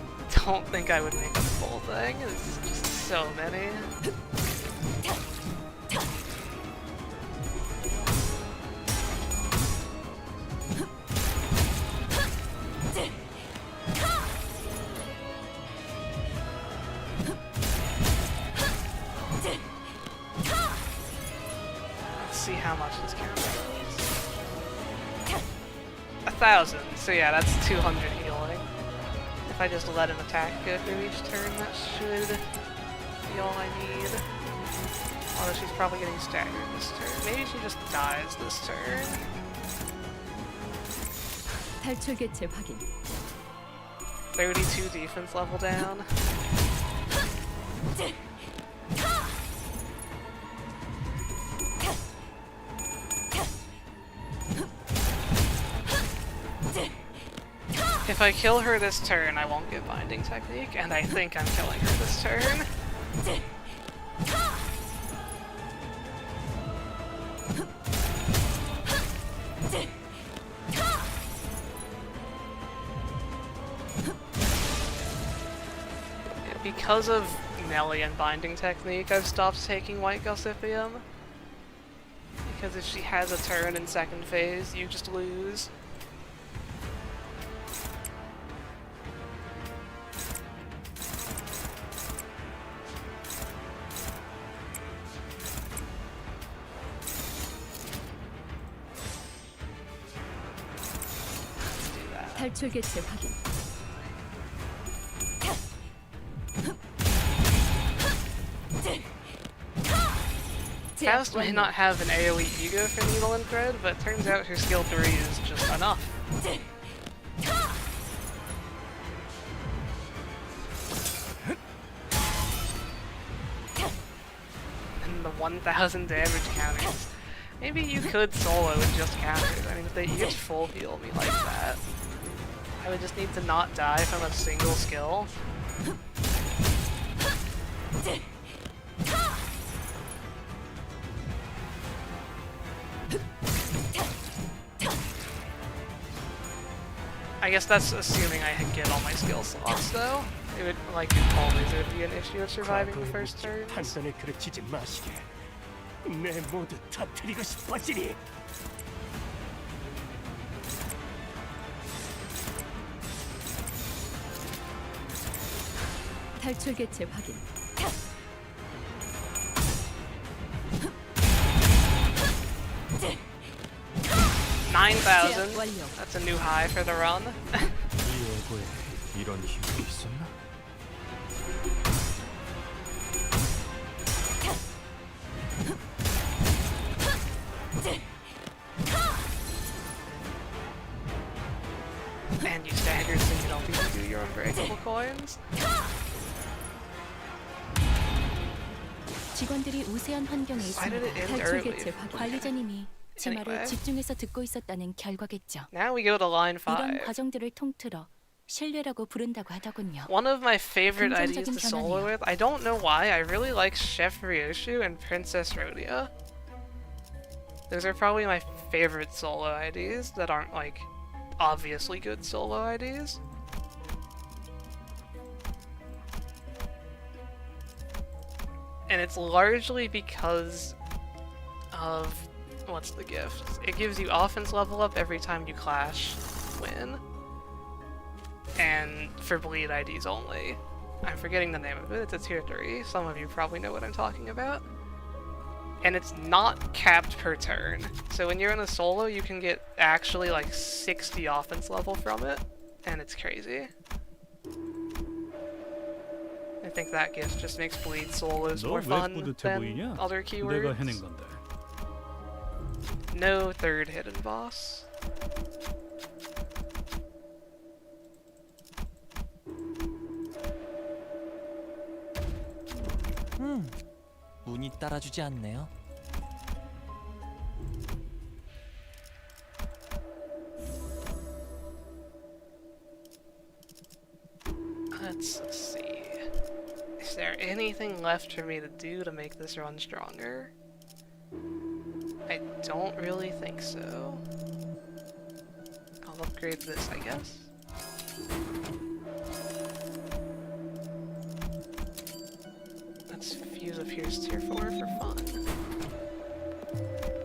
don't think I would make a full thing. There's just so many. how much this counter is. 1,000, so yeah, that's 200 healing. If I just let an attack go through each turn, that should be all I need. Although she's probably getting staggered this turn. Maybe she just dies this turn. 탈출 개체 확인. 32 defense level down. If I kill her this turn, I won't get Binding Technique, and I think I'm killing her this turn. Because of Nelly and Binding Technique, I've stopped taking White Gossypium. Because if she has a turn in second phase, you just lose. 탈출 개체 확인. Faust may not have an AoE ego for Needle and Thread, but it turns out her skill 3 is just enough. And the 1,000 damage counters. Maybe you could solo with just counters. I mean, if they each full heal me like that, I would just need to not die from a single skill. I guess that's assuming I can get all my skill slots, though. It would, like, always would be an issue of surviving the first turn. 판단에 그르치지 마시게. 내 모두 터뜨리고 싶어지니. 탈출 개체 확인. 9,000. That's a new high for the run. 이 예고에 이런 힘이 있었나? And you staggered so you don't even do your unbreakable coins. 직원들이 우세한 환경에 Why did it 있습니다. end 탈출 early? 개체 확인. 관리자님이 제 말을 Anyway. 집중해서 듣고 있었다는 결과겠죠. Now we go to line 이런 5. 과정들을 통틀어 신뢰라고 부른다고 하더군요. One of my favorite ideas to 긍정적인 solo 변화네요. with, I don't know why, I really like Chef Ryoshu and Princess Rhodia. Those are probably my favorite solo IDs that aren't, like, obviously good solo IDs. And it's largely because of... what's the gift? It gives you offense level up every time you clash win. And for bleed IDs only. I'm forgetting the name of it, it's a tier 3. Some of you probably know what I'm talking about. And it's not capped per turn. So when you're in a solo, you can get actually like 60 offense level from it. And it's crazy. I think that gift just makes bleed solos more fun than other keywords. No third hidden boss. 운이 따라주지 않네요. Let's see. Is there anything left for me to do to make this run stronger? I don't really think so. I'll upgrade this, I guess. Let's fuse a Pierce tier 4 for fun.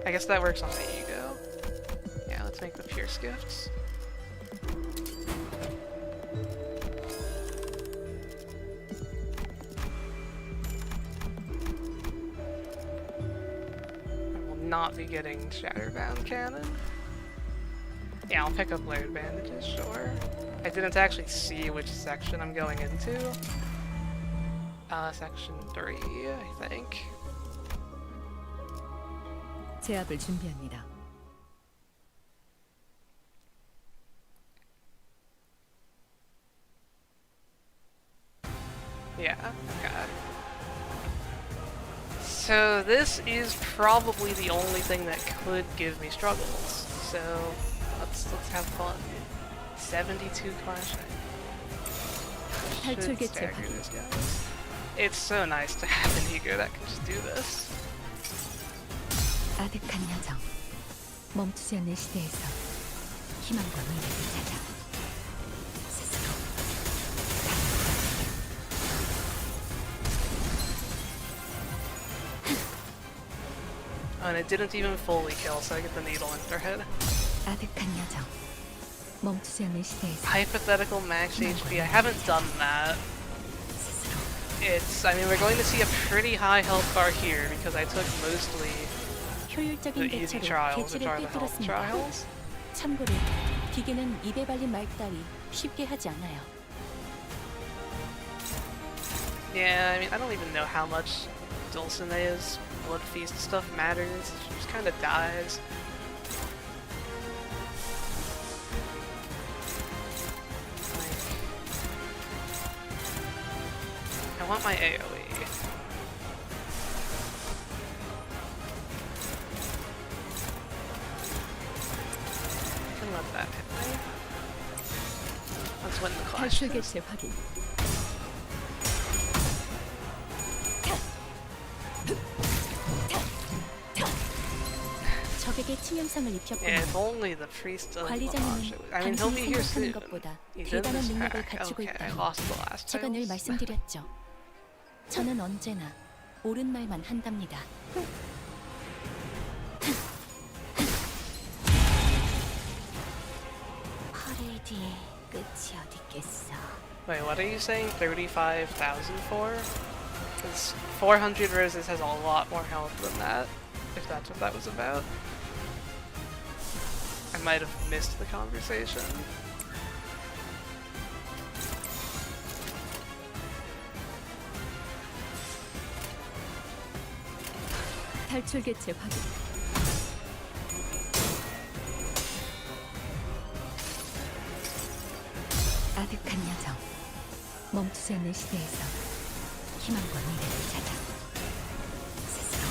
I guess that works on the ego. Yeah, let's make the Pierce gifts. not be getting Shatterbound Cannon. Yeah, I'll pick up Layered Bandages, sure. I didn't actually see which section I'm going into. Section 3, I think. 제압을 준비합니다. Yeah, okay. So this is probably the only thing that could give me struggles. So let's have fun. 72 clashing. Should stagger this guys. It's so nice to have an ego that can just do this. 아득한 여정, 멈추지 않는 시대에서 희망과 미래를 찾아 스스로 And it didn't even fully kill, so I get the needle into their head. 아득한 여정, 멈추지 않는 시대에서 Hypothetical max HP. I haven't done that. 스스로 I mean, we're going to see a pretty high health bar here because I took mostly 효율적인 the easy 대처로 trials, which 개체를 are the health 꿰뚫었습니다. trials. 참고로 기계는 입에 발린 말 따위 쉽게 하지 않아요. Yeah, I mean, I don't even know how much Dulcinea's Blood Feast stuff matters. She just kind of dies. Like, I want my AoE. I can let that hit me. Let's win the clash. 탈출 개체 확인. 적에게 치명상을 입혔군요. Yeah, if only the priest doesn't 관리자님은 I mean, he'll be 당신이 here 생각하는 soon. 것보다 He's in 대단한 this 능력을 pack. 갖추고 Okay, I 있다니 lost the last 제가 늘 tiles. 말씀드렸죠. 저는 언제나 옳은 말만 한답니다. 퍼레이드의 끝이 어딨겠어. Wait, what are you saying? 35,000 for? Because 400 roses has a lot more health than that, if that's what that was about. I might have missed the conversation. 탈출 개체 확인. 아득한 여정, 멈추지 않는 시대에서 희망과 미래를 찾아 스스로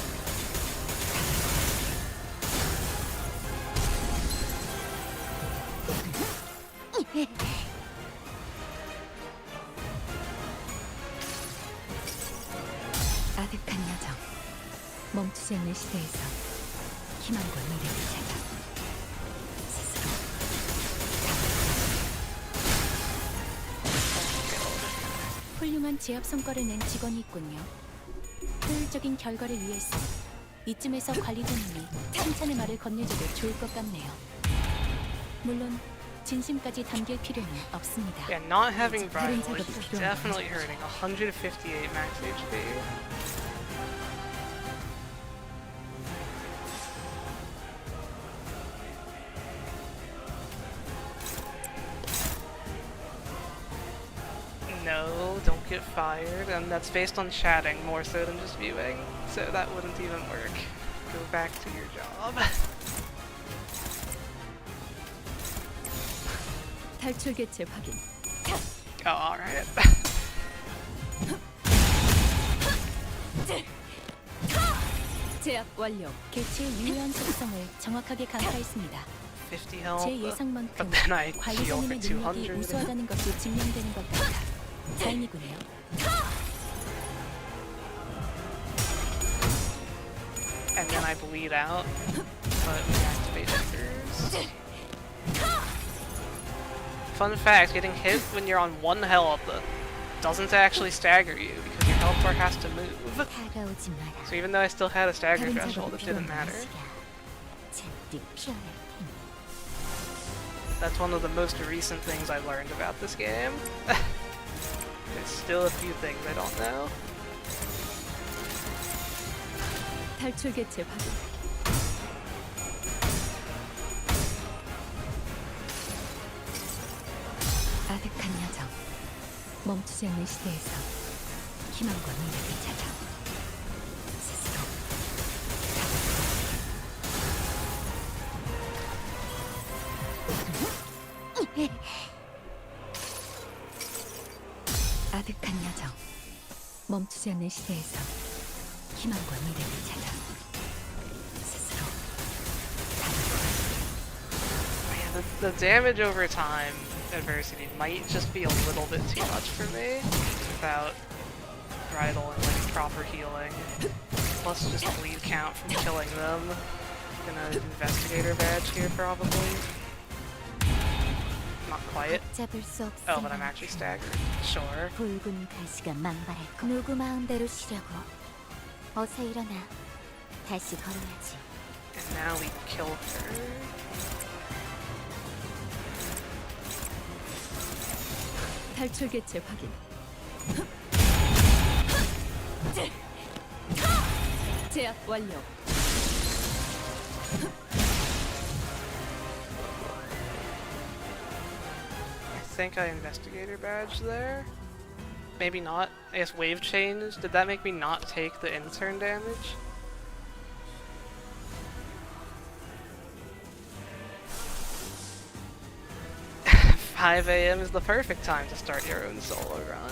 아득한 여정, 멈추지 않는 시대에서 희망과 미래를 찾아 스스로 훌륭한 제압 성과를 낸 직원이 있군요. 효율적인 결과를 위해서 이쯤에서 관리자님이 칭찬의 말을 건네줘도 좋을 것 같네요. 물론 진심까지 담길 필요는 없습니다. Yeah, not having 다른 Bridal 작업이 is 필요한 definitely hurting. 158 max HP. No, don't get fired, and that's based on chatting more so than just viewing, so that wouldn't even work. Go back to your job. 탈출 개체 확인. Oh, alright. 제압 완료. 개체의 유효한 속성을 정확하게 간파했습니다. 50 health, 제 예상만큼 but then I heal for 관리자님의 능력이 200. 우수하다는 것이 증명되는 것 같아 다행이군요. And then I bleed out, but we activate Ethers. Fun fact, getting hit when you're on 1 health doesn't actually stagger you because your health bar has to move. 다가오지 마라. So even though I still had a stagger 다른 threshold, 작업이 it didn't 필요한 matter. 시가 잔뜩 피어날 테니. That's one of the most recent things I learned about this game. There's still a few things I don't know. 탈출 개체 확인. 멈추지 않는 시대에서 희망과 미래를 찾아 스스로 아득한 여정 멈추지 않는 시대에서 희망과 미래를 찾아 스스로 Man, the damage over time adversity might just be a little bit too much for me without bridle and like proper healing. Plus just bleed count from killing them. Gonna investigator badge here probably. Not quite. 잡을 수 없어. Oh, but I'm actually staggered. Sure. 붉은 가시가 망발할 거. 누구 마음대로 쉬라고. 어서 일어나. 다시 걸어야지. And now we kill her. 탈출 개체 확인. 제압 완료. I think I investigator badge there. Maybe not. I guess wave change. Did that make me not take the intern damage? $5 a.m. is the perfect time to start your own solo run.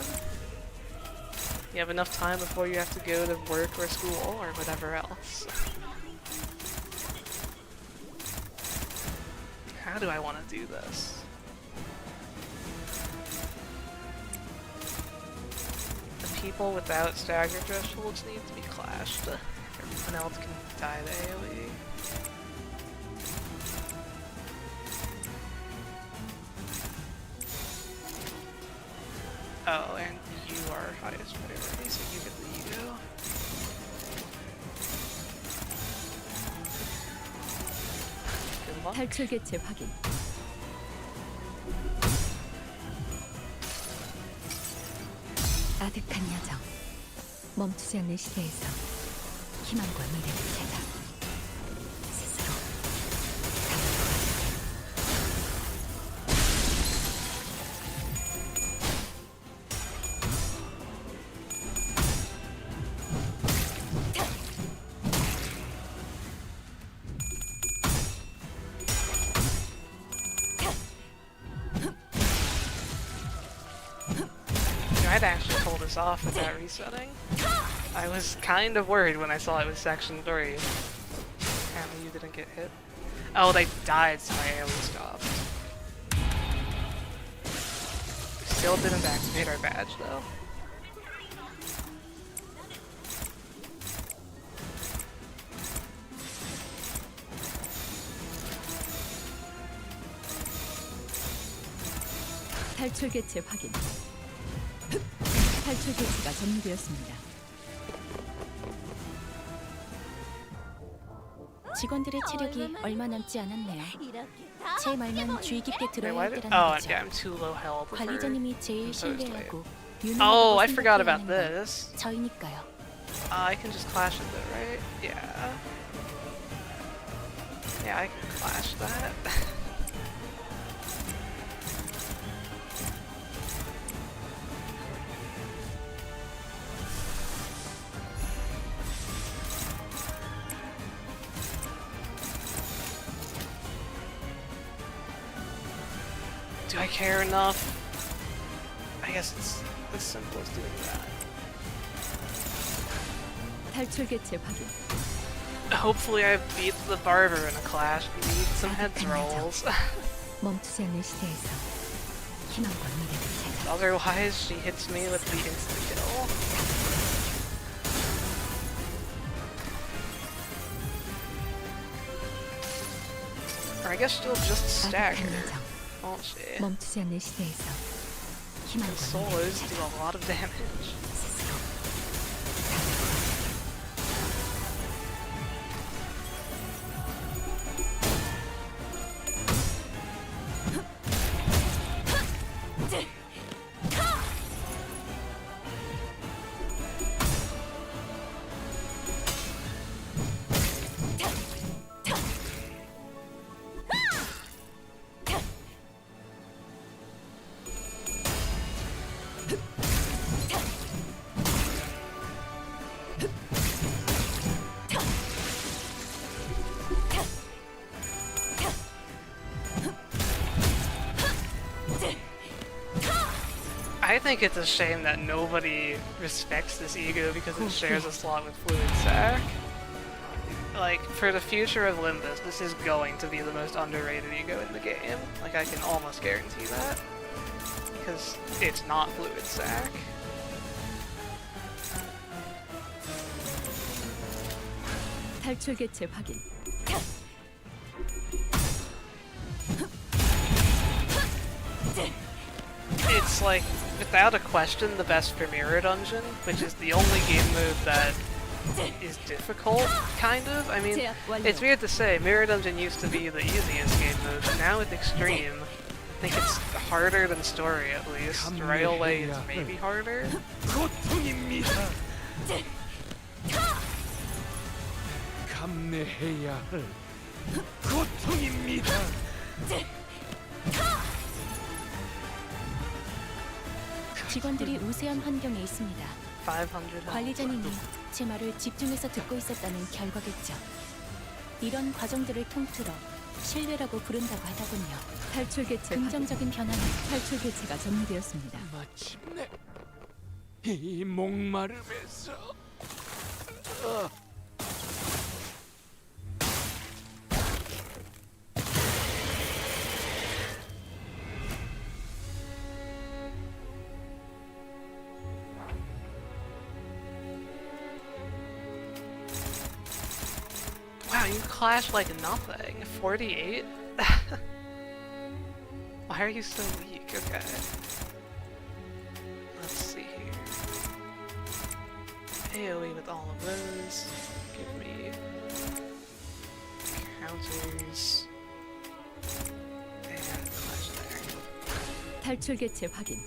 You have enough time before you have to go to work or school or whatever else. How do I want to do this? The people without stagger thresholds need to be clashed. Everyone else can die to AoE. Oh, and you are highest priority, so you get the ego. Good luck. 탈출 개체 확인. 아득한 여정 멈추지 않는 시대에서 희망과 미래를 찾아 스스로 I'd actually pulled us off with that resetting. I was kind of worried when I saw it was section 3. Apparently you didn't get hit. Oh, they died, so my AoE stopped. Still didn't activate our badge, though. 탈출 개체 확인. 탈출 개체가 점유되었습니다. 직원들의 체력이 얼마 남지 않았네요. 제 말만 주의 깊게 Wait, 들어야 why 할 did- 때라는 oh, 거죠. yeah, I'm too low health for 관리자님이 제일 imposed wave. 신뢰하고 Oh, 유능하다고 I forgot 생각해야 about 하는 건 this. 저희니까요. I can just clash it though, right? Yeah. Yeah, I can clash that. Do I care enough? I guess it's as simple as doing that. 탈출 개체 확인. Hopefully I beat the barber in a clash. We need some heads rolls. 멈추지 않는 시대에서 희망과 미래를 찾아 Otherwise, she hits me with the insta-kill. Or I guess she'll just stagger, 아득한 여정 won't she? 멈추지 않는 시대에서 희망과 The 미래를 solos 찾아 do a lot of damage. 스스로 think it's a shame that nobody respects this ego because it shares a slot with Fluid Sack. Like, for the future of Limbus, this is going to be the most underrated ego in the game. Like, I can almost guarantee that. Because it's not Fluid Sack. 탈출 개체 확인. It's like, without a question, the best for Mirror Dungeon, which is the only game mode that is difficult, kind of. I mean, it's weird to say, Mirror Dungeon used to be the easiest game mode, but now with Extreme, I think it's harder than Story at least. Railway is maybe harder. 고통입니다. 감내해야 할 고통입니다. 직원들이 우세한 환경에 있습니다. 500. 관리자님이 제 말을 집중해서 듣고 있었다는 결과겠죠. 이런 과정들을 통틀어 신뢰라고 부른다고 하더군요. 탈출 개체 확인. 긍정적인 변화는 탈출 개체가 정리되었습니다. 마침내 이 목마름에서 Wow, you clash like nothing. 48? Why are you so weak? Okay. Let's see here. AoE with all of those. Give me counters. And clash there. 탈출 개체 확인.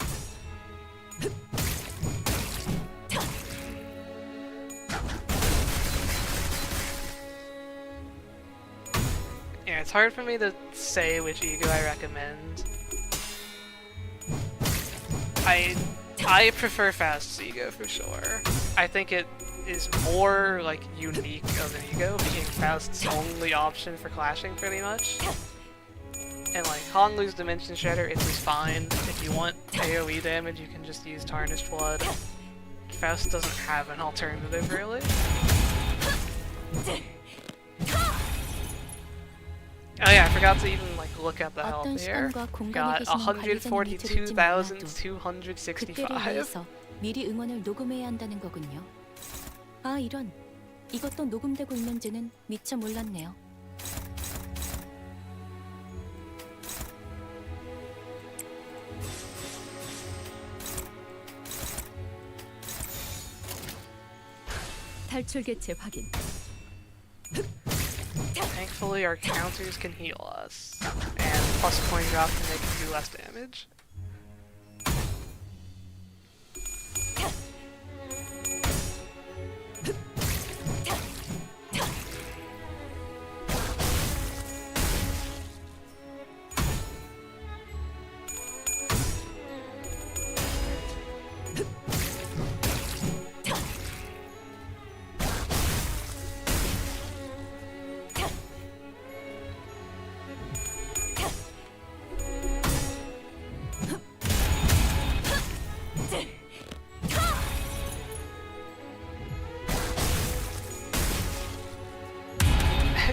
Yeah, it's hard for me to say which ego I recommend. I prefer Faust's ego for sure. I think it is more like unique of an ego, being Faust's only option for clashing pretty much. And like Honglu's Dimension Shredder, it's just fine. If you want AoE damage, you can just use Tarnished Blood. Faust doesn't have an alternative really. Oh yeah, I forgot to even like look at the 어떤 health here. 시간과 공간에 Got 계시는 관리자님이 들을지 몰라도 그때를 142,265. 위해서 미리 응원을 녹음해야 한다는 거군요. 아 이런, 이것도 녹음되고 있는지는 미처 몰랐네요. 탈출 개체 확인. Thankfully our counters can heal us. And plus coin drop can make us do less damage.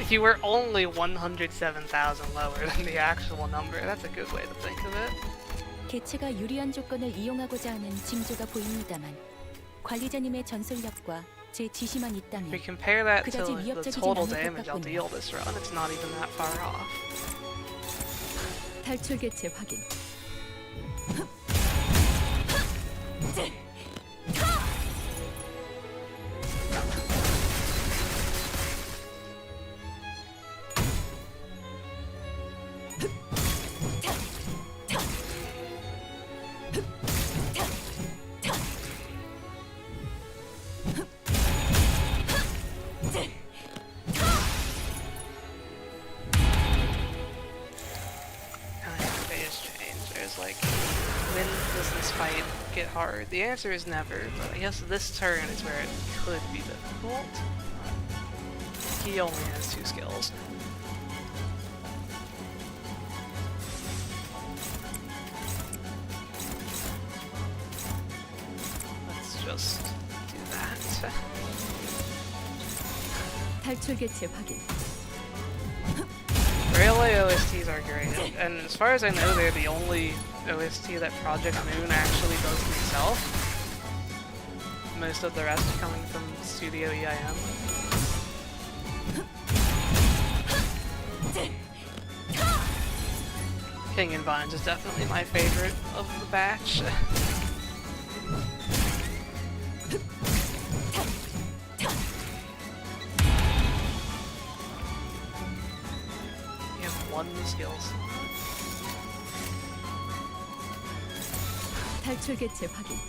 You were only 107,000 lower than the actual number. That's a good way to think of it. 개체가 유리한 조건을 이용하고자 하는 징조가 보입니다만 관리자님의 전술력과 제 지시만 If we 있다면 compare that to 그다지 like, the 위협적이진 total 않을 것 damage I'll 같군요. deal this run, it's not even that far off. 탈출 개체 확인. Phase change. There's like, when does this fight get hard? The answer is never, but I guess this turn is where it could be difficult. He only has 2 skills. just do that. 탈출 개체 확인. Railway OSTs are great, and as far as I know, they're the only OST that Project Moon actually does himself. Most of the rest coming from Studio EIM. King and Vines is definitely my favorite of the batch. You have one skill slot. 탈출 개체 확인.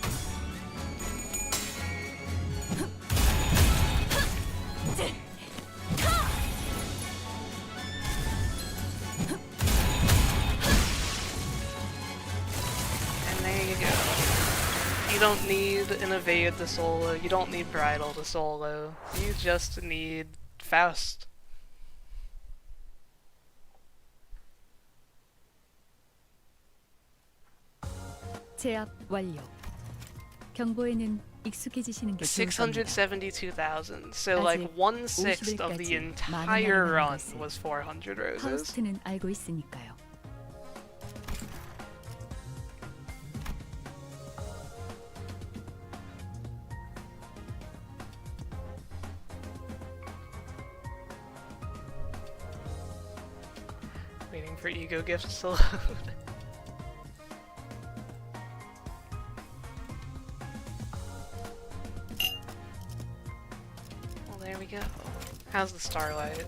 And there you go. You don't need an evade to solo, you don't need bridal to solo, you just need Faust. 제압 완료. 경보에는 익숙해지시는 게 좋을 겁니다. 672,000, so like 1/6 of the entire run was 400 roses. 파우스트는 알고 있으니까요. Waiting for ego gifts to load. Well, there we go. How's the Starlight?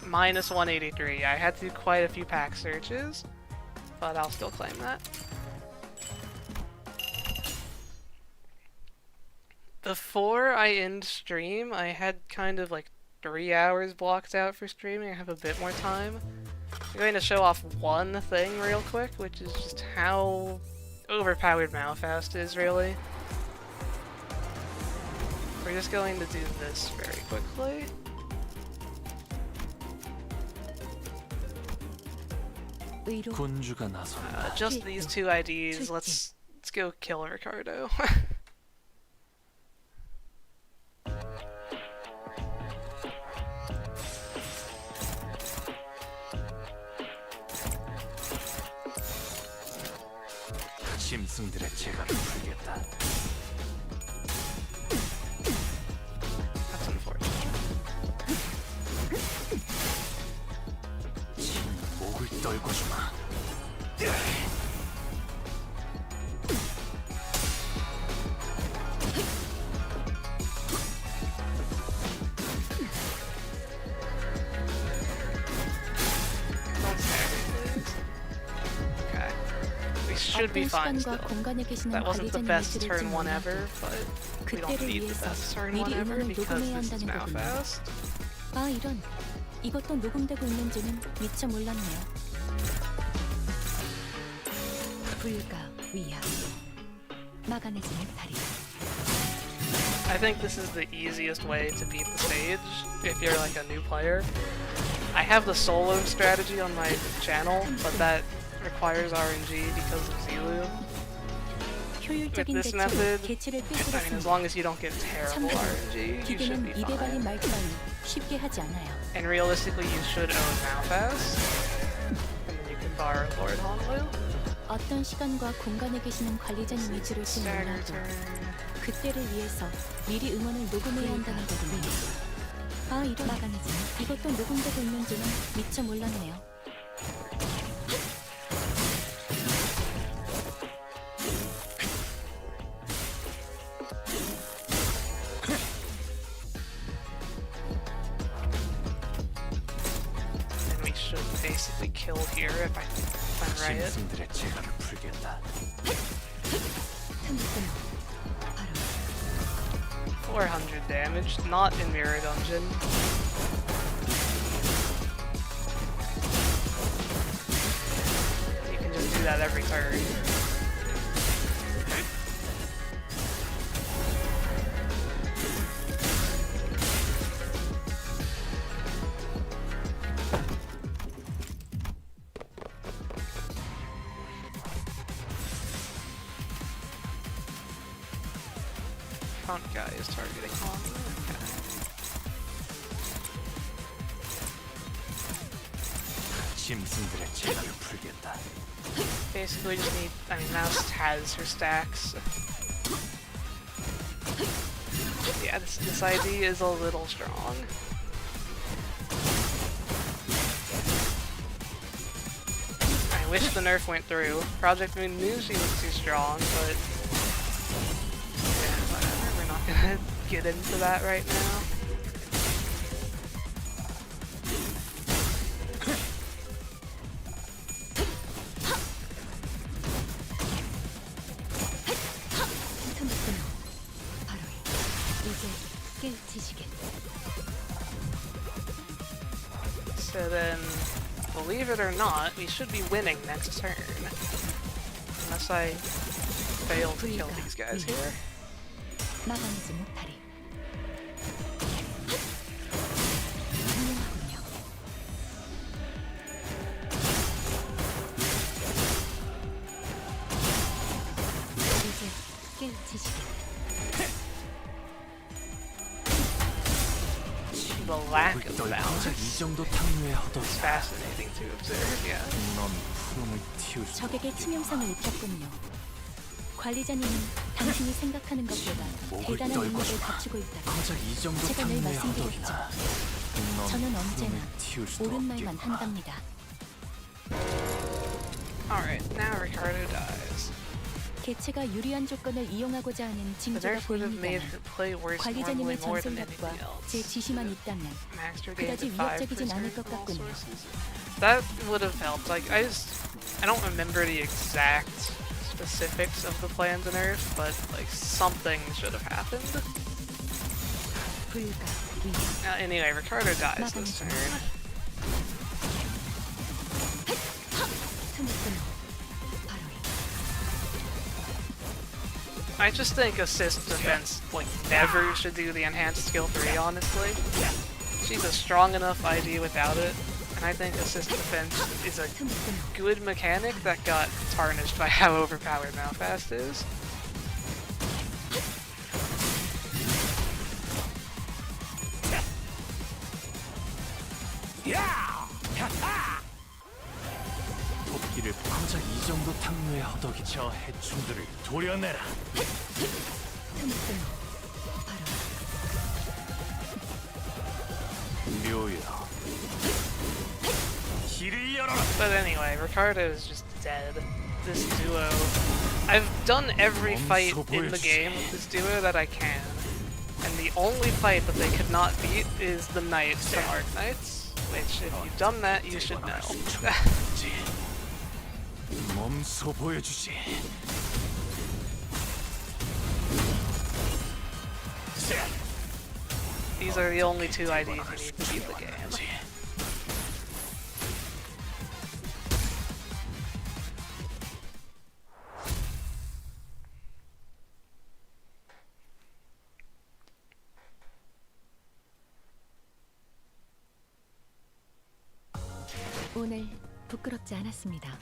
Minus 183. I had to do quite a few pack searches, but I'll still claim that. Before I end stream, I had kind of like 3 hours blocked out for streaming. I have a bit more time. I'm going to show off one thing real quick, which is just how overpowered Malfast is, really. We're just going to do this very quickly. 군주가 나선다. Just these two IDs. Let's go kill Ricardo. 짐승들의 재갈을 풀겠다. That's unfortunate. 목을 떨고 주마. Don't stare, please. Okay. We should be fine still. That wasn't the best turn one ever, but we don't need the best turn one ever because this is Malfast. 아 이런, 이것도 녹음되고 있는지는 미처 몰랐네요. 불가 위야 막아내지는 다리. I think this is the easiest way to beat the stage if you're like a new player. I have the solo strategy on my channel, but that requires RNG because of Zilu. With 효율적인 this 대처로 method, 개체를 I mean, as 꿰뚫었습니다. long as you don't get terrible RNG, you should 기계는 be 입에 발린 fine. 말투 따위 쉽게 하지 않아요. And realistically, you should own Malfast, and then you can borrow Lord Honlu. 어떤 시간과 공간에 계시는 관리자님이 들을지 Stagger 몰라도 turn. 그때를 위해서 미리 응원을 녹음해야 한다는 거군요. 아 이런, 막아내지는 이것도 녹음되고 있는지는 미처 몰랐네요. And we should basically kill here if I'm right. 짐승들의 재갈을 풀겠다. 400 damage, not in Mirror Dungeon. You can just do that every turn. opponent guy is targeting on. Okay. 짐승들의 재난을 풀겠다. Basically just need, I mean, Mouse has her stacks. Yeah, this ID is a little strong. I wish the nerf went through. Project Moon knew she was too strong, but yeah, whatever. We're not gonna get into that right now. So then, believe it or not, we should be winning next turn. Unless I fail to kill these guys here. 막아내지 못하리. 이제 깨우치시게. The lack of 고작 balance 이 정도 탕류의 is 허덕이다. fascinating to observe, yeah. 넌 푸름을 틔울 수 적에게 없겠다. 치명상을 입혔군요. 관리자님은 당신이 생각하는 것보다 목을 대단한 떨고 능력을 싶어. 갖추고 있다고. 고작 이 정도 제가 늘 탕류의 말씀드렸죠. 허덕이다. 넌 저는 언제나 푸름을 틔울 수도 옳은 말만 없겠구나. 한답니다. Alright, now Ricardo dies. 개체가 유리한 조건을 이용하고자 하는 The 징조가 nerf would have made 보입니다. her play worse normally 관리자님의 more than anything 전생각과 else. 제 지시만 있다면 Maxed her gains 그다지 at 5 위협적이진 않을 것 from all 같군요. sources. That would have helped. Like, I don't remember the exact specifics of the plan to nerf, but like something should have happened. 불가 위 Anyway, Ricardo dies this turn. 스무스노 바로 I just think assist defense like never should do the enhanced skill 3, honestly. She's a strong enough ID without it, and I think assist defense is a 스무스노 good mechanic that got tarnished by how overpowered Malfast is. 도끼를 고작 이 정도 탕류의 허덕이 저 해충들을 도려내라. 스무스노 바로 묘야. 길을 열어라. But anyway, Ricardo is just dead. This duo. I've done every fight in the game with this duo that I can. And the only fight that they could not beat is the Knight from Arknights. Which, if you've done that, you should know. 몸소 보여주지. These are the only two IDs you need to beat the game. 오늘 부끄럽지 않았습니다.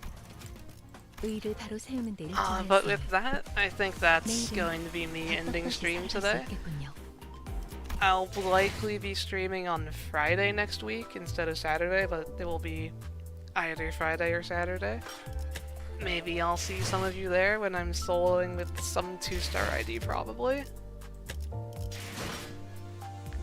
의를 바로 세우는 데 But with that, I think that's 내일은 going to be me ending stream today. 있겠군요. I'll likely be streaming on Friday next week instead of Saturday, but it will be either Friday or Saturday. Maybe I'll see some of you there when I'm soloing with some 2-star ID, probably.